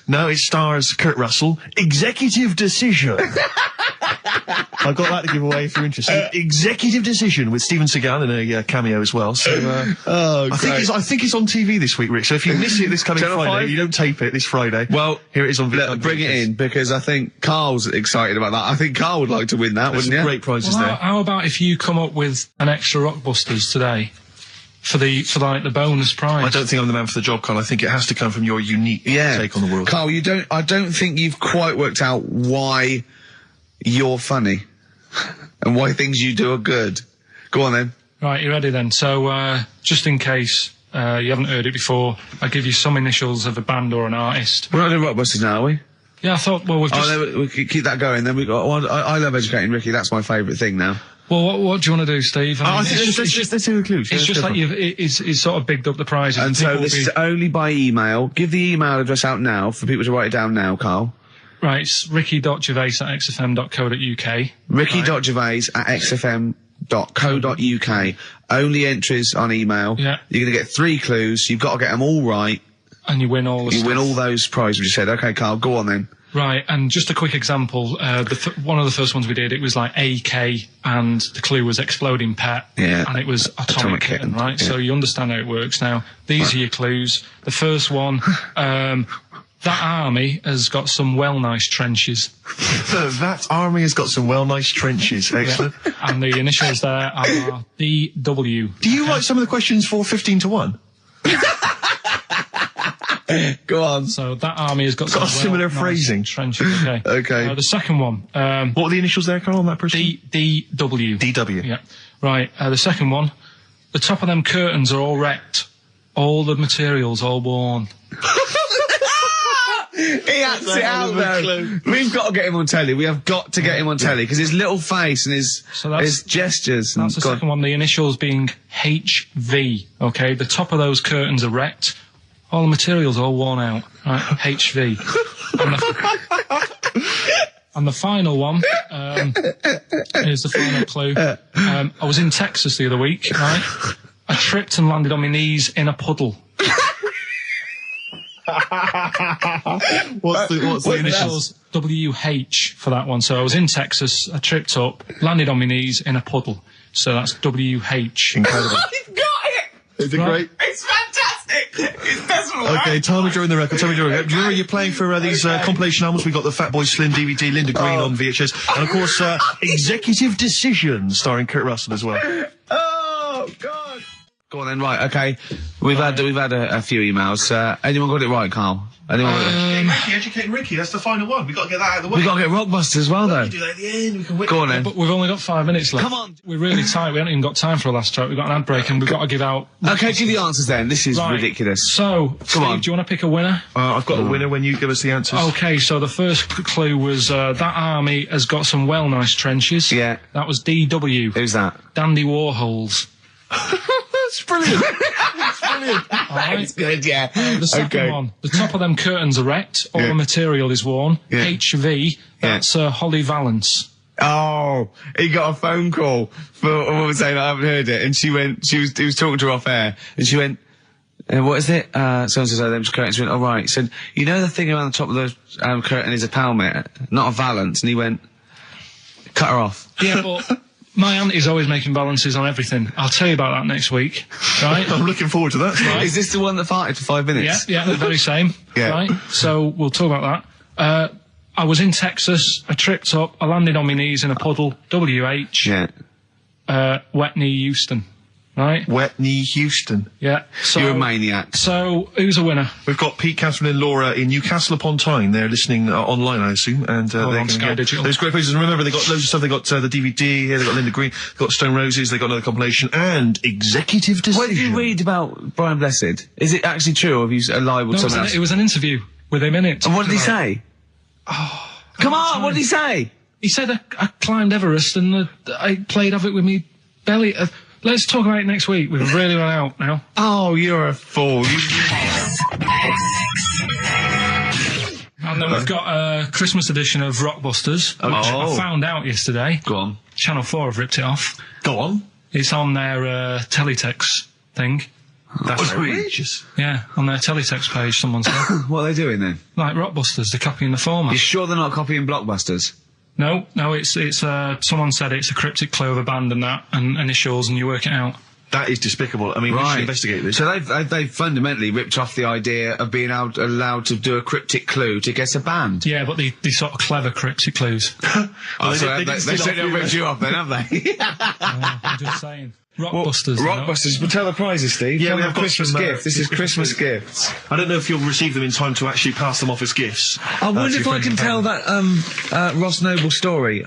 No, it stars Kurt Russell. Executive Decision. I've got that to give away if you're interested. Executive Decision with Steven Seagal in a cameo as well. So I think it's on TV this week, Rick. So if you miss it this coming Friday, you don't tape it this Friday. Well, here it is on video. Bring it in, because I think Carl's excited about that. I think Carl would like to win that, wouldn't you? Great prizes there. How about if you come up with an extra Rockbusters today for the bonus prize? I don't think I'm the man for the job, Carl. I think it has to come from your unique take on the world. Carl, I don't think you've quite worked out why you're funny and why things you do are good. Go on then. Right, you ready then? So, just in case you haven't heard it before, I'll give you some initials of a band or an artist. We're not doing Rockbusters now, are we? Yeah, I thought, well, we've just... then we keep that going. Then we've got... I love Educating Ricky. That's my favourite thing now. Well, what do you want to do, Steve? I mean, let's do the clues. It's just like it's sort of bigged up the prizes. And so this is only by email. Give the email address out now for people to write it down now, Carl. Right, it's ricky.gervais@xfm.co.uk. ricky.gervais@xfm.co.uk. Only entries on email. Yeah. You're going to get 3 clues. You've got to get them all right. And you win all the You win all those prizes we said. Okay, Carl, go on then. Right, and just a quick example, one of the first ones we did, it was like AK, and the clue was Exploding Pet, and it was Atomic Kitten, right? Yeah. So you understand how it works now. These are your clues. The first one, that army has got some nice trenches. That army has got some nice trenches. Excellent. Yeah. And the initials there are DW. Do you write some of the questions for 15 to 1? Go on. So that army has got some similar phrasing. Trenches. Okay. Okay. The second one. What are the initials there, Carl, on that person? DW. DW. Yeah. Right. The second one. The top of them curtains are all wrecked. All the materials all worn. He acts it out though. We've got to get him on telly. We have got to get him on telly because his little face and his gestures. That's the second one. The initials being HV. Okay. The top of those curtains are wrecked. All the material's all worn out. Right? HV. And the final one, here's the final clue. I was in Texas the other week, right? I tripped and landed on my knees in a puddle. What's the initials? WH for that one. So I was in Texas, I tripped up, landed on my knees in a puddle. So that's WH. Incredible. You've got it! Is it great? It's fantastic! It doesn't work. Okay, tell me during the record. Do you remember you're playing for these compilation albums? We got the Fatboy Slim DVD, Linda Green on VHS, and of course Executive Decision, starring Kurt Russell as well. Oh, God. Go on then, right, okay. We've had a few emails. Anyone got it right, Carl? Anyone got it? Educating Ricky, that's the final one. We've got to get that out of the way. We've got to get Rockbusters as well, though. We can do that at the end. We can Go on then. But we've only got 5 minutes left. Come on. We're really tight. We haven't even got time for a last track. We've got an ad break and we've got to give out... Okay, give the answers then. This is ridiculous. So, Steve, on. do you want to pick a winner? I've got a winner when you give us the answers. Okay, so the first clue was that army has got some well nice trenches. Yeah. That was DW. Who's that? Dandy Warhols. That's brilliant. That's brilliant. That's good, yeah. The second one, the top of them curtains are wrecked, all the material is worn. Yeah. HV, that's Holly Valance. Oh, he got a phone call for a woman saying I haven't heard it, and he was talking to her off air, and she went, what is it? Someone says, them curtains. She went, oh right. He said, you know the thing around the top of the curtain is a palmet, not a valance, and he went, cut her off. Yeah, but my auntie's always making balances on everything. I'll tell you about that next week, right? I'm looking forward to that. Right. Is this the one that farted for 5 minutes? Yeah, the very same. Yeah. Right? So we'll talk about that. I was in Texas, I tripped up, I landed on my knees in a puddle, WH, Yeah. Wet Knee Houston, right? Wet Knee Houston. Yeah. So, You're a maniac. So, who's a winner? We've got Pete, Catherine and Laura in Newcastle upon Tyne. They're listening online, I assume, and they're on going Sky Digital. Those great places. And remember, they got loads of stuff. They got the DVD here. They got Linda Green. They got Stone Roses. They got another compilation and Executive Decision. What did you read about Brian Blessed? Is it actually true, or have you lied with someone else? It was an interview with him in it. And what did he say? Oh, come on, what did he say? He said I climbed Everest and I played Have It With Me belly. Let's talk about it next week. We've really run out now. Oh, you're a fool. And then we've got a Christmas edition of Rockbusters, which I found out yesterday. Go on. Channel 4 have ripped it off. Go on. It's on their teletext thing. That's outrageous. Yeah, on their teletext page, someone said. What are they doing then? Like Rockbusters, they're copying the format. You sure they're not copying Blockbusters? No, it's someone said it's a cryptic clue of a band and that, and initials, and you work it out. That is despicable. I mean, we should investigate this. So they've fundamentally ripped off the idea of being allowed to do a cryptic clue to guess a band. Yeah, but these sort of clever cryptic clues. They certainly ripped you off then, have they? I'm just saying. Rockbusters. Rockbusters. But tell the prizes, Steve. Yeah, tell we them have Christmas got some, gifts. This is Christmas gifts. I don't know if you'll receive them in time to actually pass them off as gifts. I wonder if I can tell that Ross Noble story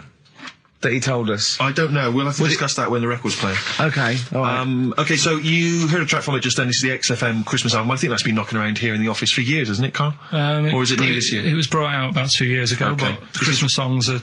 that he told us. I don't know. We'll have to discuss that when the record's playing. Okay. All right. Okay, so you heard a track from it just then. This is the XFM Christmas album. I think that's been knocking around here in the office for years, hasn't it, Carl? Or is it new this year? It was brought out about 2 years ago, Okay. but Christmas songs are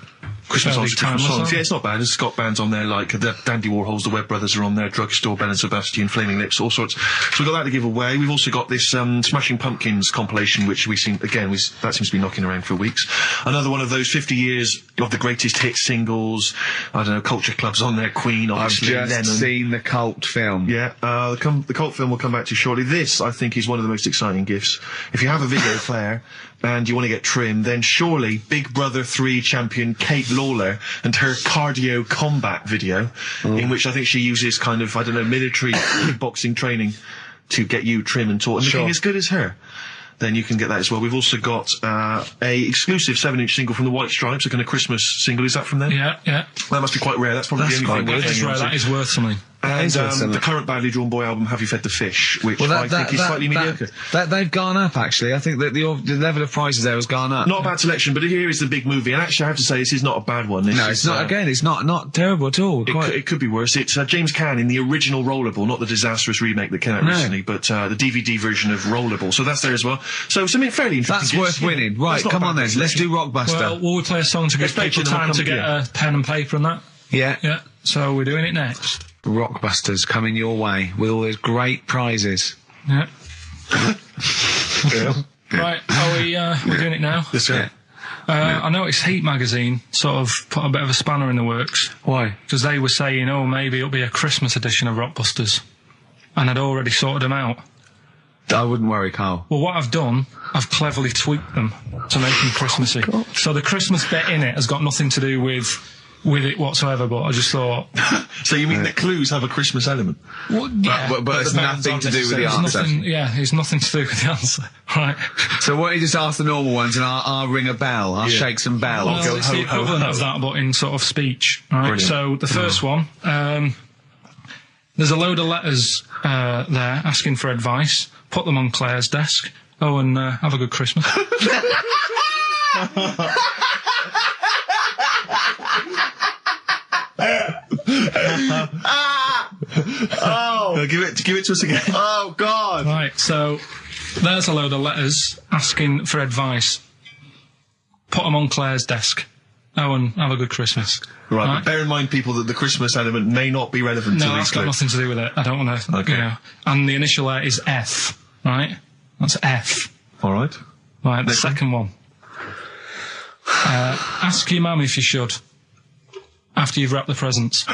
Christmas songs, fairly different timeless, songs. aren't Yeah, it's not bad. There's Scott bands on there like the Dandy Warhols, the Webb Brothers are on there, Drugstore, Ben and Sebastian, Flaming Lips, all sorts. So we've got that to give away. We've also got this Smashing Pumpkins compilation, which that seems to be knocking around for weeks. Another one of those 50 years of the greatest hit singles. I don't know, Culture Club's on there, Queen, obviously, I've just seen the cult film. Yeah, the cult film we'll come back to shortly. This, I think, is one of the most exciting gifts. If you have a video player and you want to get trim, then surely Big Brother 3 champion Kate Lawler and her cardio combat video, in which I think she uses kind of, I don't know, military boxing training to get you trim and taut and looking as good as her. Then you can get that as well. We've also got a exclusive 7-inch single from the White Stripes, a kind of Christmas single. Is that from them? Yeah. That must be quite rare. That's probably the only thing. That is rare. That is worth something. And the current Badly Drawn Boy album, Have You Fed the Fish, which I think is slightly mediocre. They've gone up, actually. I think that the level of prices there has gone up. Not a bad selection, but here is the big movie. And actually, I have to say, this is not a bad one. No, it's not. Again, it's not terrible at all. It could be worse. It's James Caan in the original Rollerball, not the disastrous remake that came out recently, but the DVD version of Rollerball. So that's there as well. So something fairly interesting. That's worth winning. Right, come on then. Let's do Rockbuster. Well, will we play a song to give people time to get a pen and paper and that? Yeah. Yeah. So we're doing it next. Rockbusters coming your way with all those great prizes. Yeah. Right, we're doing it now. Yes, sir. I noticed Heat magazine sort of put a bit of a spanner in the works. Why? Because they were saying, maybe it'll be a Christmas edition of Rockbusters. And I'd already sorted them out. I wouldn't worry, Carl. Well, what I've done, I've cleverly tweaked them to make them Christmassy. So the Christmas bit in it has got nothing to do with it whatsoever, but I just thought... So you mean that clues have a Christmas element? Well, yeah. But it's nothing to do with the It's answer. it's nothing to do with the answer. Right. So why don't you just ask the normal ones and I'll ring a bell. I'll shake some bells. Well, it's the equivalent of that, but in sort of speech. Right. Brilliant. So the first one, there's a load of letters there asking for advice. Put them on Claire's desk. Oh, and have a good Christmas. Give it to us again. Oh, God. Right, so there's a load of letters asking for advice. Put them on Claire's desk. Oh, and have a good Christmas. Right, but bear in mind, people, that the Christmas element may not be relevant to No, these that's got clues. nothing to do with it. I don't want to, Okay. And the initial letter is F, right? That's F. All right. Right, the Next one. second one. Ask your mum if you should. After you've wrapped the presents.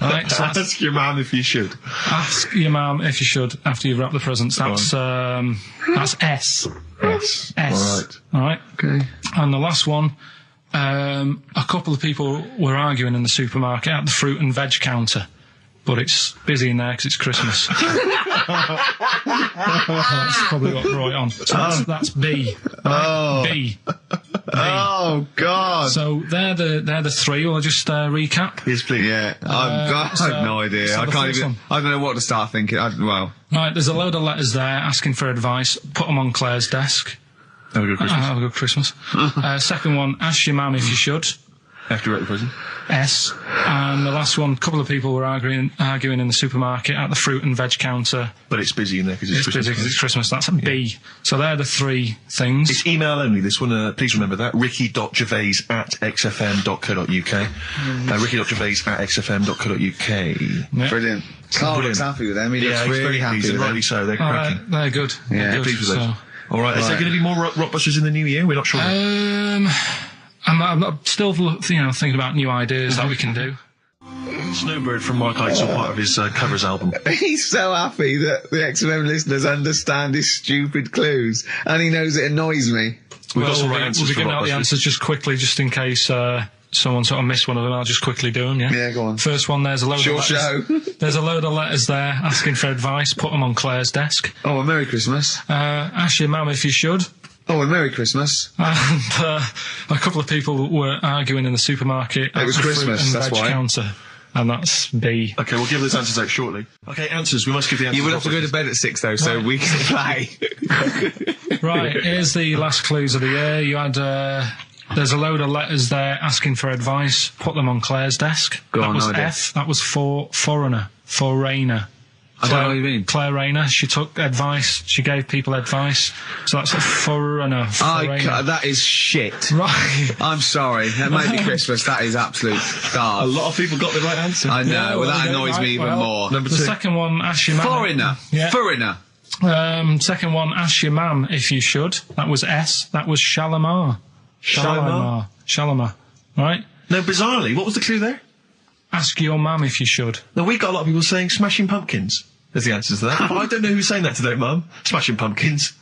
Right, so Ask your mum if you should. ask your mum if you should after you've wrapped the presents. That's S. Yes. S. All right. All right. Okay. And the last one, a couple of people were arguing in the supermarket at the fruit and veg counter, but it's busy in there because it's Christmas. That's probably what brought it on. So that's B. Right? B. Oh, God. So they're the three. Will I just recap? Yes, please. Yeah, I have no idea. so I the can't first even. one. I don't know what to start thinking. Right, there's a load of letters there asking for advice. Put them on Claire's desk. Have a good Christmas. Have a good Christmas. Second one, ask your mum if you should. After you're at the present. S. And the last one, a couple of people were arguing in the supermarket at the fruit and veg counter. But it's busy in there because It's it's busy Christmas. because it's Christmas. That's a B. So they're the three things. It's email only, this one. Please remember that. ricky.gervais@xfm.co.uk. ricky.gervais@xfm.co.uk. Yeah. Brilliant. Carl looks happy with them. He looks really happy pleased, with and them. rightly so. They're Oh, cracking. they're good. Yeah, They're good. Pleased with those. So, All right. Is there going to be more Rockbusters in the new year? We're not sure. I'm still, thinking about new ideas that we can do. Snowbird from Mark Eitzel, part of his covers album. He's so happy that the XFM listeners understand his stupid clues, and he knows it annoys me. We've got some We'll right be answers for giving out the Rockbusters. answers just quickly, just in case someone sort of missed one of them. I'll just quickly do them, yeah? Yeah, go on. First one, there's a load Sure of letters. show. There's a load of letters there asking for advice. Put them on Claire's desk. Oh, and Merry Christmas. Ask your mum if you should. Oh, and Merry Christmas. And a couple of people were arguing in the supermarket. It was at the fruit Christmas, and that's veg why. counter. And that's B. Okay, we'll give those answers out shortly. Okay, answers. We must give the answers. You will have to go to bed at 6 though, so we can play. Right, here's the last clues of the year. You had, there's a load of letters there asking for advice. Put them on Claire's desk. Go that on, was no idea. F. That was for foreigner. For Rayner. I don't know what you mean. Claire Rayner. She took advice. She gave people advice. So that's a foreigner. That is shit. Right. I'm sorry. That might be Christmas. That is absolute A garbage. lot of people got the right answer. I know. Yeah, well, that well, annoys me even well, more. Number The two. second one, ask your mum. Foreigner. Yeah. Foreigner. Second one, ask your mum if you should. That was S. That was Shalimar. Shalimar? Shalimar. Right? No, bizarrely, what was the clue there? Ask your mum if you should. No, we got a lot of people saying Smashing Pumpkins as the answer to that. But I don't know who's saying that today, Mum. Smashing Pumpkins.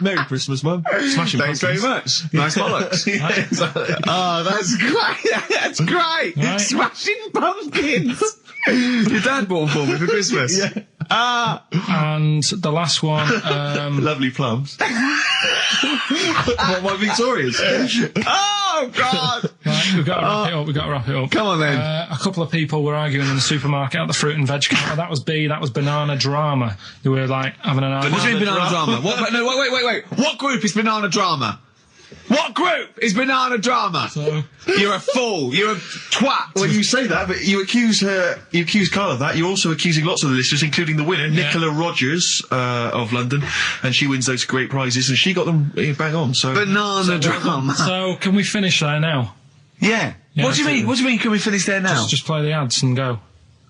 Merry Christmas, Mum. Smashing Thanks very Pumpkins. much. Nice bollocks. Oh, that's great. That's great. Right. Smashing Pumpkins. Your dad bought them for me for Christmas. Yeah. And the last one, Lovely plums. What, my Victorias? Oh, God. right, we've got to wrap it up. We've got to wrap it up. Come on, then. A couple of people were arguing in the supermarket at the fruit and veg counter. That was B. That was Banana Drama. They were like having an argument. What do you mean Banana Drama? What, no, wait. What group is Banana Drama? What group is Banana Drama? So, You're a fool. You're a twat. Well, you say that, but you accuse Carl of that. You're also accusing lots of the listeners, including the winner, Nicola Rogers, of London, and she wins those great prizes, and she got them bang on, so... Banana Drama. so can we finish there now? Yeah. Yeah, What do you mean? What do you mean? Can we finish there now? Just play the ads and go.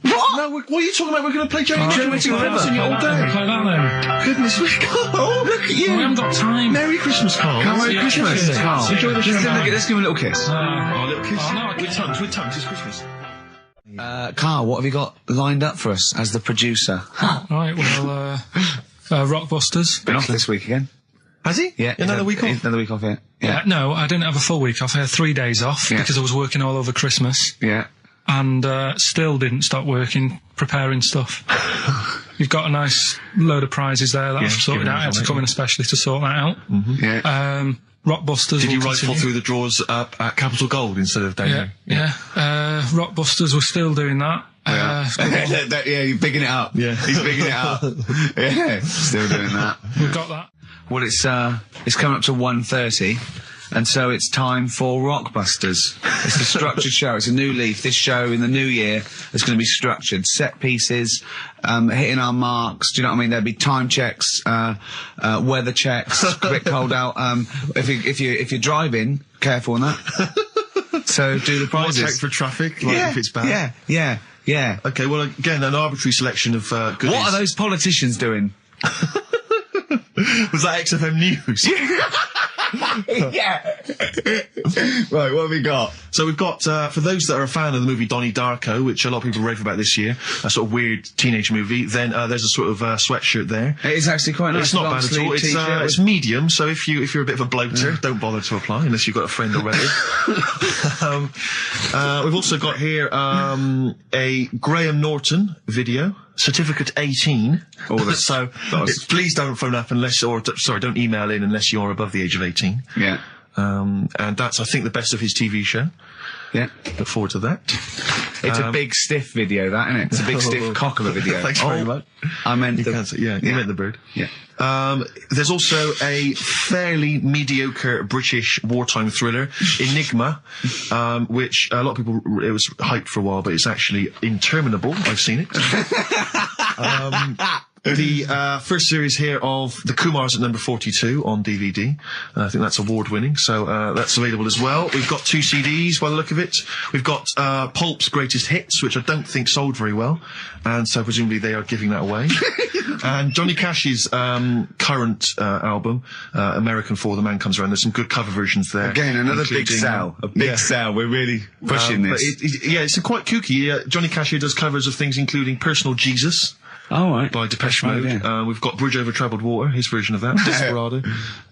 What? No, what are you talking about? We're going to play Johnny River. River all day. Play that then. Goodness me, Carl, look at you. We haven't got time. Merry Christmas, Carl. Merry Christmas, Carl. Enjoy the show. Let's give him a little kiss. Oh, a little kiss. Oh, no, with tongues, it's Christmas. Carl, what have you got lined up for us as the producer? Right, well, Rockbusters. Been off this week again. Has he? Yeah. Another week off? Another week off, yeah. No, I didn't have a full week off. I had 3 days off because I was working all over Christmas. Yeah. And still didn't stop working, preparing stuff. You've got a nice load of prizes there that I've sorted out. I had to come in especially to sort that out. Yeah. Rockbusters. Did you rifle through the drawers up at Capital Gold instead of down here? Yeah. Rockbusters, we're still doing that. Yeah, you're bigging it up. Yeah. He's bigging it up. Yeah, still doing that. We've got that. Well, it's coming up to 1:30, and so it's time for Rockbusters. It's a structured show. It's a new leaf. This show in the new year is going to be structured. Set pieces, hitting our marks. Do you know what I mean? There'll be time checks, weather checks. A bit cold out. If you're driving, careful on that. So do the prizes. Check for traffic, if it's bad. Yeah. Okay, well, again, an arbitrary selection of goodies. What are those politicians doing? Was that XFM News? Yeah. Right, what have we got? So we've got, for those that are a fan of the movie Donnie Darko, which a lot of people rave about this year, a sort of weird teenage movie, then there's a sort of sweatshirt there. It is actually quite nice. It's not bad at all. It's medium, so if you're a bit of a bloater, don't bother to apply unless you've got a friend already. We've also got here a Graham Norton video. Certificate 18. So please don't phone up don't email in unless you're above the age of 18. Yeah. And that's, I think, the best of his TV show. Yeah. Look forward to that. It's a big stiff video, that, isn't it? It's a big stiff cock of a video. Thanks very much. I meant you meant the bird. Yeah. There's also a fairly mediocre British wartime thriller, Enigma, which a lot of people, it was hyped for a while, but it's actually interminable. I've seen it. The first series here of The Kumars at number 42 on DVD. I think that's award-winning, so that's available as well. We've got 2 CDs by the look of it. We've got Pulp's Greatest Hits, which I don't think sold very well, and so presumably they are giving that away. And Johnny Cash's current album, American For the Man Comes Around. There's some good cover versions there. Again, another big sell. A big sell. We're really pushing this. It's quite kooky. Johnny Cash here does covers of things including Personal Jesus. Oh, right. By Depeche Mode. We've got Bridge Over Troubled Water, his version of that, Desperado.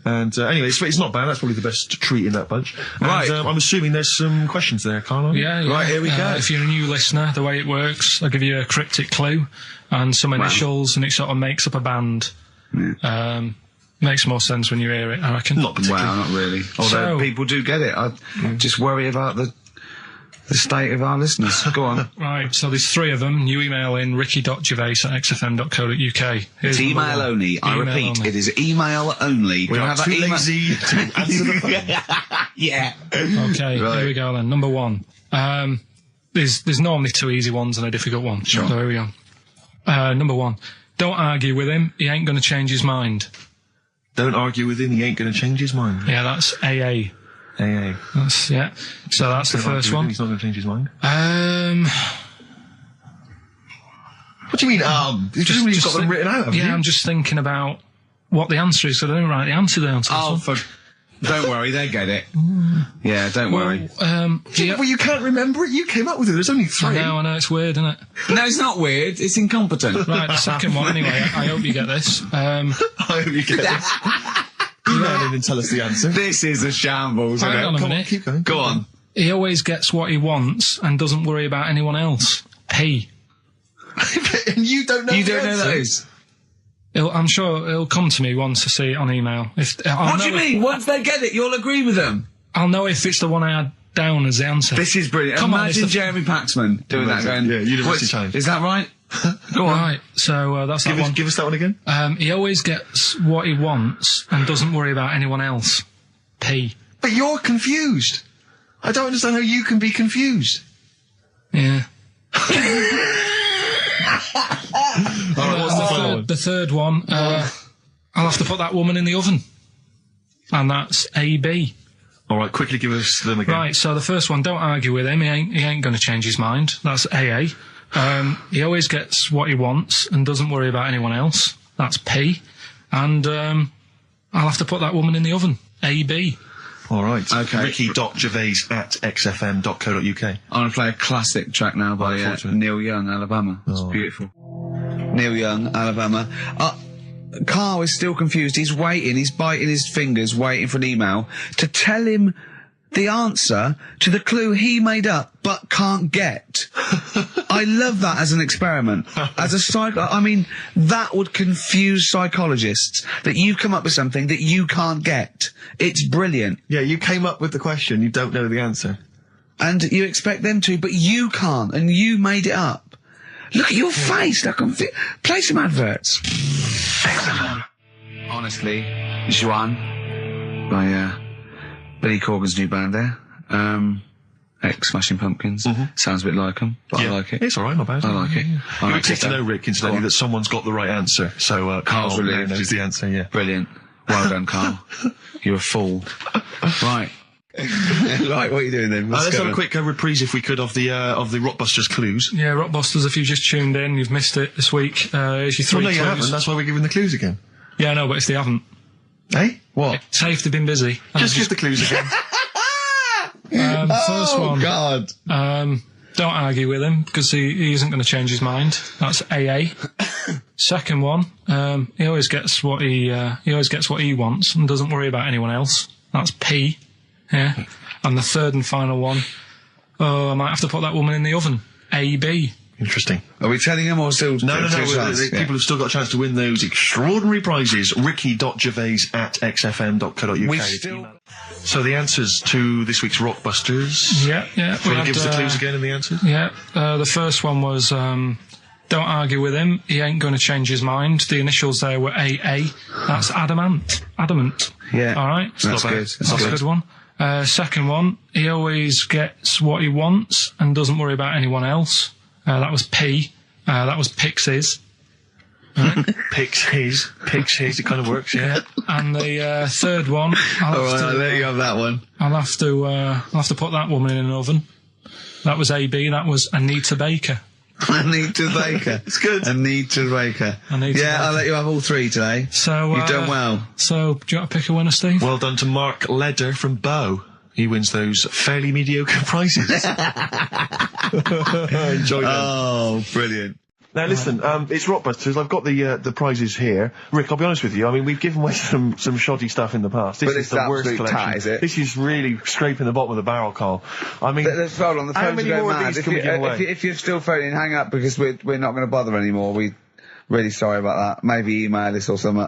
And anyway, it's not bad. That's probably the best treat in that bunch. Right. And I'm assuming there's some questions there, Carl. Yeah. Right, here we go. If you're a new listener, the way it works, I'll give you a cryptic clue and some initials, and it sort of makes up a band. Yeah. Makes more sense when you hear it, I reckon. Not particularly. Well, not really. Although people do get it. I just worry about the state of our listeners. Go on. Right, so there's 3 of them. You email in ricky.gervais@xfm.co.uk. It's email only. I repeat, it is email only. We are too lazy to answer the phone. Yeah. Okay, here we go then. Number 1. There's normally 2 easy ones and a difficult one. Sure. So here we go. Number 1. Don't argue with him. He ain't going to change his mind. Don't argue with him. He ain't going to change his mind. Yeah, that's AA. AA. So that's the first one. He's not going to change his mind. What do you mean, You've got them written out, haven't you? I'm just thinking about what the answer is, so I don't write the answer down. Don't worry, they get it. Yeah, don't worry. Well, you can't remember it. You came up with it. There's only 3. I know, it's weird, isn't it? No, it's not weird. It's incompetent. Right, the second one, anyway. I hope you get this. I hope you get this. Email in and tell us the answer. This is a shambles. Hang on a minute. Keep going. Go on. He always gets what he wants and doesn't worry about anyone else. He. And you don't know. You don't know that is. I'm sure it'll come to me once I see it on email. What do you mean? Once they get it, you'll agree with them. I'll know if it's the one I had down as the answer. This is brilliant. Imagine Jeremy Paxman doing that. Going, University Challenge. Is that right? Go on. Right, so that's that one. Give us that one again. He always gets what he wants and doesn't worry about anyone else. P. But you're confused. I don't understand how you can be confused. Yeah. Alright, what's the final one? The third one, I'll have to put that woman in the oven. And that's AB. Alright, quickly give us them again. Right, so the first one, don't argue with him, he ain't going to change his mind. That's AA. He always gets what he wants and doesn't worry about anyone else. That's P. And I'll have to put that woman in the oven. AB. All right. Okay. Ricky.gervais@xfm.co.uk. I'm going to play a classic track now by Neil Young, Alabama. It's beautiful. Neil Young, Alabama. Carl is still confused. He's waiting. He's biting his fingers, waiting for an email to tell him the answer to the clue he made up but can't get. I love that as an experiment. As a I mean, that would confuse psychologists, that you come up with something that you can't get. It's brilliant. Yeah, you came up with the question, you don't know the answer. And you expect them to, but you can't, and you made it up. Look at your face. Play some adverts. Excellent. Honestly, Juan by Billy Corgan's new band there. Ex-Smashing Pumpkins. Sounds a bit like them, but I like it. It's alright, not bad. I like it. You expect to know, Rick, incidentally, that someone's got the right answer. So Carl knows the answer, yeah. Brilliant. Well done, Carl. You're a fool. Right. Right, what are you doing then? Let's have a quick reprise, if we could, of the Rockbusters clues. Yeah, Rockbusters, if you've just tuned in, you've missed it this week. Here's your 3 clues. No, you haven't. That's why we're giving the clues again. Yeah, no, but if they haven't. Hey? What? Say if they've been busy. Just give the clues again. First one. God. Don't argue with him, because he isn't going to change his mind. That's AA. Second one, he always gets what he wants and doesn't worry about anyone else. That's P. Yeah. And the third and final one, I might have to put that woman in the oven. AB. Interesting. Are we telling him or still? No. People have still got a chance to win those extraordinary prizes. Ricky.gervais@xfm.co.uk. So the answers to this week's Rockbusters. Yeah. Can you give us the clues again and the answers? Yeah. The first one was, don't argue with him. He ain't going to change his mind. The initials there were AA. That's adamant. Yeah. All right. That's good. That's a good one. Second one, he always gets what he wants and doesn't worry about anyone else. That was P. That was Pixies. Right. Picks his. It kind of works, yeah. And the third one, I'll let you have that one. I'll have to put that woman in an oven. That was AB. That was Anita Baker. Anita Baker. It's good. Anita Baker. I'll let you have all 3 today. So you've done well. So do you want to pick a winner, Steve? Well done to Mark Leder from Bow. He wins those fairly mediocre prizes. Enjoy them. Oh, brilliant. Now listen, it's Rockbusters. I've got the prizes here. Rick, I'll be honest with you. I mean, we've given away some shoddy stuff in the past. This is the worst collection. Tat, is it? This is really scraping the bottom of the barrel, Carl. I mean, let's hold on. The how many more of these can we give away? If you're still phoning, hang up, because we're not going to bother anymore. We're really sorry about that. Maybe email us or something.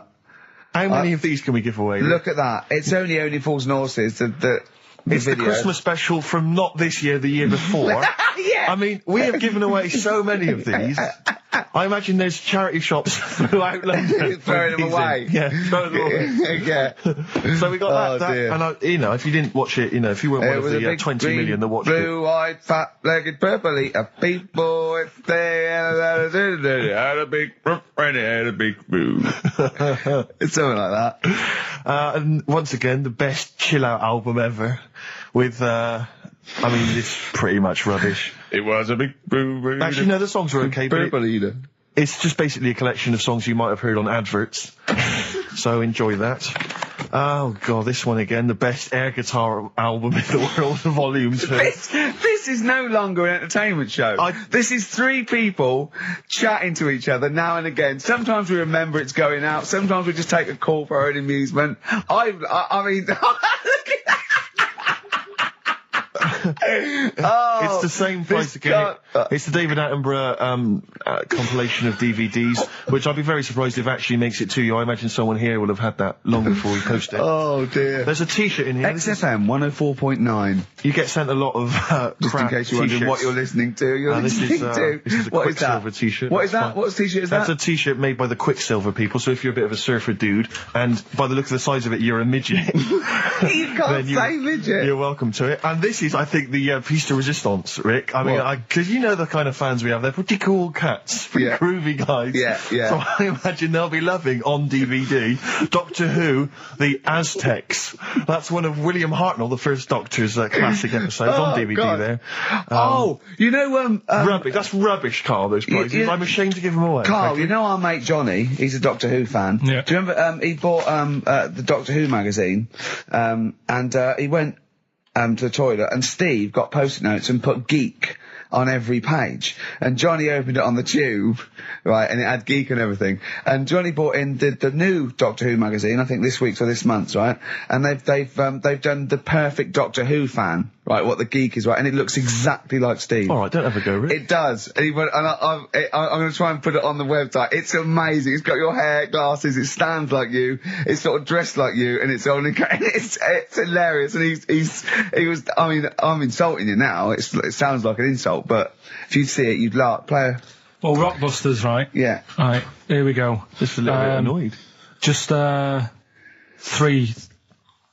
How many of these can we give away? Look at that. It's only Fools and Horses. It's the Christmas special from not this year, the year before. Yeah. I mean, we have given away so many of these. I imagine there's charity shops throughout London throwing them away. Yeah, throwing them away. Yeah. So we got that, dear. and if you didn't watch it, if you weren't one of the 20 million that watched it. Blue-eyed, fat-legged, purple-eater people, if they had a big boo. It's something like that. And once again, the best chill-out album ever, with, it's pretty much rubbish. It was a big boo. Actually, no, the songs were okay, but it's just basically a collection of songs you might have heard on adverts. So enjoy that. Oh god, this one again, the best air guitar album in the world, volume 2. This is no longer an entertainment show. This is 3 people chatting to each other now and again. Sometimes we remember it's going out. Sometimes we just take a call for our own amusement. I mean, look at that. It's the same price again. It's the David Attenborough compilation of DVDs, which I'd be very surprised if it actually makes it to you. I imagine someone here will have had that long before we post it. Oh dear. There's a t-shirt in here. XFM 104.9 You get sent a lot of just in case you're wondering what you're listening to. This is a Quicksilver t-shirt. What is that? What t-shirt is that? That's a t-shirt made by the Quicksilver people, so if you're a bit of a surfer dude, and by the look of the size of it, you're a midget. You can't say midget. You're welcome to it. And this is, I think, the piece de resistance, Rick. I mean, because you know the kind of fans we have. They're pretty cool cats, pretty groovy guys. Yeah. So I imagine they'll be loving on DVD Doctor Who, the Aztecs. That's one of William Hartnell, the first Doctor's classic episodes on DVD. God. There. You know, rubbish. That's rubbish, Carl. Those prizes. I'm ashamed to give them away. Carl, you know our mate Johnny. He's a Doctor Who fan. Yeah. Do you remember? He bought the Doctor Who magazine, and he went to the toilet, and Steve got post-it notes and put geek on every page, and Johnny opened it on the tube, right, and it had geek and everything, and Johnny bought in the new Doctor Who magazine, I think this week's or this month's, right, and they've done the perfect Doctor Who fan, right, what the geek is, right, and it looks exactly like Steve. Alright, don't ever go, Rick. It does, and, I'm going to try and put it on the website. It's amazing. It's got your hair, glasses, it stands like you, it's sort of dressed like you, and it's only, it's hilarious, and he was, I mean, I'm insulting you now, it sounds like an insult, but if you'd see it, you'd laugh. Well, Rockbusters, right? Yeah. Right, here we go. Just a little bit annoyed. Just 3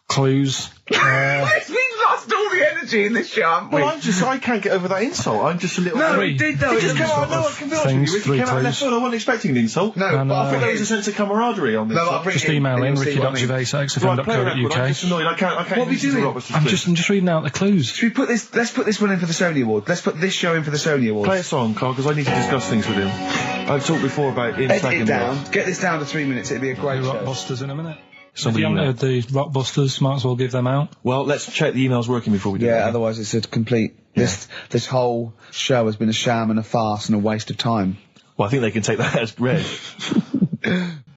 clues. We've lost all the energy in this show, haven't we? Well, I can't get over that insult. I'm just a little... No, we did though. It just came out, no, I can be honest with you. It came out of left field. I wasn't expecting an insult. No, And, But I think there was a sense of camaraderie on this. Just email in ricky.gervais@xfm.co.uk. I'm just annoyed. I can't What are we doing? I'm just reading out the clues. Should we put this? Let's put this one in for the Sony Award. Let's put this show in for the Sony Award. Play a song, Carl, because I need to discuss things with him. I've talked before about him Edit tagging it down. Get this down to 3 minutes. It'd be a great show. Rockbusters in a minute. Somebody if you haven't emailed. heard the Rockbusters, might as well give them out. Well, let's check the email's working before we do Yeah, that. otherwise it's a complete... This whole show has been a sham and a farce and a waste of time. Well, I think they can take that as read.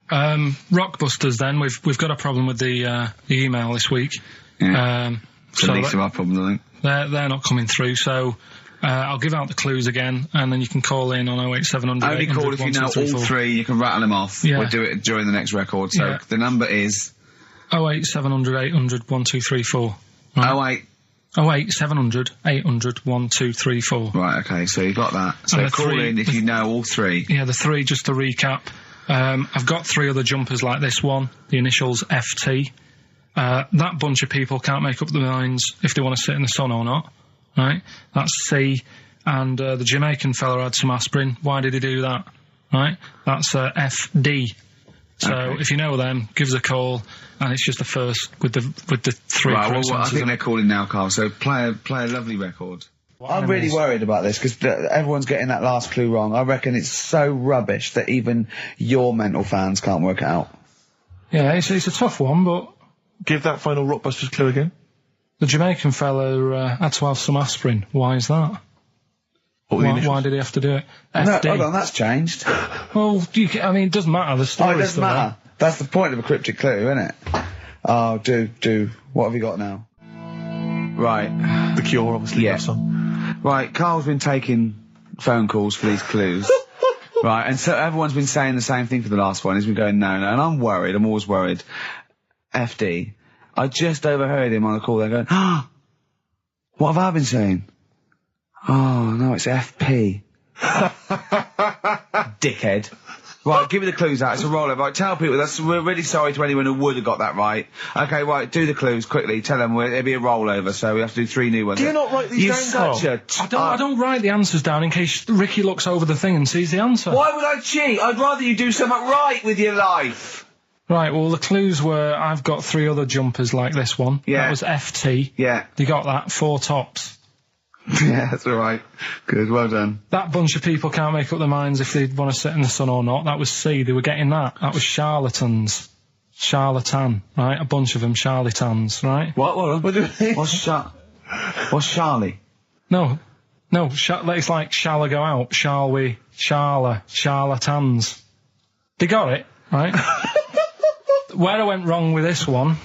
Rockbusters then, we've got a problem with the email this week. Yeah. So least of our problem, I think. they're not coming through, so I'll give out the clues again, and then you can call in on 08700 Only call if you know all 3, you can rattle them off. Yeah. We'll do it during the next record, so the number is... 08700 800 1234. Right? 08700 800 1234. Right, okay, so you got that. So call in if you know all 3. Yeah, the 3, just to recap. I've got 3 other jumpers like this one, the initials FT. That bunch of people can't make up their minds if they want to sit in the sun or not, right? That's C. And the Jamaican fella had some aspirin. Why did he do that? Right? That's FD. So if you know them, give us a call, and it's just the first with the 3. Right, well, I think they're calling now, Carl, so play a lovely record. I'm really worried about this, because everyone's getting that last clue wrong. I reckon it's so rubbish that even your mental fans can't work it out. Yeah, it's a tough one, but... Give that final Rockbusters clue again. The Jamaican fella had to have some aspirin. Why is that? Why did he have to do it? FD. No, hold on, that's changed. Well, it doesn't matter. The story. It doesn't matter. That's the point of a cryptic clue, isn't it? Oh, do. What have you got now? Right. The Cure, obviously. Yeah. That song. Right, Carl's been taking phone calls for these clues. Right, and so everyone's been saying the same thing for the last one. He's been going, no, and I'm worried. I'm always worried. FD. I just overheard him on the call. They're going, what have I been saying? Oh, no, it's FP. Dickhead. Right, give me the clues out. It's a rollover. Right, tell people, we're really sorry to anyone who would have got that right. Okay, right, do the clues quickly. Tell them it'll be a rollover, so we have to do 3 new ones. Do you not write these down, Carl? I don't write the answers down in case Ricky looks over the thing and sees the answer. Why would I cheat? I'd rather you do something right with your life. Right, well, the clues were, I've got 3 other jumpers like this one. Yeah. That was FT. Yeah. You got that, 4 tops. Yeah, that's all right. Good, well done. That bunch of people can't make up their minds if they want to sit in the sun or not. That was C. They were getting that. That was charlatans. Charlatan, right? A bunch of them charlatans, right? What do you mean? What's Charlie? No, it's like, shall I go out? Shall we? Charlatans. They got it, right? Where I went wrong with this one,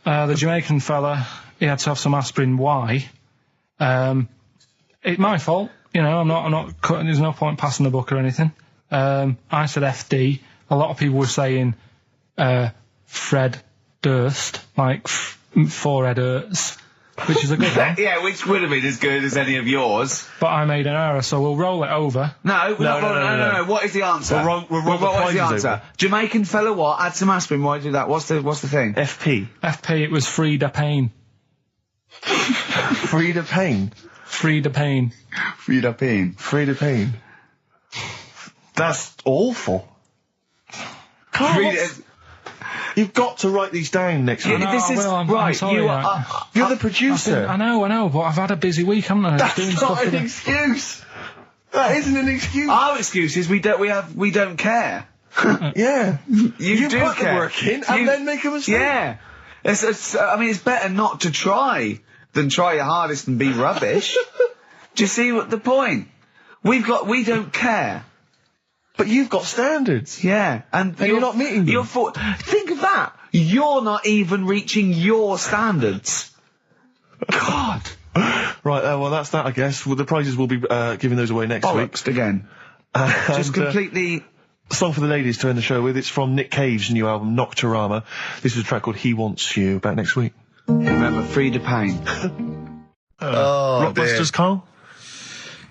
the Jamaican fella, he had to have some aspirin. Why? It's my fault, you know, I'm not cutting, there's no point passing the book or anything. I said FD. A lot of people were saying, Fred Durst, like, forehead hurts, which is a good one. Yeah, which would have been as good as any of yours. But I made an error, so we'll roll it over. No. What is the answer? What's the answer? Jamaican fella what? Add some aspirin, why do that? What's the thing? FP. FP, it was Frida Payne. Frida Payne. Frida Payne. Frida Payne. Frida Payne. That's awful. Carl, you've got to write these down next week. This is right. Sorry, You're the producer. I know, but I've had a busy week, haven't I? That's not an excuse. That isn't an excuse. Our excuse is we don't care. Yeah. You do put care. the work in and then make a mistake. Yeah. It's better not to try than try your hardest and be rubbish. Do you see what the point? We don't care. But you've got standards. Yeah. And you're not meeting them. Think of that. You're not even reaching your standards. God. Right, well, that's that, I guess. Well, the prizes will be giving those away next week. Bollocks again. Just completely... Song for the ladies to end the show with. It's from Nick Cave's new album, Nocturama. This is a track called He Wants You. Back next week. Remember, Frida Payne. Rockbusters, Carl?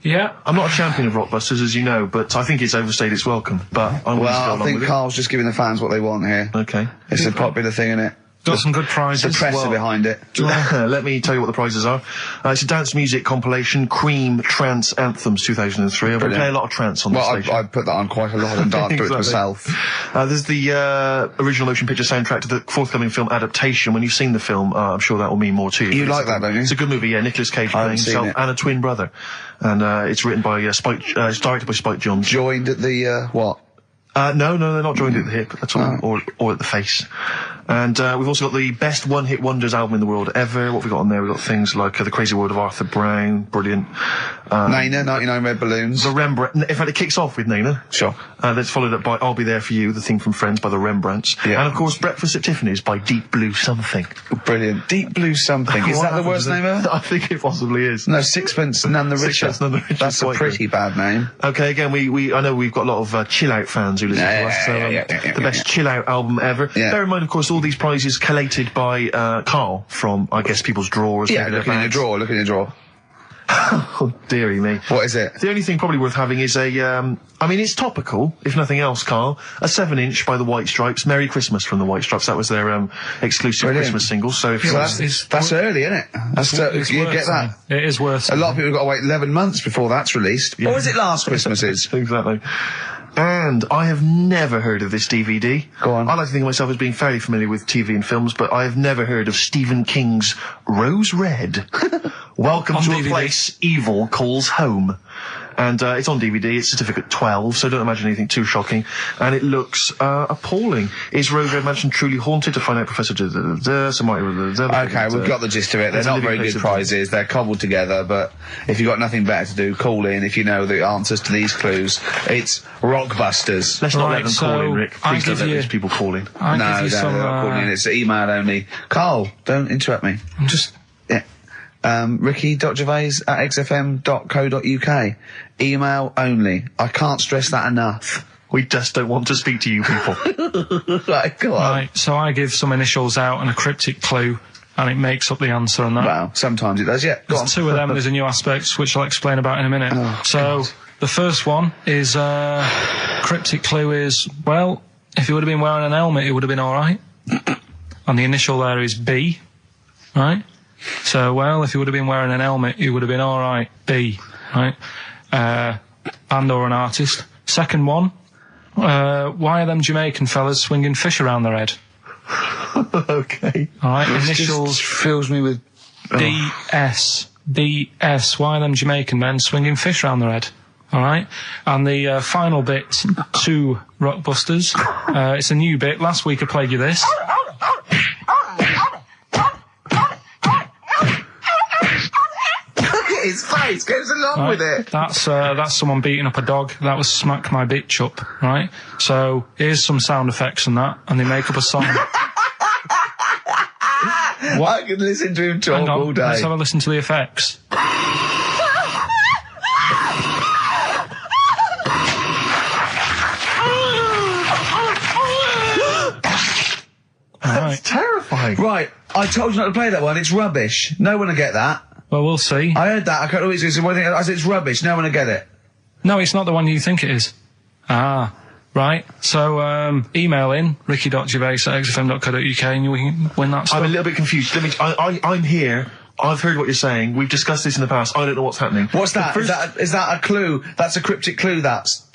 Yeah. I'm not a champion of Rockbusters, as you know, but I think it's overstayed its welcome. But I'm willing to go along I think with Carl's just giving the fans what they want here. Okay. It's a popular thing, isn't it? Got some good prizes. The press are behind it. Let me tell you what the prizes are. It's a dance music compilation, Cream Trance Anthems 2003. I've been playing a lot of trance on this station. I put that on quite a lot and danced to it myself. There's the original motion picture soundtrack to the forthcoming film adaptation. When you've seen the film, I'm sure that will mean more to you. You like that, don't you? It's a good movie, yeah. Nicolas Cage playing himself and a twin brother. And it's wrritten by it's directed by Spike Jonze. Joined at the, what? No, they're not joined at the hip at all, or at the face. And we've also got the best one-hit wonders album in the world ever. What have we got on there? We've got things like The Crazy World of Arthur Brown, brilliant. Nana, 99 Red Balloons. The Rembrandt. In fact, it kicks off with Nana. Sure. That's followed up by I'll Be There For You, the theme from Friends by the Rembrandts. Yeah. And of course, Breakfast at Tiffany's by Deep Blue Something. Brilliant. Deep Blue Something. Is that the worst name ever? I think it possibly is. No, Sixpence None the Richer. Sixpence None the Richer. That's a pretty bad name. Okay, again, I know we've got a lot of chill-out fans who listen to us. So, the best chill-out album ever. Yeah. Bear in mind, of course, all these prizes collated by Carl from, I guess, people's drawers. Yeah, look in your drawer. Oh, dearie me. What is it? The only thing probably worth having is it's topical, if nothing else, Carl. A 7-inch by the White Stripes, Merry Christmas from the White Stripes. That was their exclusive Christmas single. So if that's early, isn't it? You get that. It is worth. A lot of people have got to wait 11 months before that's released. Yeah. Or is it last Christmases? Exactly. And I have never heard of this DVD. Go on. I like to think of myself as being fairly familiar with TV and films, but I have never heard of Stephen King's Rose Red. Welcome to DVD. A Place Evil Calls Home. And it's on DVD, it's certificate 12, so don't imagine anything too shocking. And it looks appalling. Is Rose Red Mansion truly haunted? To find out, Professor... Okay, we've got the gist of it. They're not very good prizes. They're cobbled together, but if you've got nothing better to do, call in if you know the answers to these clues. It's Rockbusters. Let's not let them call in, Rick. Please don't let these people call in. No, they're not calling in. It's email only. Carl, don't interrupt me. I'm just... ricky.gervais@xfm.co.uk. Email only. I can't stress that enough. We just don't want to speak to you people. Right, go on. Right, so I give some initials out and a cryptic clue, and it makes up the answer on that. Well, sometimes it does, yeah. Go on. There's two of them, there's a new aspect, which I'll explain about in a minute. The first one is, cryptic clue is, well, if he would have been wearing an helmet, it would have been alright. And the initial there is B, right? So, well, if he would have been wearing an helmet, he would have been alright. B, right? Band or an artist. Second one, why are them Jamaican fellas swinging fish around their head? Okay. Alright, initials. Just fills me with... DS. DS. Why are them Jamaican men swinging fish around their head? Alright? And the final bit to Rockbusters. It's a new bit. Last week I played you this. His face goes along with it. That's someone beating up a dog. That was Smack My Bitch Up, right? So here's some sound effects and that, and they make up a song. I can listen to him talk all day. Let's have a listen to the effects. That's terrifying. Right, I told you not to play that one. It's rubbish. No one will get that. Well, we'll see. I heard that. I can't always say one thing. I said it's rubbish. No one will get it. No, it's not the one you think it is. Ah, right. So, email in ricky.gervais@xfm.co.uk and you can win that stuff. I'm a little bit confused. I'm here I've heard what you're saying. We've discussed this in the past. I don't know what's happening. What's that? Is that a clue? That's a cryptic clue. That's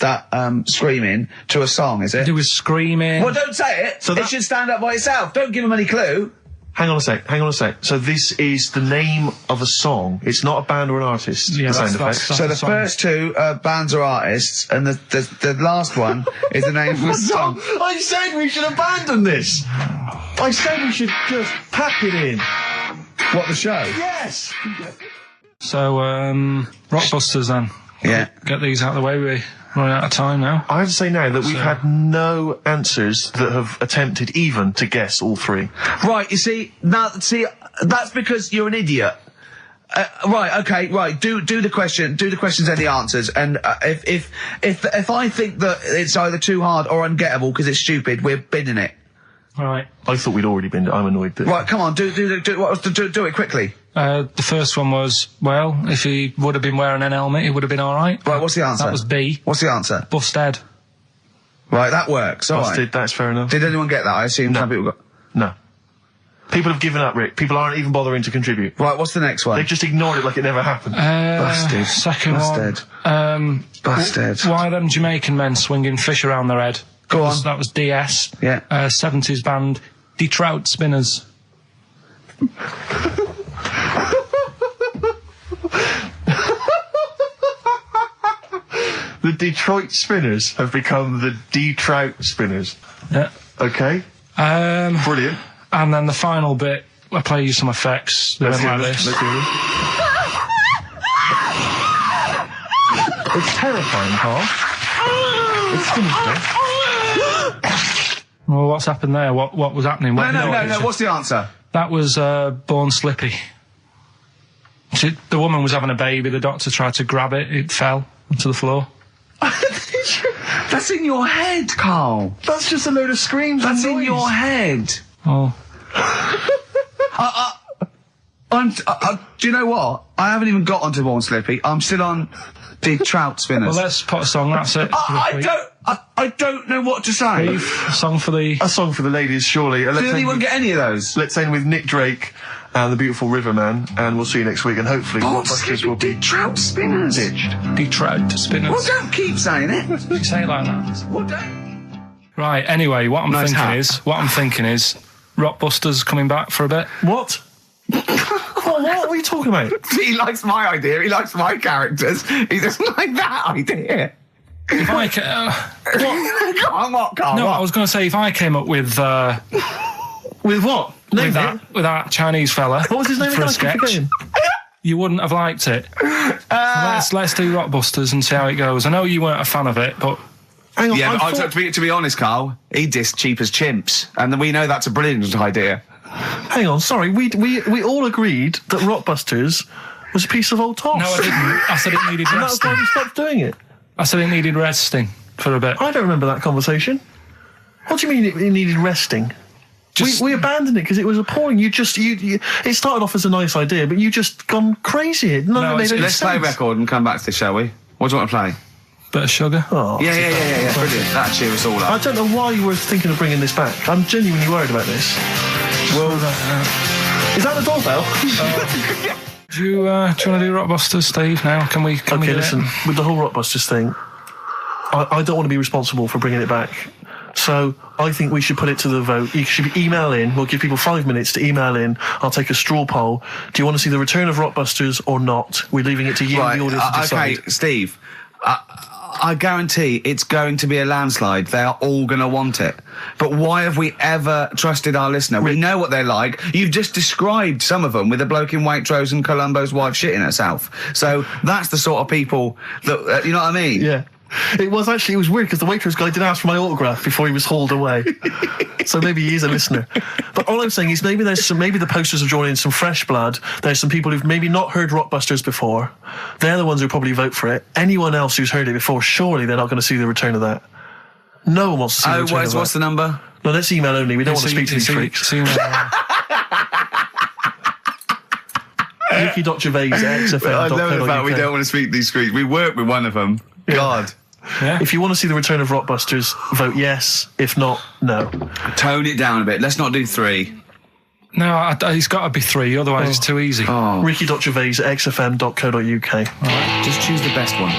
screaming to a song, is it? It was screaming. Well, don't say it. It should stand up by itself. Don't give him any clue. Hang on a sec. So this is the name of a song. It's not a band or an artist. Yeah, the sound effect. So the first two are bands or artists, and the last one is the name of a song. I said we should abandon this. I said we should just pack it in. What, the show? Yes. So, Rockbusters then. Yeah. Get these out of the way. We're running out of time now. I have to say now that we've had no answers that have attempted even to guess all three. Right, you see, that's because you're an idiot. Right, okay, right. Do the questions and the answers. And if I think that it's either too hard or ungettable because it's stupid, we're bidding it. Right. I thought we'd already been. I'm annoyed that. Right, come on, do it quickly. The first one was, well, if he would have been wearing an helmet, he would have been all right. Right, what's the answer? That was B. What's the answer? Busted. Right, that works. All Busted. right. That's fair enough. Did anyone get that? I assume some people got. No. People have given up, Rick. People aren't even bothering to contribute. Right, what's the next one? They've just ignored it like it never happened. Busted. Second Busted. one. Busted. Why are them Jamaican men swinging fish around their head? Go on. That was DS. Yeah. 70s band, Die Trout Spinners. The Detroit Spinners have become the D-Trout Spinners. Yeah. Okay. Brilliant. And then the final bit, I play you some effects. They went like this. Let's hear them. It's terrifying, Carl. It's finished now. Well, what's happened there? What was happening? No. What's the answer? That was Born Slippy. The woman was having a baby. The doctor tried to grab it. It fell onto the floor. That's in your head, Carl. That's just a load of screams. That's and in noise. your head. Oh. Do you know what? I haven't even got onto Born Slippy. I'm still on the Trout Spinners. Well, let's put a song. That's it. I don't know what to say. A song for the ladies, surely. Did anyone get any of those? Let's end with Nick Drake and the Beautiful Riverman, and we'll see you next week. And hopefully, Rockbusters will be Trout Spinners. ditched. Die Trout Spinners. Well, don't keep saying it. You say it like that. Well, don't. Right. Anyway, what I'm thinking is, Rockbusters coming back for a bit. What? What are you talking about? He likes my idea. He likes my characters. He doesn't like that idea. If I what, Carl? No, what? I was going to say if I came up with With what? with that Chinese fella. What was his name for again? a sketch? You wouldn't have liked it. So let's do Rockbusters and see how it goes. I know you weren't a fan of it, but Hang on. Yeah, but to be honest, Carl, he dissed Cheap as Chimps, and we know that's a brilliant idea. Hang on. Sorry, we all agreed that Rockbusters was a piece of old toss. no, I didn't. I said it needed And that's why resting. we stopped doing it. I said it needed resting for a bit. I don't remember that conversation. What do you mean it needed resting? We abandoned it because it was appalling. You it started off as a nice idea, but you just gone crazy. Let's play a record and come back to this, shall we? What do you want to play? Bit of sugar. Oh, Yeah. Brilliant. That cheer us all I up. don't know why you were thinking of bringing this back. I'm genuinely worried about this. Well, Is that the doorbell? do you want to do Rockbusters, Steve? Now, can we Okay, do listen. it? With the whole Rockbusters thing, I don't want to be responsible for bringing it back. So I think we should put it to the vote. You should email in. We'll give people 5 minutes to email in. I'll take a straw poll. Do you want to see the return of Rockbusters or not? We're leaving it to you, Right, the audience, to decide. okay, Steve. I guarantee it's going to be a landslide. They are all going to want it. But why have we ever trusted our listener? We know what they're like. You've just described some of them with a bloke in Waitrose and Columbo's wife shitting herself. So that's the sort of people that, you know what I mean? Yeah. It was weird because the Waitrose guy did ask for my autograph before he was hauled away. So maybe he is a listener. But all I'm saying is maybe the posters have drawn in some fresh blood. There's some people who've maybe not heard Rockbusters before. They're the ones who probably vote for it. Anyone else who's heard it before, surely they're not going to see the return of that. No one wants to see the return of that. What's the number? No, let's email only. We don't want to speak to these freaks. Ricky.Gervais at XFM. I know the fact we don't want to speak to these freaks. We work with one of them. Yeah. God. Yeah. If you want to see the return of Rockbusters, vote yes. If not, no. Tone it down a bit. Let's not do 3. No, it's got to be 3, otherwise it's too easy. Oh. Ricky.Gervais at xfm.co.uk. Right, just choose the best one.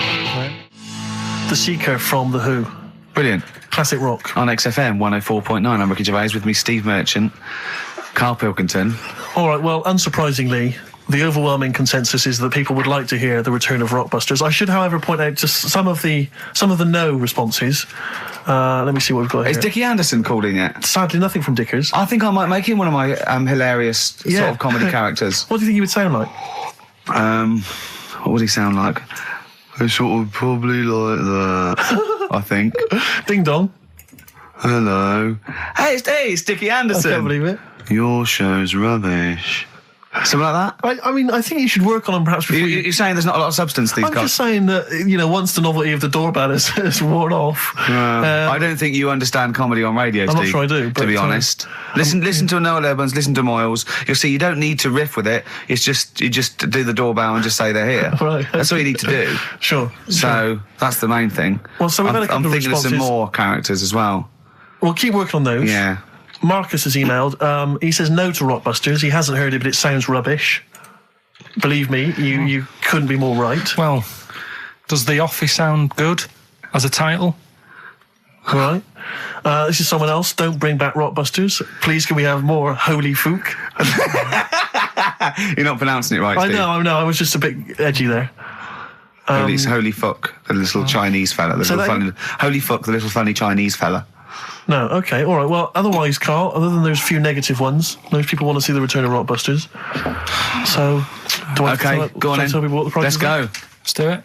The Seeker from The Who. Brilliant. Classic rock. On XFM 104.9, I'm Ricky Gervais, with me Steve Merchant, Karl Pilkington. All right, well, unsurprisingly, the overwhelming consensus is that people would like to hear the return of Rockbusters. I should, however, point out just some of the no responses. Let me see what we've got here. Is Dickie Anderson called in yet? Sadly, nothing from Dickers. I think I might make him one of my hilarious sort of comedy characters. What do you think he would sound like? What would he sound like? I sort of probably like that, I think. Ding dong. Hello. Hey, it's Dickie Anderson. I can't believe it. Your show's rubbish. Something like that? I mean, I think you should work on them perhaps before You're saying there's not a lot of substance these I'm guys? just saying that, once the novelty of the doorbell has worn off. I don't think you understand comedy on radio, Steve. I'm not sure I do, to be honest. Listen to Noel Evans, listen to Moyles. You'll see you don't need to riff with it. It's just, you just do the doorbell and just say they're here. Right. That's all you need to do. Sure. So, that's the main thing. Well, so we've had a couple I'm of thinking of some responses. more characters as well. We'll keep working on those. Yeah. Marcus has emailed. He says no to Rockbusters. He hasn't heard it, but it sounds rubbish. Believe me, you couldn't be more right. Well, does The Office sound good as a title? All right. This is someone else. Don't bring back Rockbusters. Please, can we have more Holy Fook? You're not pronouncing it right, Steve. I know. I was just a bit edgy there. It's Holy Fuck, the little Chinese fella. Holy Fuck, the little funny Chinese fella. No, okay, all right. Well, otherwise, Carl, other than those few negative ones, most people want to see the return of Rockbusters. So, do I Okay, go on then. tell people what the price Let's is? go. Let's do it.